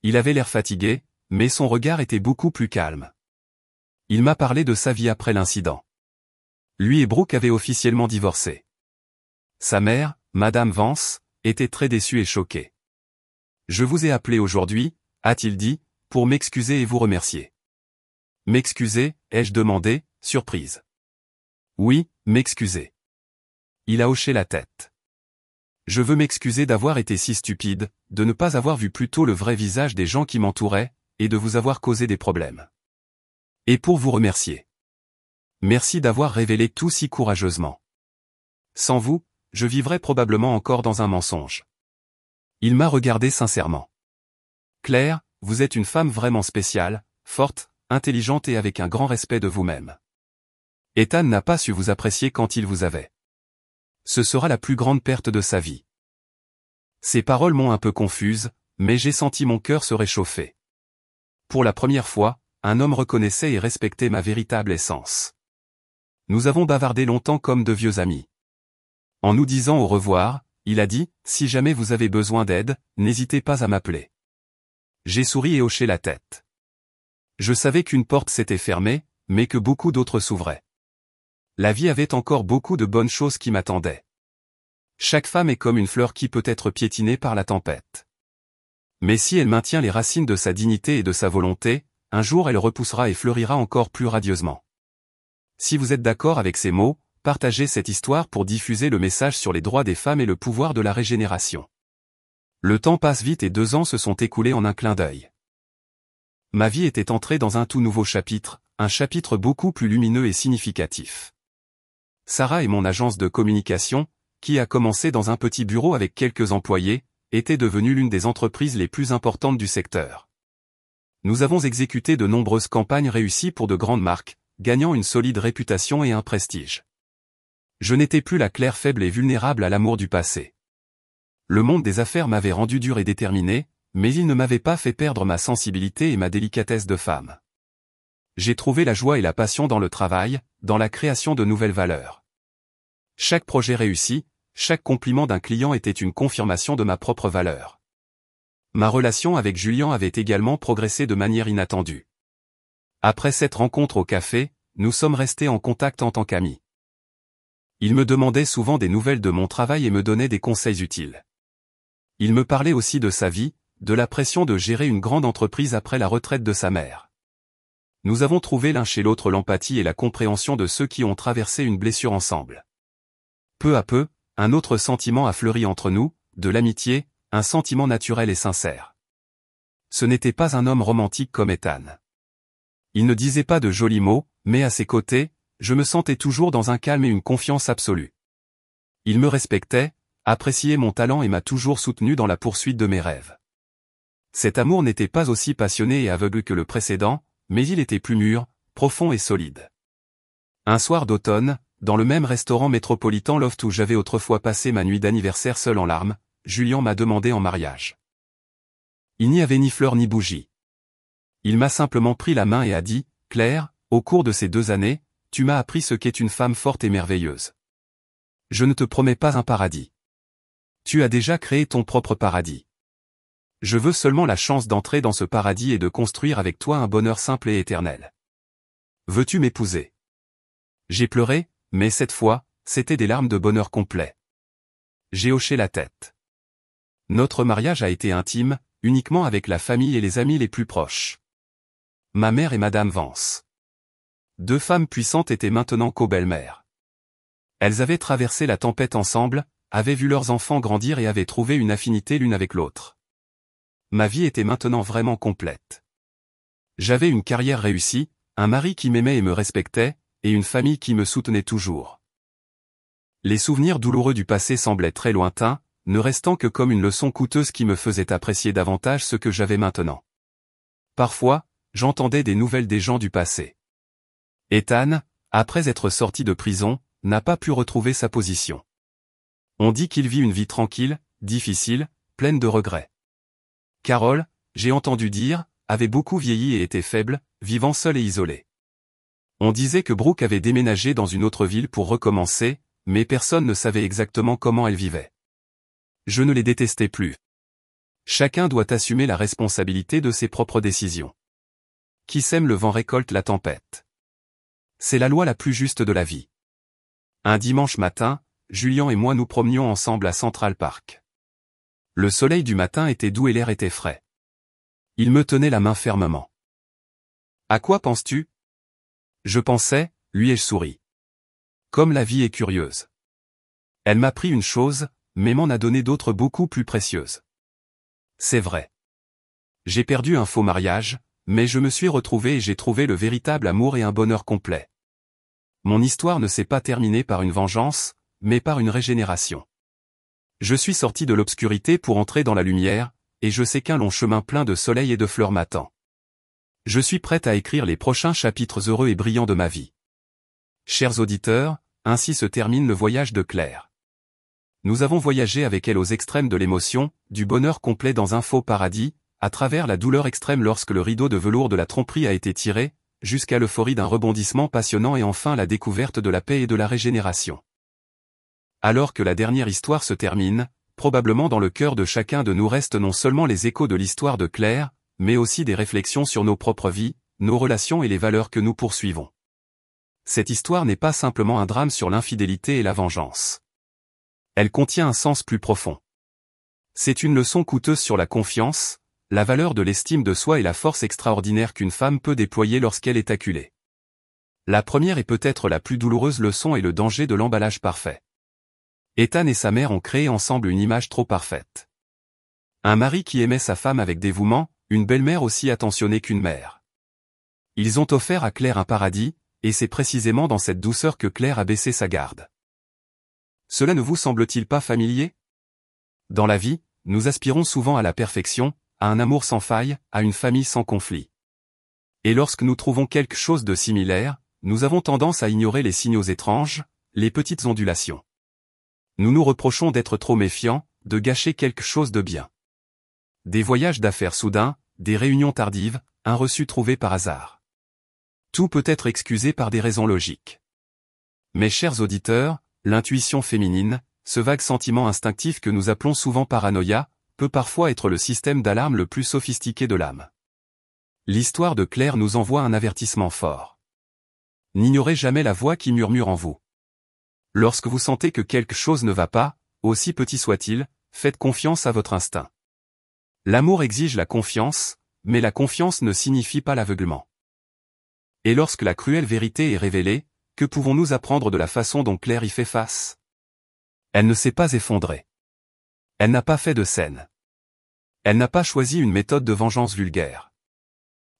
Il avait l'air fatigué, mais son regard était beaucoup plus calme. Il m'a parlé de sa vie après l'incident. Lui et Brooke avaient officiellement divorcé. Sa mère, Madame Vance, était très déçue et choquée. « Je vous ai appelé aujourd'hui, » a-t-il dit, « pour m'excuser et vous remercier. »« M'excuser ?» ai-je demandé, surprise. « Oui, m'excuser. » Il a hoché la tête. « Je veux m'excuser d'avoir été si stupide, de ne pas avoir vu plus tôt le vrai visage des gens qui m'entouraient, et de vous avoir causé des problèmes. Et pour vous remercier. Merci d'avoir révélé tout si courageusement. Sans vous, je vivrais probablement encore dans un mensonge. » Il m'a regardé sincèrement. « Claire, vous êtes une femme vraiment spéciale, forte, intelligente et avec un grand respect de vous-même. Ethan n'a pas su vous apprécier quand il vous avait. Ce sera la plus grande perte de sa vie. » Ces paroles m'ont un peu confuse, mais j'ai senti mon cœur se réchauffer. Pour la première fois, un homme reconnaissait et respectait ma véritable essence. Nous avons bavardé longtemps comme de vieux amis. En nous disant au revoir, il a dit, « Si jamais vous avez besoin d'aide, n'hésitez pas à m'appeler. » J'ai souri et hoché la tête. Je savais qu'une porte s'était fermée, mais que beaucoup d'autres s'ouvraient. La vie avait encore beaucoup de bonnes choses qui m'attendaient. Chaque femme est comme une fleur qui peut être piétinée par la tempête. Mais si elle maintient les racines de sa dignité et de sa volonté, un jour elle repoussera et fleurira encore plus radieusement. Si vous êtes d'accord avec ces mots, partagez cette histoire pour diffuser le message sur les droits des femmes et le pouvoir de la régénération. Le temps passe vite et 2 ans se sont écoulés en un clin d'œil. Ma vie était entrée dans un tout nouveau chapitre, un chapitre beaucoup plus lumineux et significatif. Sarah est mon agence de communication, qui a commencé dans un petit bureau avec quelques employés, était devenue l'une des entreprises les plus importantes du secteur. Nous avons exécuté de nombreuses campagnes réussies pour de grandes marques, gagnant une solide réputation et un prestige. Je n'étais plus la Claire faible et vulnérable à l'amour du passé. Le monde des affaires m'avait rendu dur et déterminé, mais il ne m'avait pas fait perdre ma sensibilité et ma délicatesse de femme. J'ai trouvé la joie et la passion dans le travail, dans la création de nouvelles valeurs. Chaque projet réussi, chaque compliment d'un client était une confirmation de ma propre valeur. Ma relation avec Julien avait également progressé de manière inattendue. Après cette rencontre au café, nous sommes restés en contact en tant qu'amis. Il me demandait souvent des nouvelles de mon travail et me donnait des conseils utiles. Il me parlait aussi de sa vie, de la pression de gérer une grande entreprise après la retraite de sa mère. Nous avons trouvé l'un chez l'autre l'empathie et la compréhension de ceux qui ont traversé une blessure ensemble. Peu à peu, un autre sentiment a fleuri entre nous, de l'amitié, un sentiment naturel et sincère. Ce n'était pas un homme romantique comme Ethan. Il ne disait pas de jolis mots, mais à ses côtés, je me sentais toujours dans un calme et une confiance absolue. Il me respectait, appréciait mon talent et m'a toujours soutenu dans la poursuite de mes rêves. Cet amour n'était pas aussi passionné et aveugle que le précédent, mais il était plus mûr, profond et solide. Un soir d'automne, dans le même restaurant métropolitain Loft où j'avais autrefois passé ma nuit d'anniversaire seul en larmes, Julien m'a demandé en mariage. Il n'y avait ni fleurs ni bougies. Il m'a simplement pris la main et a dit, « Claire, au cours de ces 2 années, tu m'as appris ce qu'est une femme forte et merveilleuse. Je ne te promets pas un paradis. Tu as déjà créé ton propre paradis. Je veux seulement la chance d'entrer dans ce paradis et de construire avec toi un bonheur simple et éternel. Veux-tu m'épouser ?» J'ai pleuré, mais cette fois, c'était des larmes de bonheur complet. J'ai hoché la tête. Notre mariage a été intime, uniquement avec la famille et les amis les plus proches. Ma mère et Madame Vance. 2 femmes puissantes étaient maintenant co-belles-mères. Elles avaient traversé la tempête ensemble, avaient vu leurs enfants grandir et avaient trouvé une affinité l'une avec l'autre. Ma vie était maintenant vraiment complète. J'avais une carrière réussie, un mari qui m'aimait et me respectait, et une famille qui me soutenait toujours. Les souvenirs douloureux du passé semblaient très lointains, ne restant que comme une leçon coûteuse qui me faisait apprécier davantage ce que j'avais maintenant. Parfois, j'entendais des nouvelles des gens du passé. Ethan, après être sorti de prison, n'a pas pu retrouver sa position. On dit qu'il vit une vie tranquille, difficile, pleine de regrets. Carole, j'ai entendu dire, avait beaucoup vieilli et était faible, vivant seule et isolée. On disait que Brooke avait déménagé dans une autre ville pour recommencer, mais personne ne savait exactement comment elle vivait. Je ne les détestais plus. Chacun doit assumer la responsabilité de ses propres décisions. Qui sème le vent récolte la tempête. C'est la loi la plus juste de la vie. Un dimanche matin, Julien et moi nous promenions ensemble à Central Park. Le soleil du matin était doux et l'air était frais. Il me tenait la main fermement. « À quoi penses-tu » Je pensais, lui ai-je souri. Comme la vie est curieuse. Elle m'a pris une chose, mais m'en a donné d'autres beaucoup plus précieuses. C'est vrai. J'ai perdu un faux mariage, mais je me suis retrouvé et j'ai trouvé le véritable amour et un bonheur complet. Mon histoire ne s'est pas terminée par une vengeance, mais par une régénération. Je suis sorti de l'obscurité pour entrer dans la lumière, et je sais qu'un long chemin plein de soleil et de fleurs m'attend. Je suis prête à écrire les prochains chapitres heureux et brillants de ma vie. Chers auditeurs, ainsi se termine le voyage de Claire. Nous avons voyagé avec elle aux extrêmes de l'émotion, du bonheur complet dans un faux paradis, à travers la douleur extrême lorsque le rideau de velours de la tromperie a été tiré, jusqu'à l'euphorie d'un rebondissement passionnant et enfin la découverte de la paix et de la régénération. Alors que la dernière histoire se termine, probablement dans le cœur de chacun de nous restent non seulement les échos de l'histoire de Claire, mais aussi des réflexions sur nos propres vies, nos relations et les valeurs que nous poursuivons. Cette histoire n'est pas simplement un drame sur l'infidélité et la vengeance. Elle contient un sens plus profond. C'est une leçon coûteuse sur la confiance, la valeur de l'estime de soi et la force extraordinaire qu'une femme peut déployer lorsqu'elle est acculée. La première et peut-être la plus douloureuse leçon est le danger de l'emballage parfait. Ethan et sa mère ont créé ensemble une image trop parfaite. Un mari qui aimait sa femme avec dévouement, une belle-mère aussi attentionnée qu'une mère. Ils ont offert à Claire un paradis, et c'est précisément dans cette douceur que Claire a baissé sa garde. Cela ne vous semble-t-il pas familier ? Dans la vie, nous aspirons souvent à la perfection, à un amour sans faille, à une famille sans conflit. Et lorsque nous trouvons quelque chose de similaire, nous avons tendance à ignorer les signaux étranges, les petites ondulations. Nous nous reprochons d'être trop méfiants, de gâcher quelque chose de bien. Des voyages d'affaires soudains, des réunions tardives, un reçu trouvé par hasard. Tout peut être excusé par des raisons logiques. Mes chers auditeurs, l'intuition féminine, ce vague sentiment instinctif que nous appelons souvent paranoïa, peut parfois être le système d'alarme le plus sophistiqué de l'âme. L'histoire de Claire nous envoie un avertissement fort. N'ignorez jamais la voix qui murmure en vous. Lorsque vous sentez que quelque chose ne va pas, aussi petit soit-il, faites confiance à votre instinct. L'amour exige la confiance, mais la confiance ne signifie pas l'aveuglement. Et lorsque la cruelle vérité est révélée, que pouvons-nous apprendre de la façon dont Claire y fait face? Elle ne s'est pas effondrée. Elle n'a pas fait de scène. Elle n'a pas choisi une méthode de vengeance vulgaire.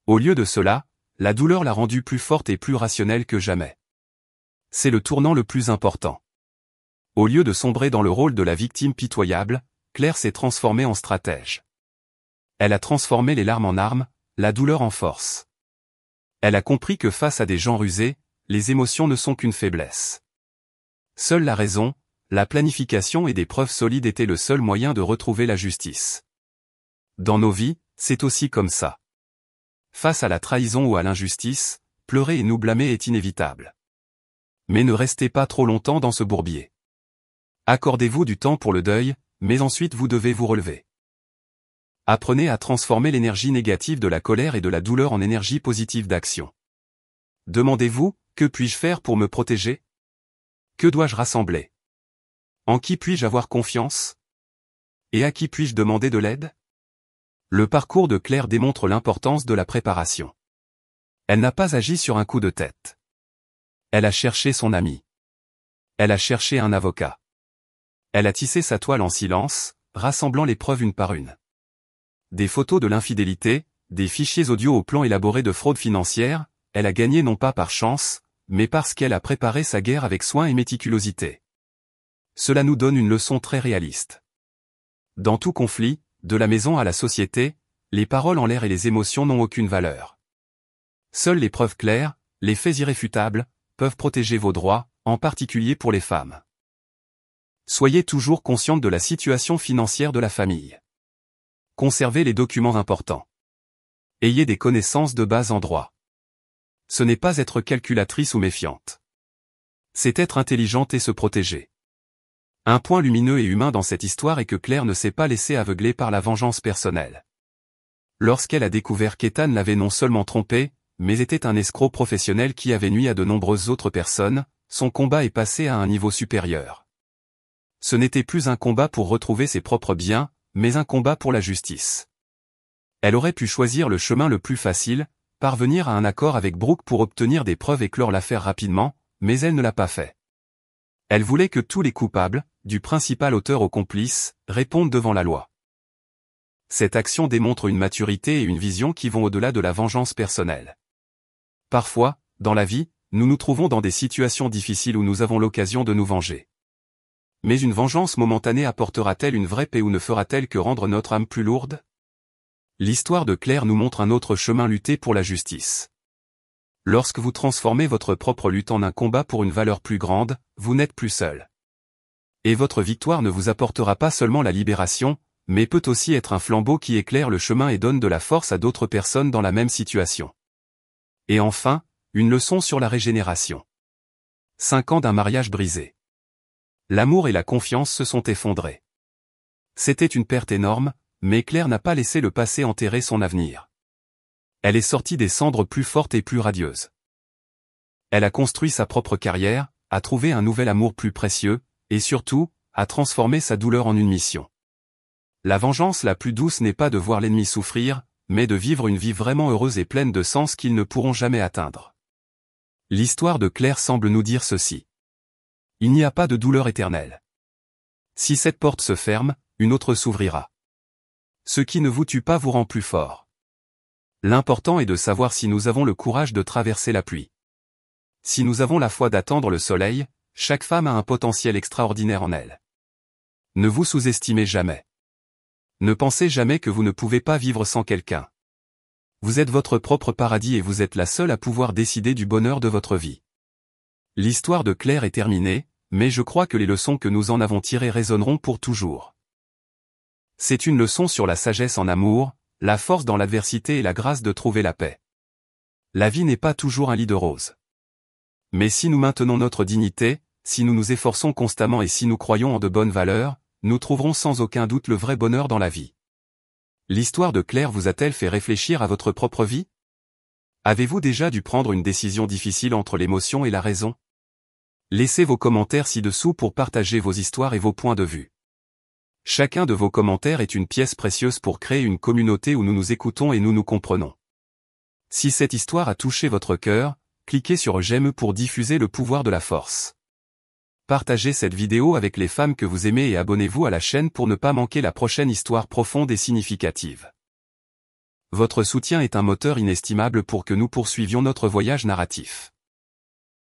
Au lieu de cela, la douleur l'a rendue plus forte et plus rationnelle que jamais. C'est le tournant le plus important. Au lieu de sombrer dans le rôle de la victime pitoyable, Claire s'est transformée en stratège. Elle a transformé les larmes en armes, la douleur en force. Elle a compris que face à des gens rusés, les émotions ne sont qu'une faiblesse. Seule la raison, la planification et des preuves solides étaient le seul moyen de retrouver la justice. Dans nos vies, c'est aussi comme ça. Face à la trahison ou à l'injustice, pleurer et nous blâmer est inévitable. Mais ne restez pas trop longtemps dans ce bourbier. Accordez-vous du temps pour le deuil, mais ensuite vous devez vous relever. Apprenez à transformer l'énergie négative de la colère et de la douleur en énergie positive d'action. Demandez-vous, que puis-je faire pour me protéger? Que dois-je rassembler? En qui puis-je avoir confiance? Et à qui puis-je demander de l'aide? Le parcours de Claire démontre l'importance de la préparation. Elle n'a pas agi sur un coup de tête. Elle a cherché son ami. Elle a cherché un avocat. Elle a tissé sa toile en silence, rassemblant les preuves une par une. Des photos de l'infidélité, des fichiers audio au plan élaboré de fraude financière, elle a gagné non pas par chance, mais parce qu'elle a préparé sa guerre avec soin et méticulosité. Cela nous donne une leçon très réaliste. Dans tout conflit, de la maison à la société, les paroles en l'air et les émotions n'ont aucune valeur. Seules les preuves claires, les faits irréfutables, peuvent protéger vos droits, en particulier pour les femmes. Soyez toujours consciente de la situation financière de la famille. Conservez les documents importants. Ayez des connaissances de base en droit. Ce n'est pas être calculatrice ou méfiante. C'est être intelligente et se protéger. Un point lumineux et humain dans cette histoire est que Claire ne s'est pas laissée aveugler par la vengeance personnelle. Lorsqu'elle a découvert qu'Ethan l'avait non seulement trompée, mais était un escroc professionnel qui avait nui à de nombreuses autres personnes, son combat est passé à un niveau supérieur. Ce n'était plus un combat pour retrouver ses propres biens, mais un combat pour la justice. Elle aurait pu choisir le chemin le plus facile, parvenir à un accord avec Brooke pour obtenir des preuves et clore l'affaire rapidement, mais elle ne l'a pas fait. Elle voulait que tous les coupables, du principal auteur au complice, répondent devant la loi. Cette action démontre une maturité et une vision qui vont au-delà de la vengeance personnelle. Parfois, dans la vie, nous nous trouvons dans des situations difficiles où nous avons l'occasion de nous venger. Mais une vengeance momentanée apportera-t-elle une vraie paix ou ne fera-t-elle que rendre notre âme plus lourde? L'histoire de Claire nous montre un autre chemin: lutter pour la justice. Lorsque vous transformez votre propre lutte en un combat pour une valeur plus grande, vous n'êtes plus seul. Et votre victoire ne vous apportera pas seulement la libération, mais peut aussi être un flambeau qui éclaire le chemin et donne de la force à d'autres personnes dans la même situation. Et enfin, une leçon sur la régénération. 5 ans d'un mariage brisé. L'amour et la confiance se sont effondrés. C'était une perte énorme, mais Claire n'a pas laissé le passé enterrer son avenir. Elle est sortie des cendres plus forte et plus radieuse. Elle a construit sa propre carrière, a trouvé un nouvel amour plus précieux, et surtout, a transformé sa douleur en une mission. La vengeance la plus douce n'est pas de voir l'ennemi souffrir, mais de vivre une vie vraiment heureuse et pleine de sens qu'ils ne pourront jamais atteindre. L'histoire de Claire semble nous dire ceci. Il n'y a pas de douleur éternelle. Si cette porte se ferme, une autre s'ouvrira. Ce qui ne vous tue pas vous rend plus fort. L'important est de savoir si nous avons le courage de traverser la pluie. Si nous avons la foi d'attendre le soleil, chaque femme a un potentiel extraordinaire en elle. Ne vous sous-estimez jamais. Ne pensez jamais que vous ne pouvez pas vivre sans quelqu'un. Vous êtes votre propre paradis et vous êtes la seule à pouvoir décider du bonheur de votre vie. L'histoire de Claire est terminée, mais je crois que les leçons que nous en avons tirées résonneront pour toujours. C'est une leçon sur la sagesse en amour, la force dans l'adversité et la grâce de trouver la paix. La vie n'est pas toujours un lit de roses. Mais si nous maintenons notre dignité, si nous nous efforçons constamment et si nous croyons en de bonnes valeurs, nous trouverons sans aucun doute le vrai bonheur dans la vie. L'histoire de Claire vous a-t-elle fait réfléchir à votre propre vie? Avez-vous déjà dû prendre une décision difficile entre l'émotion et la raison? Laissez vos commentaires ci-dessous pour partager vos histoires et vos points de vue. Chacun de vos commentaires est une pièce précieuse pour créer une communauté où nous nous écoutons et nous nous comprenons. Si cette histoire a touché votre cœur, cliquez sur j'aime pour diffuser le pouvoir de la force. Partagez cette vidéo avec les femmes que vous aimez et abonnez-vous à la chaîne pour ne pas manquer la prochaine histoire profonde et significative. Votre soutien est un moteur inestimable pour que nous poursuivions notre voyage narratif.